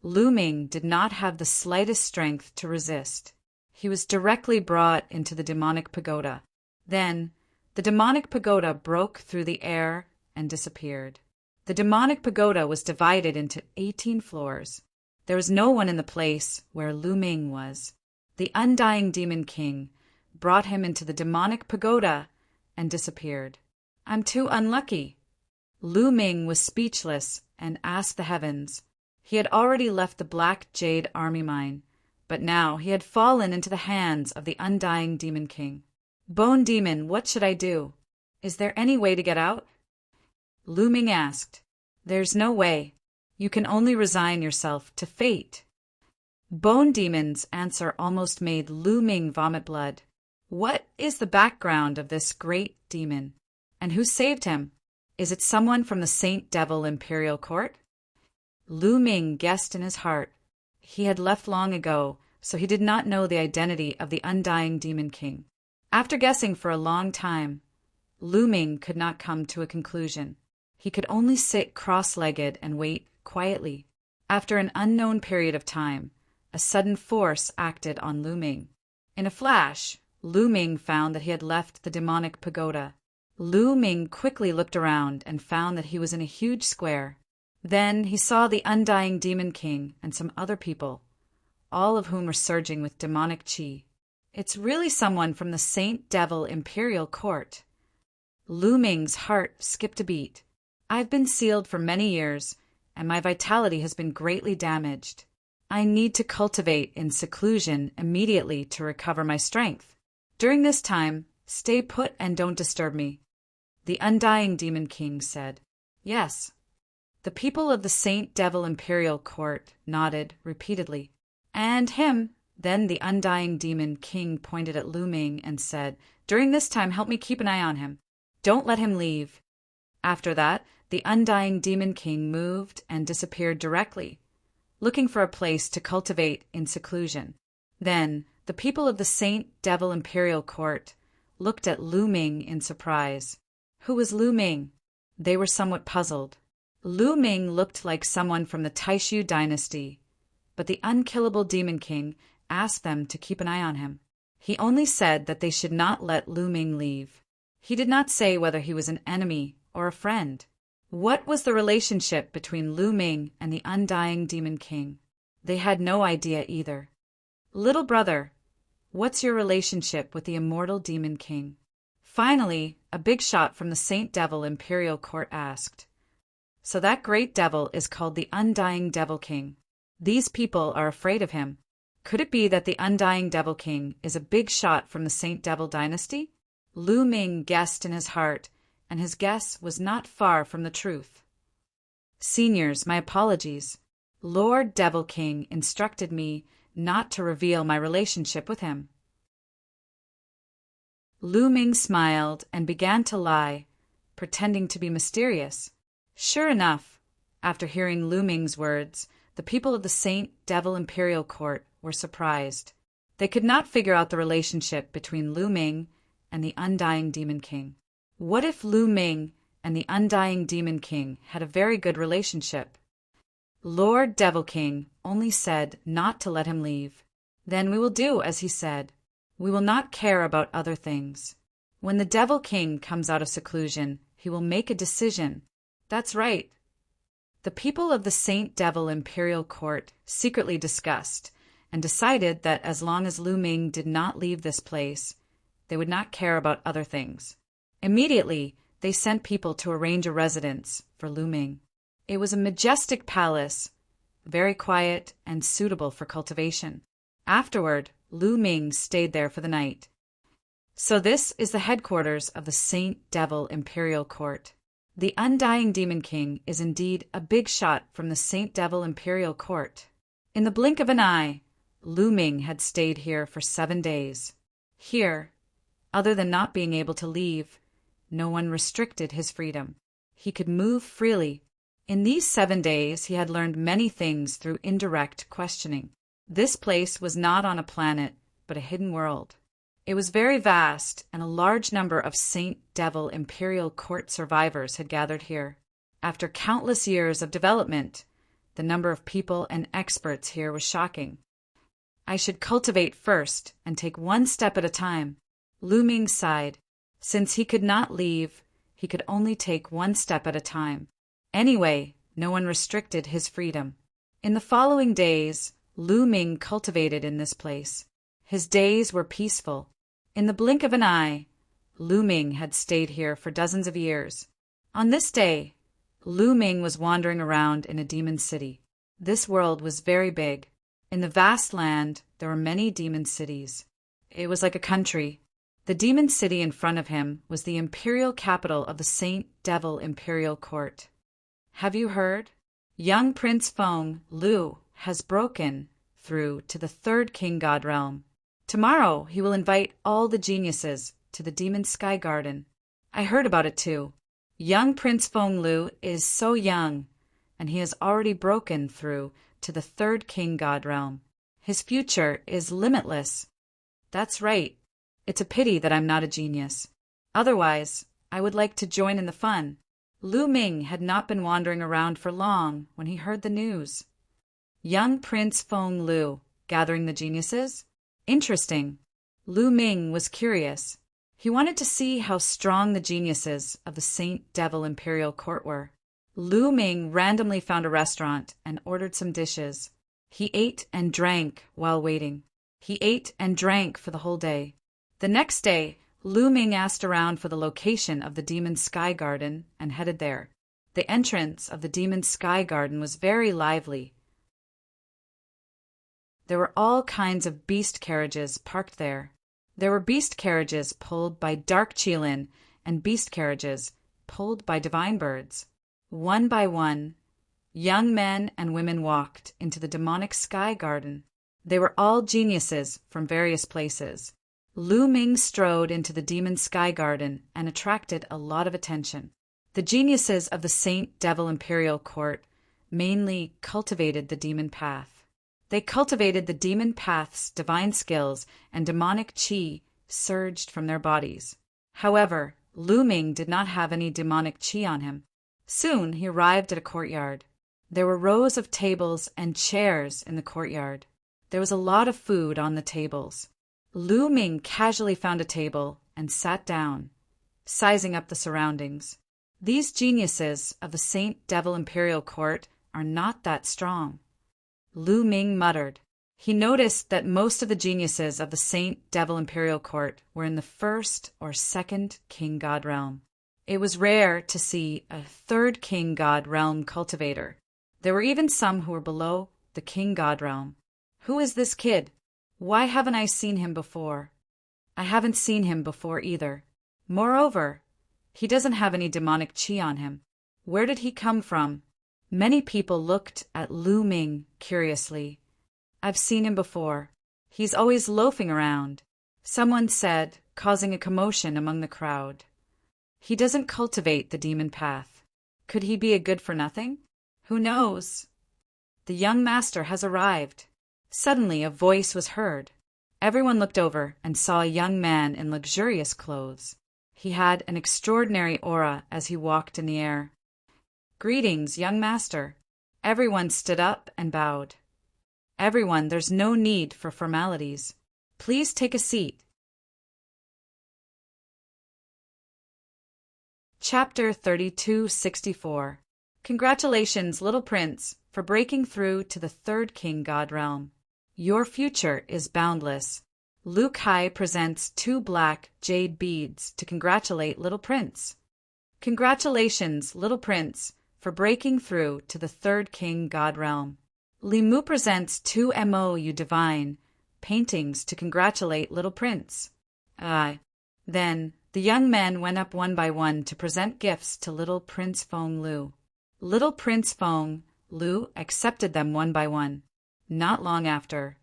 Lu Ming did not have the slightest strength to resist. He was directly brought into the demonic pagoda. Then, the demonic pagoda broke through the air and disappeared. The demonic pagoda was divided into 18 floors. There was no one in the place where Lu Ming was. The undying demon king brought him into the demonic pagoda and disappeared. I'm too unlucky. Lu Ming was speechless and asked the heavens. He had already left the Black Jade army mine, but now he had fallen into the hands of the undying demon king. Bone demon, what should I do? Is there any way to get out? Lu Ming asked. There's no way. You can only resign yourself to fate. Bone demon's answer almost made Lu Ming vomit blood. What is the background of this great demon? And who saved him? Is it someone from the Saint Devil Imperial Court? Lu Ming guessed in his heart. He had left long ago, so he did not know the identity of the undying demon king. After guessing for a long time, Lu Ming could not come to a conclusion. He could only sit cross-legged and wait quietly. After an unknown period of time, a sudden force acted on Lu Ming. In a flash, Lu Ming found that he had left the demonic pagoda. Lu Ming quickly looked around and found that he was in a huge square. Then he saw the undying demon king and some other people, all of whom were surging with demonic chi. It's really someone from the Saint Devil Imperial Court. Lu Ming's heart skipped a beat. I've been sealed for many years, and my vitality has been greatly damaged. I need to cultivate in seclusion immediately to recover my strength. During this time, stay put and don't disturb me. The undying demon king said. Yes. The people of the Saint Devil Imperial Court nodded repeatedly. And him. Then the undying demon king pointed at Lu Ming and said, During this time, help me keep an eye on him. Don't let him leave. After that, the undying demon king moved and disappeared directly, looking for a place to cultivate in seclusion. Then, the people of the Saint Devil Imperial Court looked at Lu Ming in surprise. Who was Lu Ming? They were somewhat puzzled. Lu Ming looked like someone from the Taishu dynasty, but the unkillable demon king asked them to keep an eye on him. He only said that they should not let Lu Ming leave. He did not say whether he was an enemy or a friend. What was the relationship between Lu Ming and the undying demon king? They had no idea either. Little brother, what's your relationship with the immortal demon king? Finally, a big shot from the Saint Devil Imperial Court asked. So that great devil is called the Undying Devil King. These people are afraid of him. Could it be that the Undying Devil King is a big shot from the Saint Devil dynasty? Lu Ming guessed in his heart, and his guess was not far from the truth. Seniors, my apologies. Lord Devil King instructed me not to reveal my relationship with him. Lu Ming smiled and began to lie, pretending to be mysterious. Sure enough, after hearing Lu Ming's words, the people of the Saint Devil Imperial Court were surprised. They could not figure out the relationship between Lu Ming and the Undying Demon King. What if Lu Ming and the Undying Demon King had a very good relationship? Lord Devil King only said not to let him leave. Then we will do as he said. We will not care about other things. When the Devil King comes out of seclusion, he will make a decision. That's right. The people of the Saint Devil Imperial Court secretly discussed and decided that as long as Lu Ming did not leave this place, they would not care about other things. Immediately, they sent people to arrange a residence for Lu Ming. It was a majestic palace, very quiet and suitable for cultivation. Afterward, Lu Ming stayed there for the night. So this is the headquarters of the Saint Devil Imperial Court. The Undying Demon King is indeed a big shot from the Saint Devil Imperial Court. In the blink of an eye, Lu Ming had stayed here for 7 days. Here, other than not being able to leave, no one restricted his freedom. He could move freely. In these 7 days, he had learned many things through indirect questioning. This place was not on a planet, but a hidden world. It was very vast, and a large number of Saint Devil Imperial Court survivors had gathered here. After countless years of development, the number of people and experts here was shocking. I should cultivate first and take one step at a time. Lu Ming sighed. Since he could not leave, he could only take one step at a time. Anyway, no one restricted his freedom. In the following days, Lu Ming cultivated in this place. His days were peaceful. In the blink of an eye, Lu Ming had stayed here for dozens of years. On this day, Lu Ming was wandering around in a demon city. This world was very big. In the vast land, there were many demon cities. It was like a country. The demon city in front of him was the imperial capital of the Saint Devil Imperial Court. Have you heard? Young Prince Feng Lu has broken through to the third King God realm. Tomorrow he will invite all the geniuses to the Demon Sky Garden. I heard about it too. Young Prince Feng Lu is so young, and he has already broken through to the third King God realm. His future is limitless. That's right. It's a pity that I'm not a genius. Otherwise, I would like to join in the fun. Lu Ming had not been wandering around for long when he heard the news. Young Prince Feng Lu gathering the geniuses? Interesting. Lu Ming was curious. He wanted to see how strong the geniuses of the Saint Devil Imperial Court were. Lu Ming randomly found a restaurant and ordered some dishes. He ate and drank while waiting. He ate and drank for the whole day. The next day, Lu Ming asked around for the location of the Demon Sky Garden and headed there. The entrance of the Demon Sky Garden was very lively. There were all kinds of beast carriages parked there. There were beast carriages pulled by dark Qilin and beast carriages pulled by divine birds. One by one, young men and women walked into the demonic sky garden. They were all geniuses from various places. Lu Ming strode into the demon sky garden and attracted a lot of attention. The geniuses of the Saint Devil Imperial Court mainly cultivated the demon path. They cultivated the demon path's divine skills, and demonic qi surged from their bodies. However, Lu Ming did not have any demonic qi on him. Soon he arrived at a courtyard. There were rows of tables and chairs in the courtyard. There was a lot of food on the tables. Lu Ming casually found a table and sat down, sizing up the surroundings. These geniuses of the Saint Devil Imperial Court are not that strong. Lu Ming muttered. He noticed that most of the geniuses of the Saint Devil Imperial Court were in the first or second King God realm. It was rare to see a third King God realm cultivator. There were even some who were below the King God realm. Who is this kid? Why haven't I seen him before? I haven't seen him before either. Moreover, he doesn't have any demonic qi on him. Where did he come from? Many people looked at Lu Ming curiously. I've seen him before. He's always loafing around, someone said, causing a commotion among the crowd. He doesn't cultivate the demon path. Could he be a good-for-nothing? Who knows? The young master has arrived. Suddenly a voice was heard. Everyone looked over and saw a young man in luxurious clothes. He had an extraordinary aura as he walked in the air. Greetings, young master. Everyone stood up and bowed. Everyone, there's no need for formalities. Please take a seat. Chapter 3264. Congratulations, little prince, for breaking through to the third King God realm. Your future is boundless. Lu Kai presents 2 black jade beads to congratulate little prince. Congratulations, little prince, for breaking through to the third King God realm. Li Mu presents 2 MOU divine paintings to congratulate little prince. Then the young men went up one by one to present gifts to little Prince Feng Lu. Little Prince Feng Lu accepted them one by one. Not long after,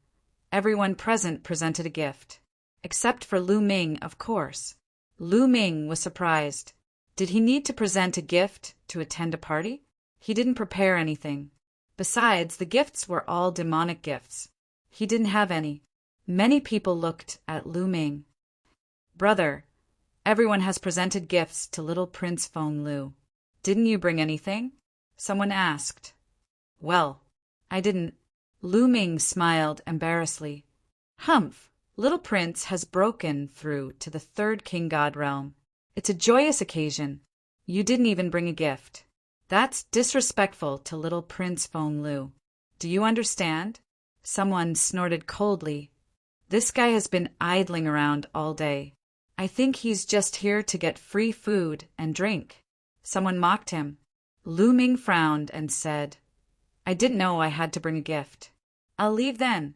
everyone present presented a gift. Except for Lu Ming, of course. Lu Ming was surprised. Did he need to present a gift to attend a party? He didn't prepare anything. Besides, the gifts were all demonic gifts. He didn't have any. Many people looked at Lu Ming. Brother, everyone has presented gifts to little Prince Feng Lu. Didn't you bring anything? Someone asked. Well, I didn't. Lu Ming smiled embarrassedly. Humph, little prince has broken through to the third King God realm. It's a joyous occasion. You didn't even bring a gift. That's disrespectful to little Prince Feng Lu. Do you understand? Someone snorted coldly. This guy has been idling around all day. I think he's just here to get free food and drink. Someone mocked him. Lu Ming frowned and said, I didn't know I had to bring a gift. I'll leave then.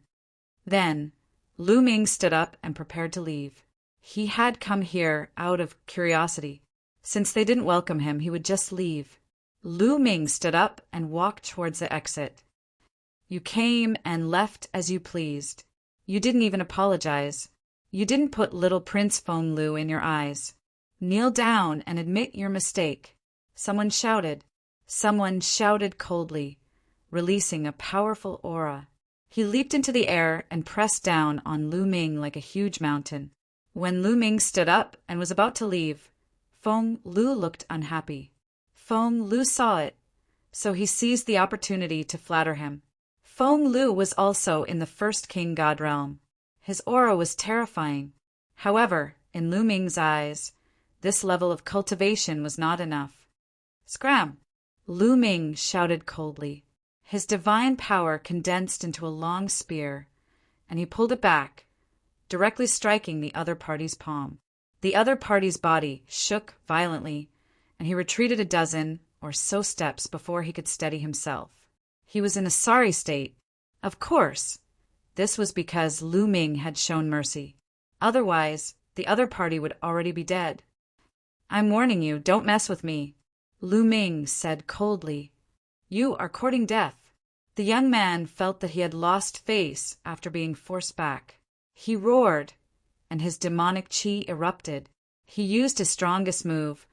Then, Lu Ming stood up and prepared to leave. He had come here out of curiosity. Since they didn't welcome him, he would just leave. Lu Ming stood up and walked towards the exit. You came and left as you pleased. You didn't even apologize. You didn't put little Prince Feng Lu in your eyes. Kneel down and admit your mistake. Someone shouted. Someone shouted coldly, releasing a powerful aura. He leaped into the air and pressed down on Lu Ming like a huge mountain. When Lu Ming stood up and was about to leave, Feng Lu looked unhappy. Feng Lu saw it, so he seized the opportunity to flatter him. Feng Lu was also in the first king god realm. His aura was terrifying. However, in Lu Ming's eyes, this level of cultivation was not enough. Scram! Lu Ming shouted coldly. His divine power condensed into a long spear, and he pulled it back, directly striking the other party's palm. The other party's body shook violently, and he retreated a dozen or so steps before he could steady himself. He was in a sorry state. Of course, this was because Lu Ming had shown mercy. Otherwise, the other party would already be dead. I'm warning you, don't mess with me, Lu Ming said coldly. You are courting death. The young man felt that he had lost face after being forced back. He roared, and his demonic chi erupted. He used his strongest move,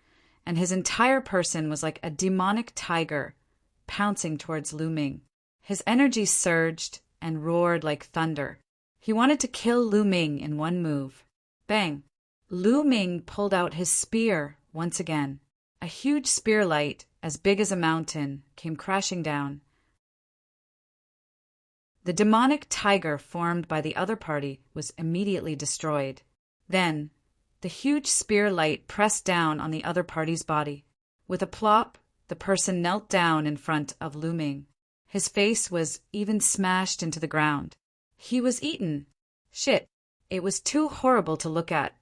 and his entire person was like a demonic tiger, pouncing towards Lu Ming. His energy surged and roared like thunder. He wanted to kill Lu Ming in one move. Bang! Lu Ming pulled out his spear once again. A huge spear light, as big as a mountain, came crashing down. The demonic tiger formed by the other party was immediately destroyed. Then, the huge spear light pressed down on the other party's body. With a plop, the person knelt down in front of Lu Ming. His face was even smashed into the ground. He was eaten. Shit. It was too horrible to look at.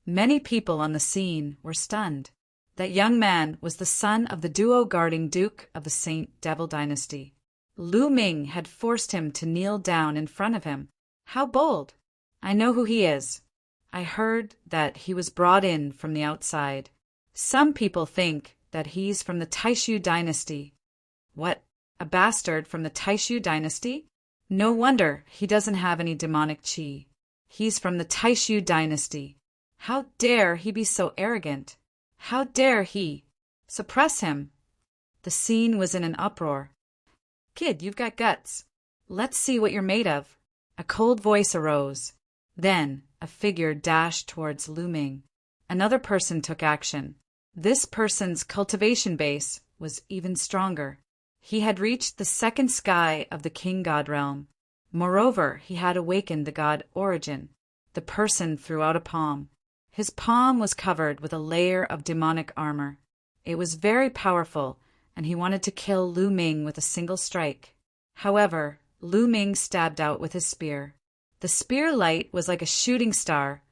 Many people on the scene were stunned. That young man was the son of the duo guarding Duke of the Saint Devil Dynasty. Lu Ming had forced him to kneel down in front of him. How bold! I know who he is. I heard that he was brought in from the outside. Some people think that he's from the Taishu Dynasty. What? A bastard from the Taishu Dynasty? No wonder he doesn't have any demonic chi. He's from the Taishu Dynasty. How dare he be so arrogant? How dare he? Suppress him! The scene was in an uproar. Kid, you've got guts. Let's see what you're made of. A cold voice arose. Then a figure dashed towards Lu Ming. Another person took action. This person's cultivation base was even stronger. He had reached the second sky of the king god realm. Moreover, he had awakened the god Origin. The person threw out a palm. His palm was covered with a layer of demonic armor. It was very powerful, and he wanted to kill Lu Ming with a single strike. However, Lu Ming stabbed out with his spear. The spear light was like a shooting star,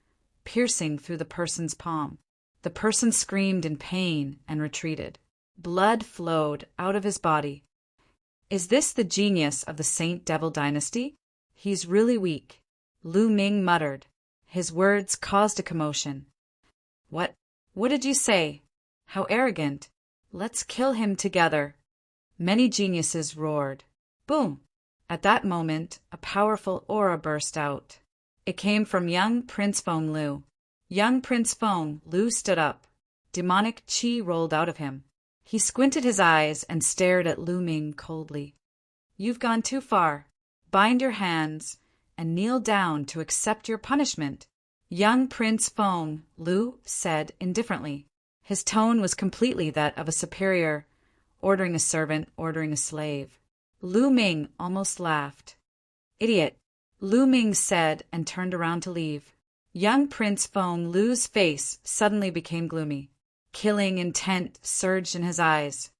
piercing through the person's palm. The person screamed in pain and retreated. Blood flowed out of his body. Is this the genius of the Saint Devil Dynasty? He's really weak, Lu Ming muttered. His words caused a commotion. What did you say? How arrogant. Let's kill him together. Many geniuses roared. Boom! At that moment, a powerful aura burst out. It came from young Prince Feng Lu. Young Prince Feng Lu stood up. Demonic chi rolled out of him. He squinted his eyes and stared at Lu Ming coldly. You've gone too far. Bind your hands and kneel down to accept your punishment, young Prince Feng Lu said indifferently. His tone was completely that of a superior, ordering a servant, ordering a slave. Lu Ming almost laughed. Idiot, Lu Ming said and turned around to leave. Young Prince Feng Lu's face suddenly became gloomy. Killing intent surged in his eyes.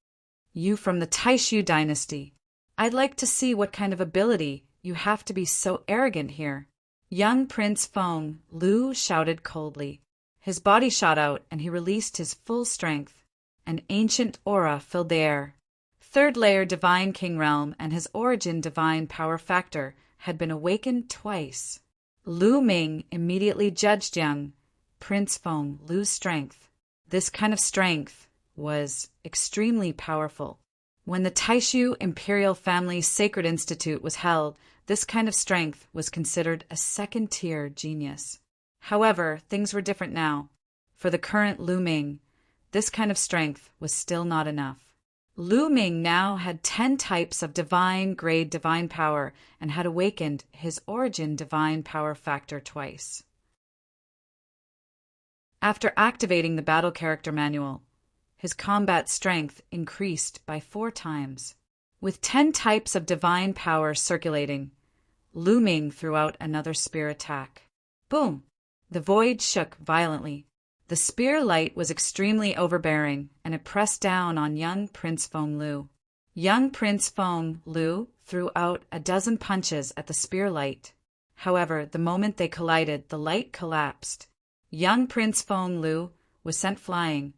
You from the Taishu dynasty. I'd like to see what kind of ability you have to be so arrogant here. Young Prince Feng Lu shouted coldly. His body shot out and he released his full strength. An ancient aura filled the air. Third layer Divine King Realm and his origin Divine Power Factor had been awakened twice. Lu Ming immediately judged young Prince Feng Lu's strength. This kind of strength was extremely powerful. When the Taishu Imperial Family Sacred Institute was held, this kind of strength was considered a second-tier genius. However, things were different now. For the current Lu Ming, this kind of strength was still not enough. Lu Ming now had 10 types of divine-grade divine power and had awakened his origin divine power factor twice. After activating the battle character manual, his combat strength increased by 4 times. With 10 types of divine power circulating, Lu Ming threw out another spear attack. Boom! The void shook violently. The spear light was extremely overbearing, and it pressed down on young Prince Feng Lu. Young Prince Feng Lu threw out a dozen punches at the spear light. However, the moment they collided, the light collapsed. Young Prince Feng Lu was sent flying,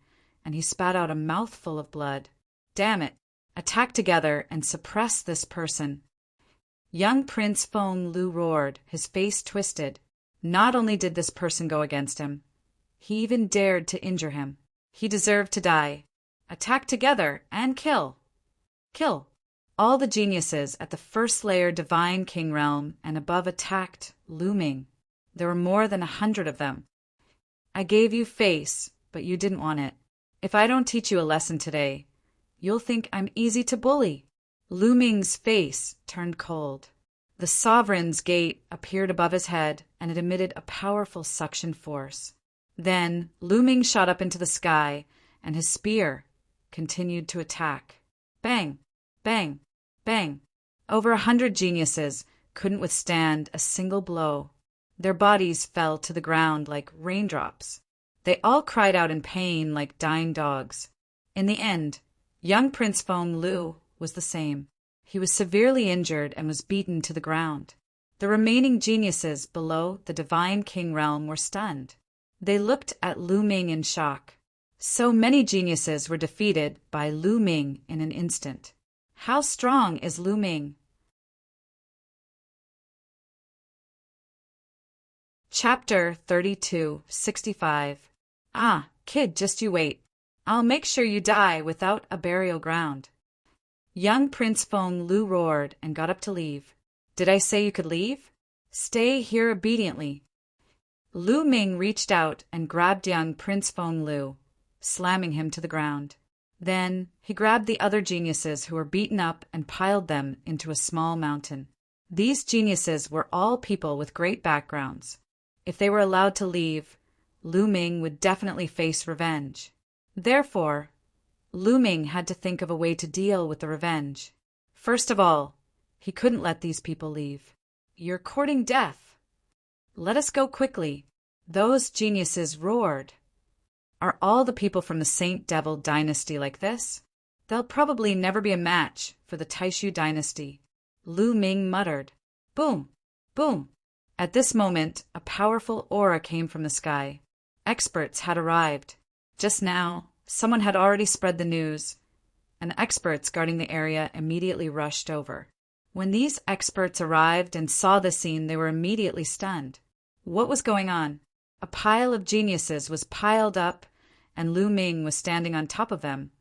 and he spat out a mouthful of blood. Damn it! Attack together and suppress this person. Young Prince Feng Lu roared, his face twisted. Not only did this person go against him, he even dared to injure him. He deserved to die. Attack together and kill. Kill. All the geniuses at the first layer Divine King Realm and above attacked Lu Ming. There were more than 100 of them. I gave you face, but you didn't want it. If I don't teach you a lesson today, you'll think I'm easy to bully. Lu Ming's face turned cold. The Sovereign's Gate appeared above his head, and it emitted a powerful suction force. Then Lu Ming shot up into the sky, and his spear continued to attack. Bang! Bang! Bang! Over 100 geniuses couldn't withstand a single blow. Their bodies fell to the ground like raindrops. They all cried out in pain like dying dogs. In the end, young Prince Feng Lu was the same. He was severely injured and was beaten to the ground. The remaining geniuses below the Divine King Realm were stunned. They looked at Lu Ming in shock. So many geniuses were defeated by Lu Ming in an instant. How strong is Lu Ming? Chapter 32:65. Ah, kid, just you wait. I'll make sure you die without a burial ground. Young Prince Feng Lu roared and got up to leave. Did I say you could leave? Stay here obediently. Lu Ming reached out and grabbed young Prince Feng Lu, slamming him to the ground. Then he grabbed the other geniuses who were beaten up and piled them into a small mountain. These geniuses were all people with great backgrounds. If they were allowed to leave, Lu Ming would definitely face revenge. Therefore, Lu Ming had to think of a way to deal with the revenge. First of all, he couldn't let these people leave. You're courting death. Let us go quickly. Those geniuses roared. Are all the people from the Saint Devil dynasty like this? They'll probably never be a match for the Taishu dynasty. Lu Ming muttered. Boom! Boom! At this moment, a powerful aura came from the sky. Experts had arrived. Just now, someone had already spread the news, and experts guarding the area immediately rushed over. When these experts arrived and saw the scene, they were immediately stunned. What was going on? A pile of geniuses was piled up, and Lu Ming was standing on top of them,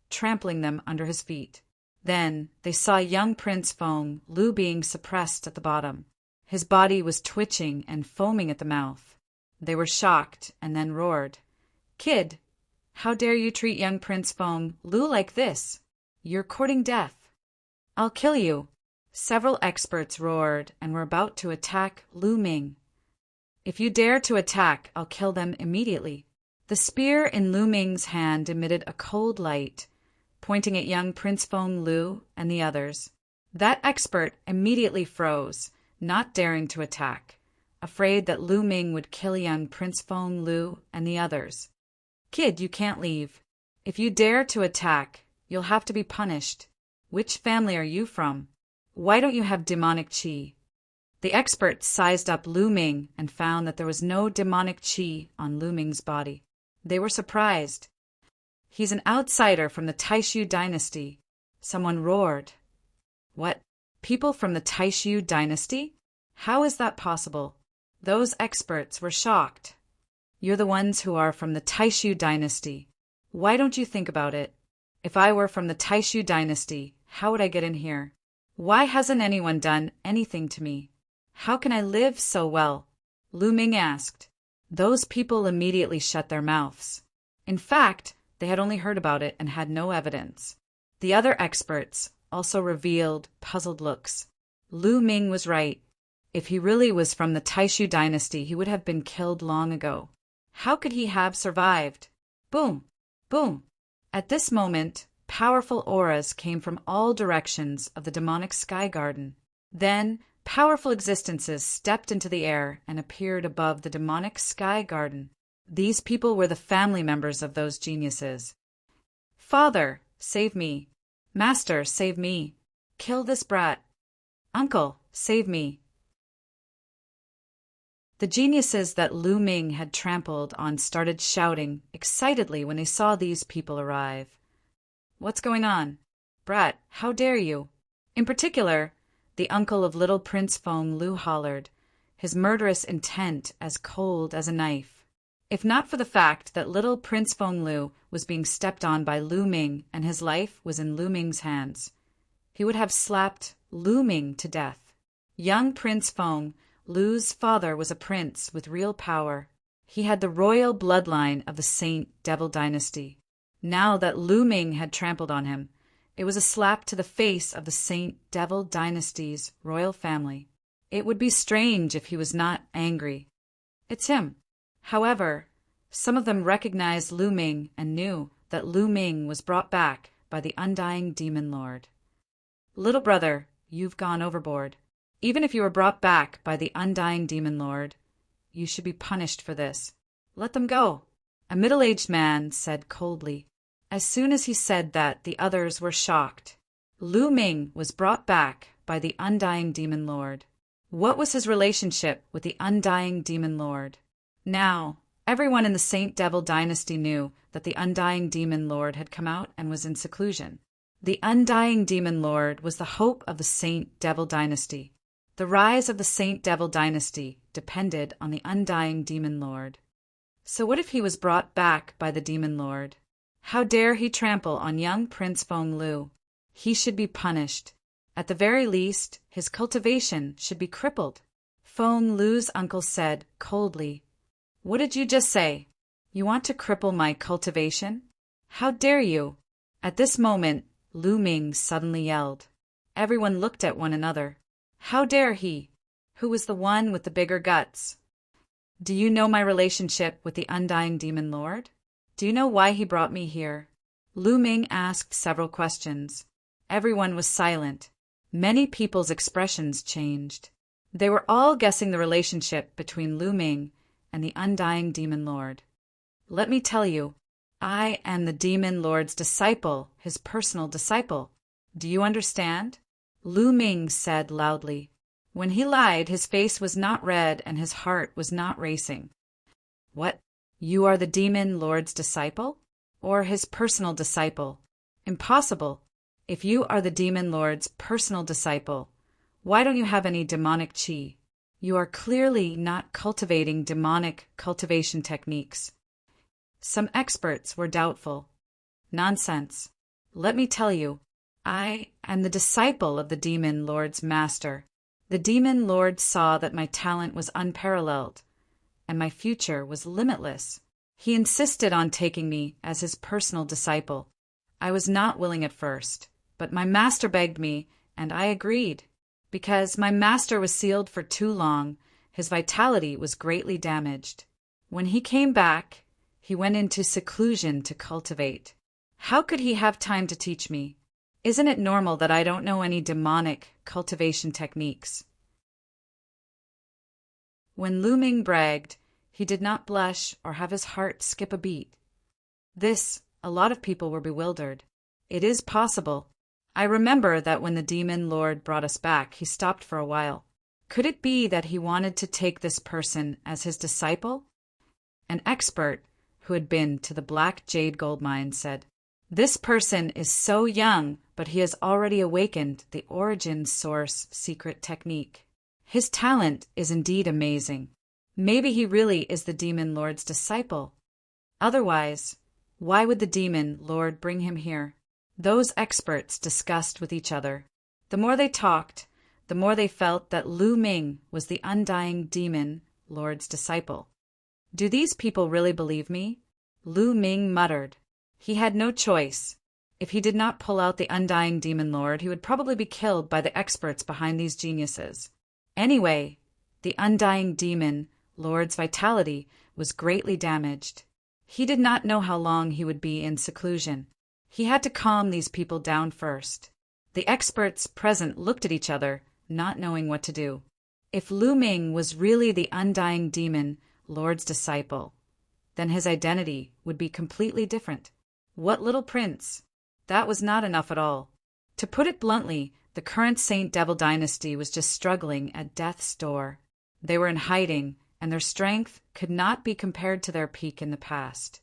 trampling them under his feet. Then they saw young Prince Feng Lu being suppressed at the bottom. His body was twitching and foaming at the mouth. They were shocked and then roared. Kid, how dare you treat young Prince Feng Lu like this? You're courting death. I'll kill you. Several experts roared and were about to attack Lu Ming. If you dare to attack, I'll kill them immediately. The spear in Lu Ming's hand emitted a cold light, pointing at young Prince Feng Lu and the others. That expert immediately froze, not daring to attack, afraid that Lu Ming would kill young Prince Feng Lu and the others. Kid, you can't leave. If you dare to attack, You'll have to be punished. Which family are you from? Why don't you have demonic qi? The experts sized up Lu Ming and found that there was no demonic qi on Lu Ming's body. They were surprised. He's an outsider from the Taishu dynasty. Someone roared. What? People from the Taishu dynasty? How is that possible? Those experts were shocked. You're the ones who are from the Taishu dynasty. Why don't you think about it? If I were from the Taishu dynasty, how would I get in here? Why hasn't anyone done anything to me? How can I live so well? Lu Ming asked. Those people immediately shut their mouths. In fact, they had only heard about it and had no evidence. The other experts also revealed puzzled looks. Lu Ming was right. If he really was from the Taishu dynasty, he would have been killed long ago. How could he have survived? Boom! Boom! At this moment, powerful auras came from all directions of the demonic sky garden. Then, powerful existences stepped into the air and appeared above the demonic sky garden. These people were the family members of those geniuses. Father, save me. Master, save me. Kill this brat. Uncle, save me. The geniuses that Lu Ming had trampled on started shouting excitedly when they saw these people arrive. What's going on? Brat, how dare you? In particular, the uncle of little Prince Feng Lu hollered, his murderous intent as cold as a knife. If not for the fact that little Prince Feng Lu was being stepped on by Lu Ming and his life was in Lu Ming's hands, he would have slapped Lu Ming to death. Young Prince Feng Lu's father was a prince with real power. He had the royal bloodline of the Saint Devil dynasty. Now that Lu Ming had trampled on him, it was a slap to the face of the Saint Devil dynasty's royal family. It would be strange if he was not angry. It's him. However, some of them recognized Lu Ming and knew that Lu Ming was brought back by the undying demon lord. Little brother, you've gone overboard. Even if you were brought back by the undying demon lord, you should be punished for this. Let them go. A middle-aged man said coldly. As soon as he said that, the others were shocked. Lu Ming was brought back by the undying demon lord. What was his relationship with the undying demon lord? Now, everyone in the Saint Devil dynasty knew that the undying demon lord had come out and was in seclusion. The undying demon lord was the hope of the Saint Devil dynasty. The rise of the Saint Devil dynasty depended on the undying demon lord. So what if he was brought back by the demon lord? How dare he trample on young Prince Feng Lu? He should be punished. At the very least, his cultivation should be crippled. Feng Lu's uncle said coldly, What did you just say? You want to cripple my cultivation? How dare you? At this moment, Lu Ming suddenly yelled. Everyone looked at one another. How dare he? Who was the one with the bigger guts? Do you know my relationship with the undying demon lord? Do you know why he brought me here? Lu Ming asked several questions. Everyone was silent. Many people's expressions changed. They were all guessing the relationship between Lu Ming and the undying demon lord. Let me tell you, I am the demon lord's disciple, his personal disciple. Do you understand? Lu Ming said loudly. When he lied, his face was not red and his heart was not racing. What? You are the demon lord's disciple? Or his personal disciple? Impossible. If you are the demon lord's personal disciple, why don't you have any demonic qi? You are clearly not cultivating demonic cultivation techniques. Some experts were doubtful. Nonsense. Let me tell you, I am the disciple of the demon lord's master. The demon lord saw that my talent was unparalleled, and my future was limitless. He insisted on taking me as his personal disciple. I was not willing at first, but my master begged me, and I agreed. Because my master was sealed for too long, his vitality was greatly damaged. When he came back, he went into seclusion to cultivate. How could he have time to teach me? Isn't it normal that I don't know any demonic cultivation techniques? When Lu Ming bragged, he did not blush or have his heart skip a beat. A lot of people were bewildered. It is possible. I remember that when the demon lord brought us back, he stopped for a while. Could it be that he wanted to take this person as his disciple? An expert who had been to the Black Jade gold mine said, "This person is so young, but he has already awakened the origin source secret technique. His talent is indeed amazing. Maybe he really is the demon lord's disciple. Otherwise, why would the demon lord bring him here?" Those experts discussed with each other. The more they talked, the more they felt that Lu Ming was the undying demon lord's disciple. "Do these people really believe me?" Lu Ming muttered. He had no choice. If he did not pull out the undying demon lord, he would probably be killed by the experts behind these geniuses. Anyway, the undying demon lord's vitality was greatly damaged. He did not know how long he would be in seclusion. He had to calm these people down first. The experts present looked at each other, not knowing what to do. If Lu Ming was really the undying demon lord's disciple, then his identity would be completely different. What little prince? That was not enough at all. To put it bluntly, the current Saint Devil dynasty was just struggling at death's door. They were in hiding, and their strength could not be compared to their peak in the past.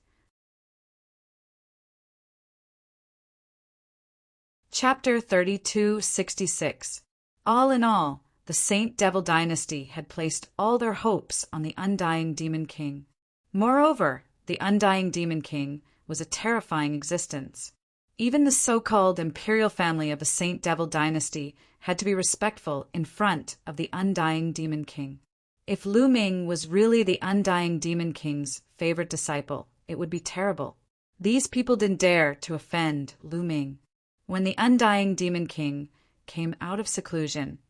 Chapter 3266. All in all, the Saint Devil dynasty had placed all their hopes on the undying Demon King. Moreover, the undying Demon King was a terrifying existence. Even the so-called imperial family of the Saint Devil dynasty had to be respectful in front of the undying Demon King. If Lu Ming was really the undying Demon King's favorite disciple, it would be terrible. These people didn't dare to offend Lu Ming. When the undying Demon King came out of seclusion,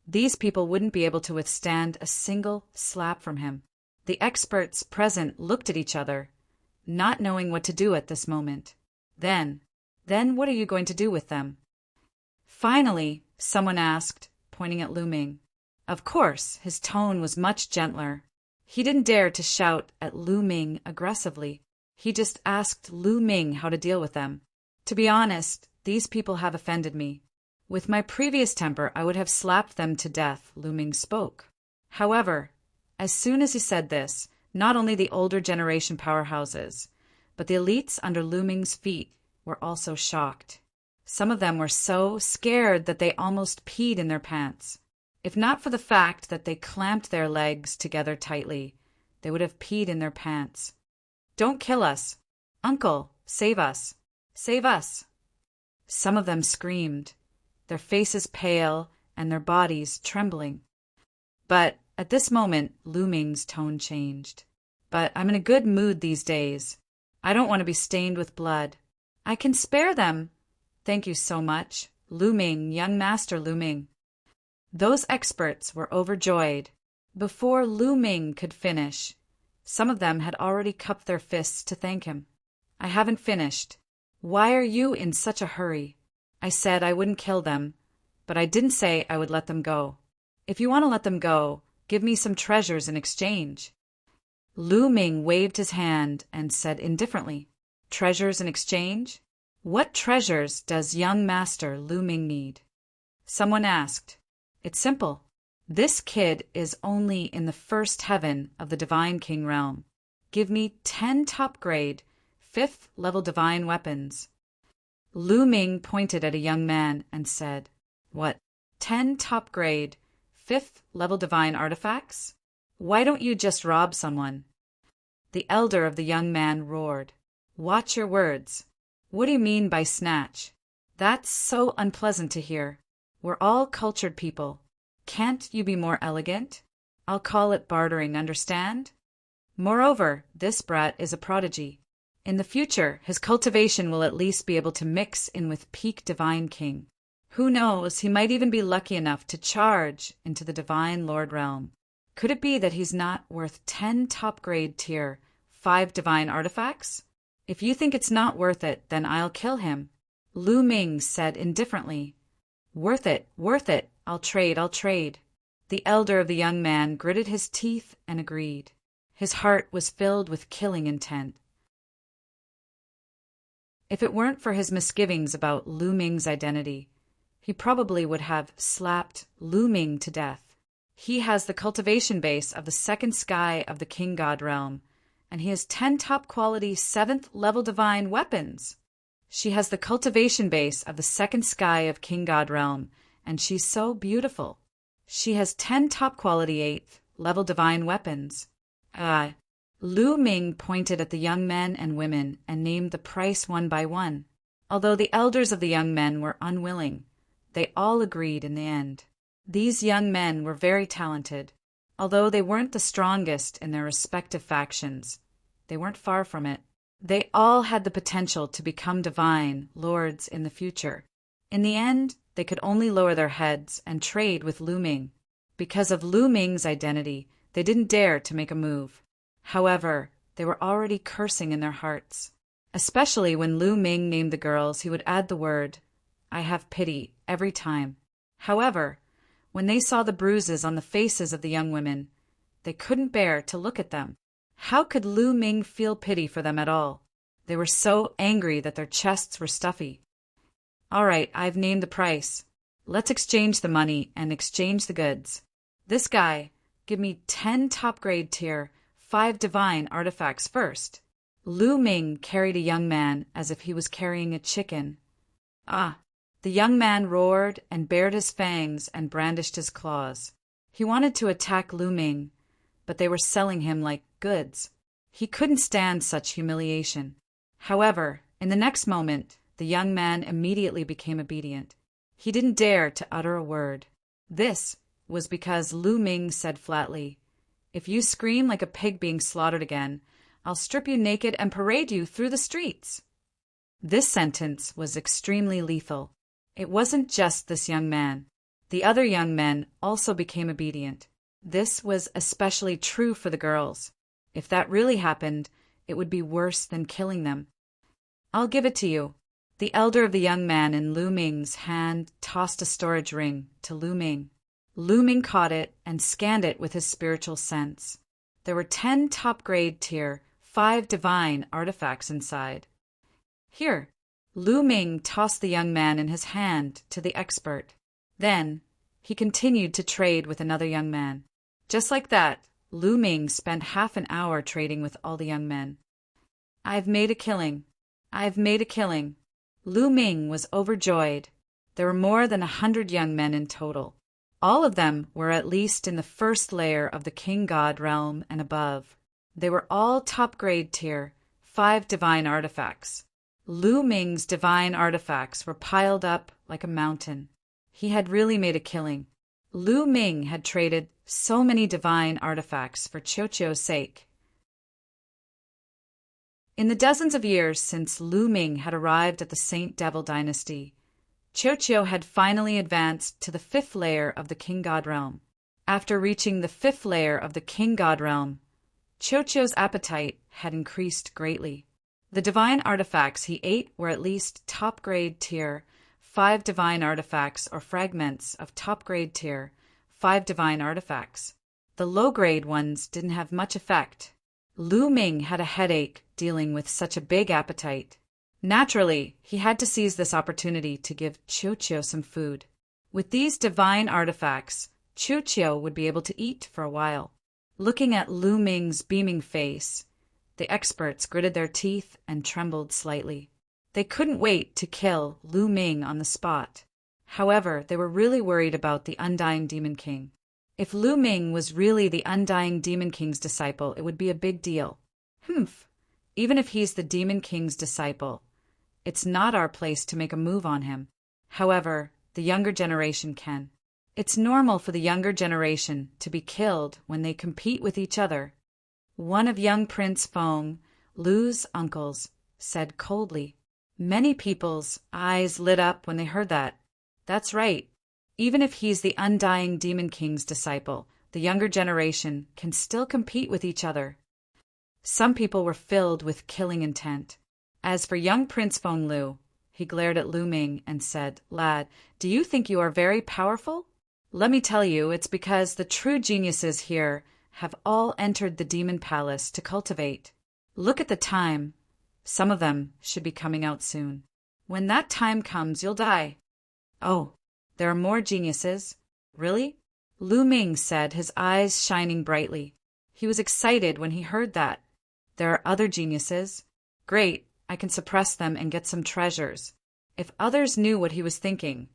these people wouldn't be able to withstand a single slap from him. The experts present looked at each other, not knowing what to do at this moment. Then what are you going to do with them? Finally, someone asked, pointing at Lu Ming. Of course, his tone was much gentler. He didn't dare to shout at Lu Ming aggressively. He just asked Lu Ming how to deal with them. To be honest, these people have offended me. With my previous temper, I would have slapped them to death, Lu Ming spoke. However, as soon as he said this, not only the older generation powerhouses, but the elites under Lu Ming's feet were also shocked. Some of them were so scared that they almost peed in their pants. If not for the fact that they clamped their legs together tightly, they would have peed in their pants. "Don't kill us. Uncle, save us. Save us." Some of them screamed, their faces pale and their bodies trembling. But at this moment, Lu Ming's tone changed. "But I'm in a good mood these days. I don't want to be stained with blood. I can spare them. Thank you so much, Lu Ming, young master Lu Ming." Those experts were overjoyed. Before Lu Ming could finish, some of them had already cupped their fists to thank him. "I haven't finished. Why are you in such a hurry? I said I wouldn't kill them, but I didn't say I would let them go. If you want to let them go, give me some treasures in exchange." Lu Ming waved his hand and said indifferently, "Treasures in exchange? What treasures does young master Lu Ming need?" Someone asked. "It's simple. This kid is only in the first heaven of the Divine King realm. Give me 10 top-grade, 5th-level divine weapons." Lu Ming pointed at a young man and said, "What, 10 top-grade, 5th-level divine artifacts? Why don't you just rob someone?" The elder of the young man roared, "Watch your words. What do you mean by snatch? That's so unpleasant to hear. We're all cultured people. Can't you be more elegant? I'll call it bartering, understand? Moreover, this brat is a prodigy. In the future, his cultivation will at least be able to mix in with peak Divine King. Who knows, he might even be lucky enough to charge into the Divine Lord realm. Could it be that he's not worth 10 top-grade tier, 5 divine artifacts? If you think it's not worth it, then I'll kill him." Lu Ming said indifferently, "Worth it, worth it. I'll trade, I'll trade." The elder of the young man gritted his teeth and agreed. His heart was filled with killing intent. If it weren't for his misgivings about Lu Ming's identity, he probably would have slapped Lu Ming to death. He has the cultivation base of the second sky of the king god realm, and he has 10 top-quality 7th-level divine weapons. She has the cultivation base of the second sky of king god realm, and she's so beautiful. She has 10 top-quality 8th-level divine weapons. Lu Ming pointed at the young men and women and named the price one by one. Although the elders of the young men were unwilling, they all agreed in the end. These young men were very talented. Although they weren't the strongest in their respective factions, they weren't far from it. They all had the potential to become divine lords in the future. In the end, they could only lower their heads and trade with Lu Ming. Because of Lu Ming's identity, they didn't dare to make a move. However, they were already cursing in their hearts. Especially when Lu Ming named the girls, he would add the word, "I have pity," every time. However, when they saw the bruises on the faces of the young women, they couldn't bear to look at them. How could Lu Ming feel pity for them at all? They were so angry that their chests were stuffy. "All right, I've named the price. Let's exchange the money and exchange the goods. This guy, give me 10 top-grade tier, 5 divine artifacts first." Lu Ming carried a young man as if he was carrying a chicken. The young man roared and bared his fangs and brandished his claws. He wanted to attack Lu Ming, but they were selling him like goods. He couldn't stand such humiliation. However, in the next moment, the young man immediately became obedient. He didn't dare to utter a word. This was because Lu Ming said flatly, "If you scream like a pig being slaughtered again, I'll strip you naked and parade you through the streets." This sentence was extremely lethal. It wasn't just this young man. The other young men also became obedient. This was especially true for the girls. If that really happened, it would be worse than killing them. "I'll give it to you." The elder of the young man in Lu Ming's hand tossed a storage ring to Lu Ming. Lu Ming caught it and scanned it with his spiritual sense. There were 10 top-grade tier, 5 divine artifacts inside. "Here." Lu Ming tossed the young man in his hand to the expert. Then, he continued to trade with another young man. Just like that, Lu Ming spent half an hour trading with all the young men. "I've made a killing. I've made a killing." Lu Ming was overjoyed. There were more than 100 young men in total. All of them were at least in the first layer of the king god realm and above. They were all top-grade tier, 5 divine artifacts. Lu Ming's divine artifacts were piled up like a mountain. He had really made a killing. Lu Ming had traded so many divine artifacts for Qiuqiu's sake. In the dozens of years since Lu Ming had arrived at the Saint Devil dynasty, Qiuqiu had finally advanced to the 5th layer of the king god realm. After reaching the 5th layer of the king god realm, Qiuqiu's appetite had increased greatly. The divine artifacts he ate were at least top-grade tier, 5 divine artifacts or fragments of top-grade tier, 5 divine artifacts. The low-grade ones didn't have much effect. Lu Ming had a headache dealing with such a big appetite. Naturally, he had to seize this opportunity to give Qiuqiu some food. With these divine artifacts, Qiuqiu would be able to eat for a while. Looking at Lu Ming's beaming face, the experts gritted their teeth and trembled slightly. They couldn't wait to kill Lu Ming on the spot. However, they were really worried about the Undying Demon King. If Lu Ming was really the Undying Demon King's disciple, it would be a big deal. Even if he's the Demon King's disciple, it's not our place to make a move on him. However, the younger generation can. It's normal for the younger generation to be killed when they compete with each other. One of young Prince Feng, Lu's uncles, said coldly. Many people's eyes lit up when they heard that. That's right. Even if he's the Undying Demon King's disciple, the younger generation can still compete with each other. Some people were filled with killing intent. As for young Prince Fenglu, he glared at Lu Ming and said, "Lad, do you think you are very powerful? Let me tell you, it's because the true geniuses here have all entered the demon palace to cultivate. Look at the time. Some of them should be coming out soon. When that time comes, you'll die. Oh, there are more geniuses? Really? Lu Ming said, his eyes shining brightly. He was excited when he heard that. There are other geniuses? Great, I can suppress them and get some treasures. If others knew what he was thinking,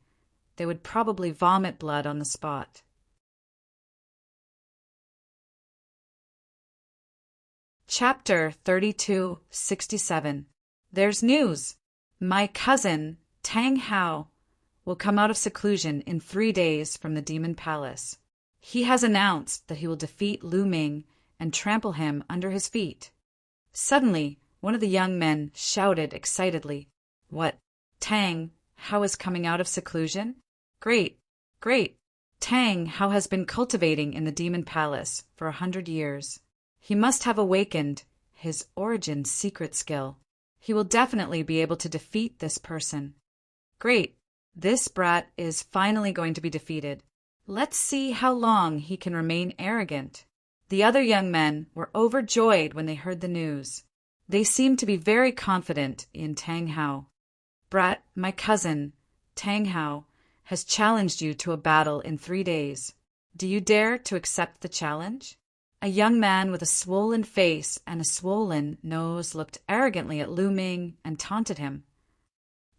they would probably vomit blood on the spot. Chapter 3267. There's news. My cousin, Tang Hao, will come out of seclusion in 3 days from the Demon Palace. He has announced that he will defeat Lu Ming and trample him under his feet. Suddenly, one of the young men shouted excitedly, "What? Tang Hao is coming out of seclusion? Great, great! Tang Hao has been cultivating in the Demon Palace for 100 years. He must have awakened his origin secret skill. He will definitely be able to defeat this person. Great! This brat is finally going to be defeated. Let's see how long he can remain arrogant." The other young men were overjoyed when they heard the news. They seemed to be very confident in Tang Hao. "Brat, my cousin, Tang Hao, has challenged you to a battle in 3 days. Do you dare to accept the challenge?" A young man with a swollen face and a swollen nose looked arrogantly at Lu Ming and taunted him.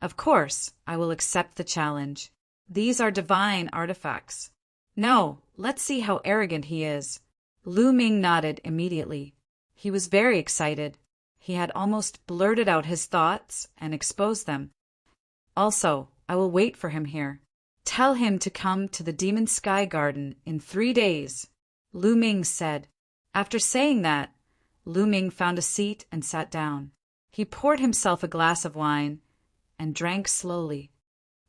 "Of course, I will accept the challenge. These are divine artifacts. No, let's see how arrogant he is." Lu Ming nodded immediately. He was very excited. He had almost blurted out his thoughts and exposed them. "Also, I will wait for him here. Tell him to come to the Demon Sky Garden in 3 days," Lu Ming said. After saying that, Lu Ming found a seat and sat down. He poured himself a glass of wine and drank slowly.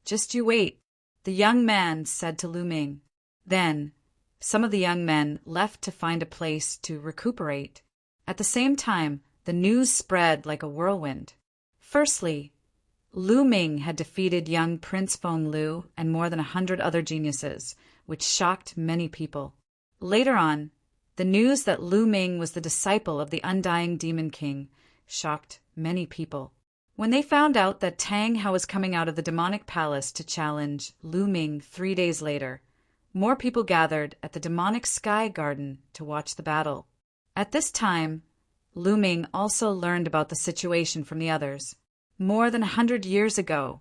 "Just you wait," the young man said to Lu Ming. Then, some of the young men left to find a place to recuperate. At the same time, the news spread like a whirlwind. Firstly, Lu Ming had defeated young Prince Feng Lu and more than 100 other geniuses, which shocked many people. Later on, the news that Lu Ming was the disciple of the Undying Demon King shocked many people. When they found out that Tang Hao was coming out of the demonic palace to challenge Lu Ming 3 days later, more people gathered at the demonic sky garden to watch the battle. At this time, Lu Ming also learned about the situation from the others. More than 100 years ago,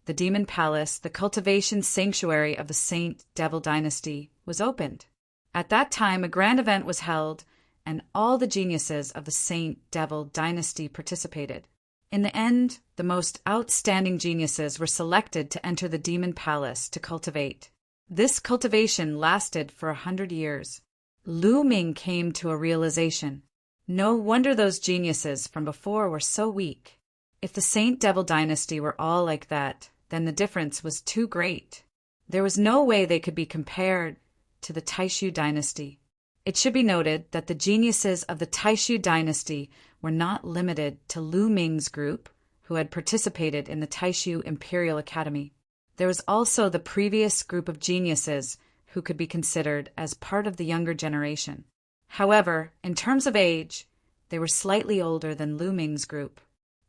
the Demon Palace, the cultivation sanctuary of the Saint Devil Dynasty, was opened. At that time, a grand event was held, and all the geniuses of the Saint Devil Dynasty participated. In the end, the most outstanding geniuses were selected to enter the Demon Palace to cultivate. This cultivation lasted for 100 years. Lu Ming came to a realization. No wonder those geniuses from before were so weak. If the Saint Devil Dynasty were all like that, then the difference was too great. There was no way they could be compared to the Taishu Dynasty. It should be noted that the geniuses of the Taishu Dynasty were not limited to Lu Ming's group, who had participated in the Taishu Imperial Academy. There was also the previous group of geniuses who could be considered as part of the younger generation. However, in terms of age, they were slightly older than Lu Ming's group.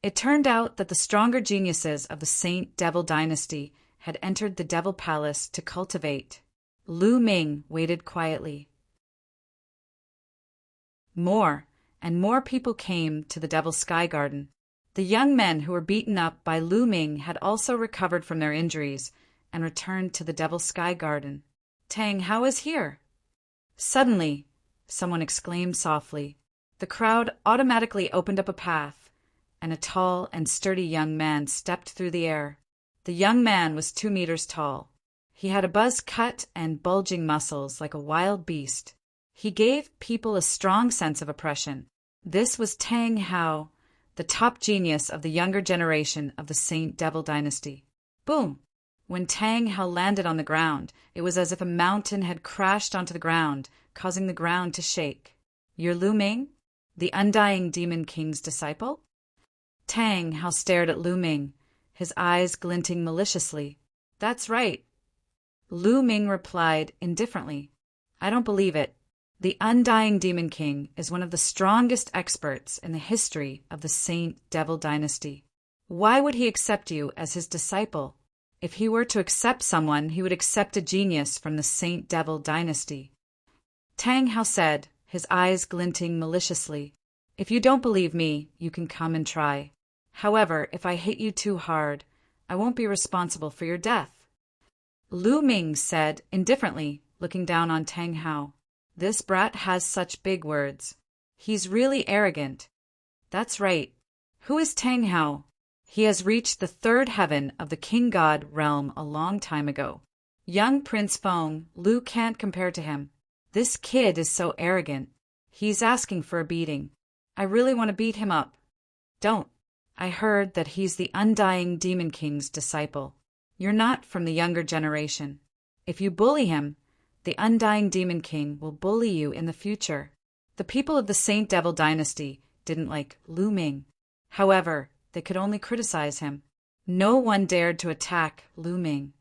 It turned out that the stronger geniuses of the Saint Devil Dynasty had entered the Devil Palace to cultivate. Lu Ming waited quietly. More and more people came to the Devil Sky Garden. The young men who were beaten up by Lu Ming had also recovered from their injuries and returned to the Devil Sky Garden. "Tang Hao is here!" Suddenly, someone exclaimed softly. The crowd automatically opened up a path, and a tall and sturdy young man stepped through the air. The young man was 2 meters tall. He had a buzz cut and bulging muscles like a wild beast. He gave people a strong sense of oppression. This was Tang Hao, the top genius of the younger generation of the Saint Devil Dynasty. Boom! When Tang Hao landed on the ground, it was as if a mountain had crashed onto the ground, causing the ground to shake. "You're Lu Ming, the Undying Demon King's disciple?" Tang Hao stared at Lu Ming, his eyes glinting maliciously. "That's right," Lu Ming replied indifferently. "I don't believe it. The Undying Demon King is one of the strongest experts in the history of the Saint Devil dynasty. Why would he accept you as his disciple? If he were to accept someone, he would accept a genius from the Saint Devil dynasty. Tang Hao said, his eyes glinting maliciously. If you don't believe me, you can come and try. However, if I hit you too hard, I won't be responsible for your death. Lu Ming said indifferently, looking down on Tang Hao. This brat has such big words. He's really arrogant. That's right. Who is Tang Hao? He has reached the third heaven of the King God realm a long time ago. Young Prince Feng, Lu can't compare to him. This kid is so arrogant. He's asking for a beating. I really want to beat him up. Don't. I heard that he's the Undying Demon King's disciple. You're not from the younger generation. If you bully him, the Undying Demon King will bully you in the future. The people of the Saint Devil dynasty didn't like Lu Ming. However, they could only criticize him. No one dared to attack Lu Ming.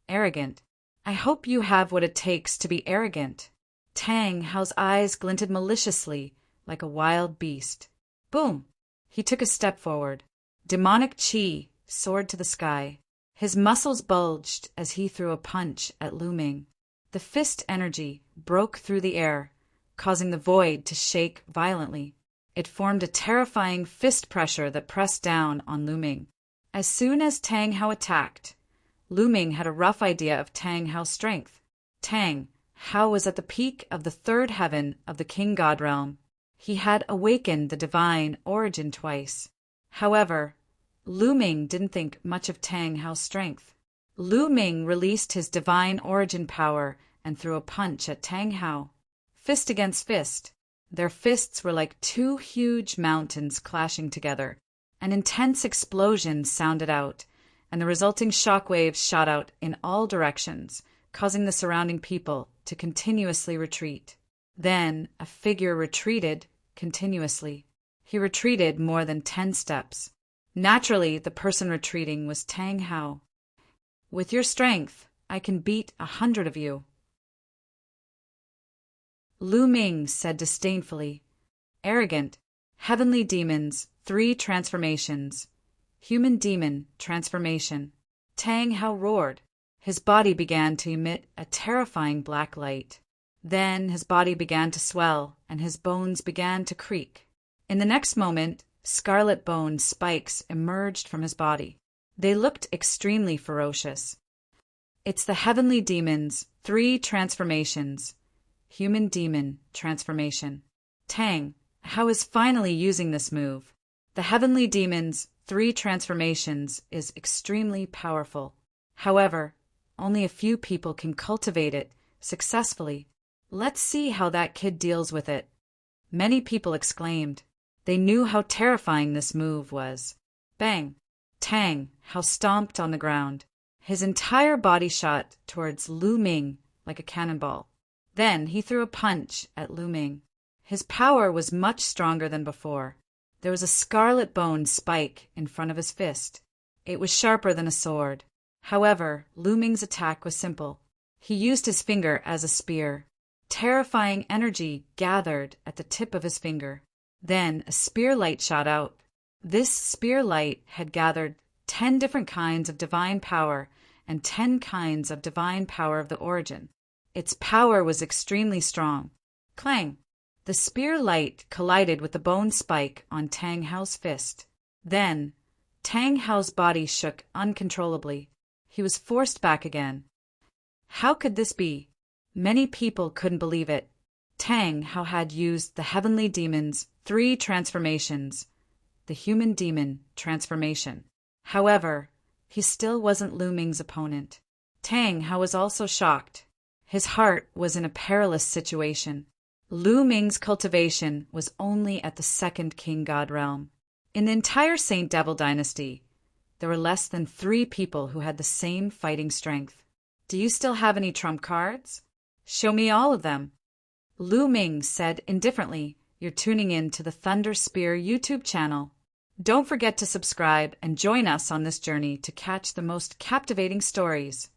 Arrogant. I hope you have what it takes to be arrogant. Tang Hao's eyes glinted maliciously like a wild beast. Boom! He took a step forward. Demonic chi soared to the sky. His muscles bulged as he threw a punch at Lu Ming. The fist energy broke through the air, causing the void to shake violently. It formed a terrifying fist pressure that pressed down on Lu Ming. As soon as Tang Hao attacked, Lu Ming had a rough idea of Tang Hao's strength. Tang Hao was at the peak of the third heaven of the King God realm. He had awakened the divine origin twice. However, Lu Ming didn't think much of Tang Hao's strength. Lu Ming released his divine origin power and threw a punch at Tang Hao. Fist against fist. Their fists were like two huge mountains clashing together. An intense explosion sounded out, and the resulting shockwaves shot out in all directions, causing the surrounding people to continuously retreat. Then a figure retreated continuously. He retreated more than 10 steps. Naturally, the person retreating was Tang Hao. With your strength, I can beat 100 of you. Lu Ming said disdainfully. Arrogant. Heavenly demons, 3 transformations. Human demon transformation. Tang Hao roared. His body began to emit a terrifying black light. Then his body began to swell, and his bones began to creak. In the next moment, scarlet bone spikes emerged from his body. They looked extremely ferocious. It's the heavenly demons, 3 transformations. Human demon transformation. Tang Hao is finally using this move. The heavenly demons, 3 transformations is extremely powerful. However, only a few people can cultivate it successfully. Let's see how that kid deals with it. Many people exclaimed. They knew how terrifying this move was. Bang! Tang Hao stomped on the ground. His entire body shot towards Lu Ming like a cannonball. Then he threw a punch at Lu Ming. His power was much stronger than before. There was a scarlet bone spike in front of his fist. It was sharper than a sword. However, Lu Ming's attack was simple. He used his finger as a spear. Terrifying energy gathered at the tip of his finger. Then a spear light shot out. This spear light had gathered 10 different kinds of divine power and 10 kinds of divine power of the origin. Its power was extremely strong. Clang! The spear light collided with the bone spike on Tang Hao's fist. Then, Tang Hao's body shook uncontrollably. He was forced back again. How could this be? Many people couldn't believe it. Tang Hao had used the heavenly demon's 3 transformations, the human demon transformation. However, he still wasn't Lu Ming's opponent. Tang Hao was also shocked. His heart was in a perilous situation. Lu Ming's cultivation was only at the 2nd King God realm. In the entire Saint Devil dynasty, there were less than 3 people who had the same fighting strength. Do you still have any trump cards? Show me all of them. Lu Ming said indifferently, You're tuning in to the Thunder Spear YouTube channel. Don't forget to subscribe and join us on this journey to catch the most captivating stories.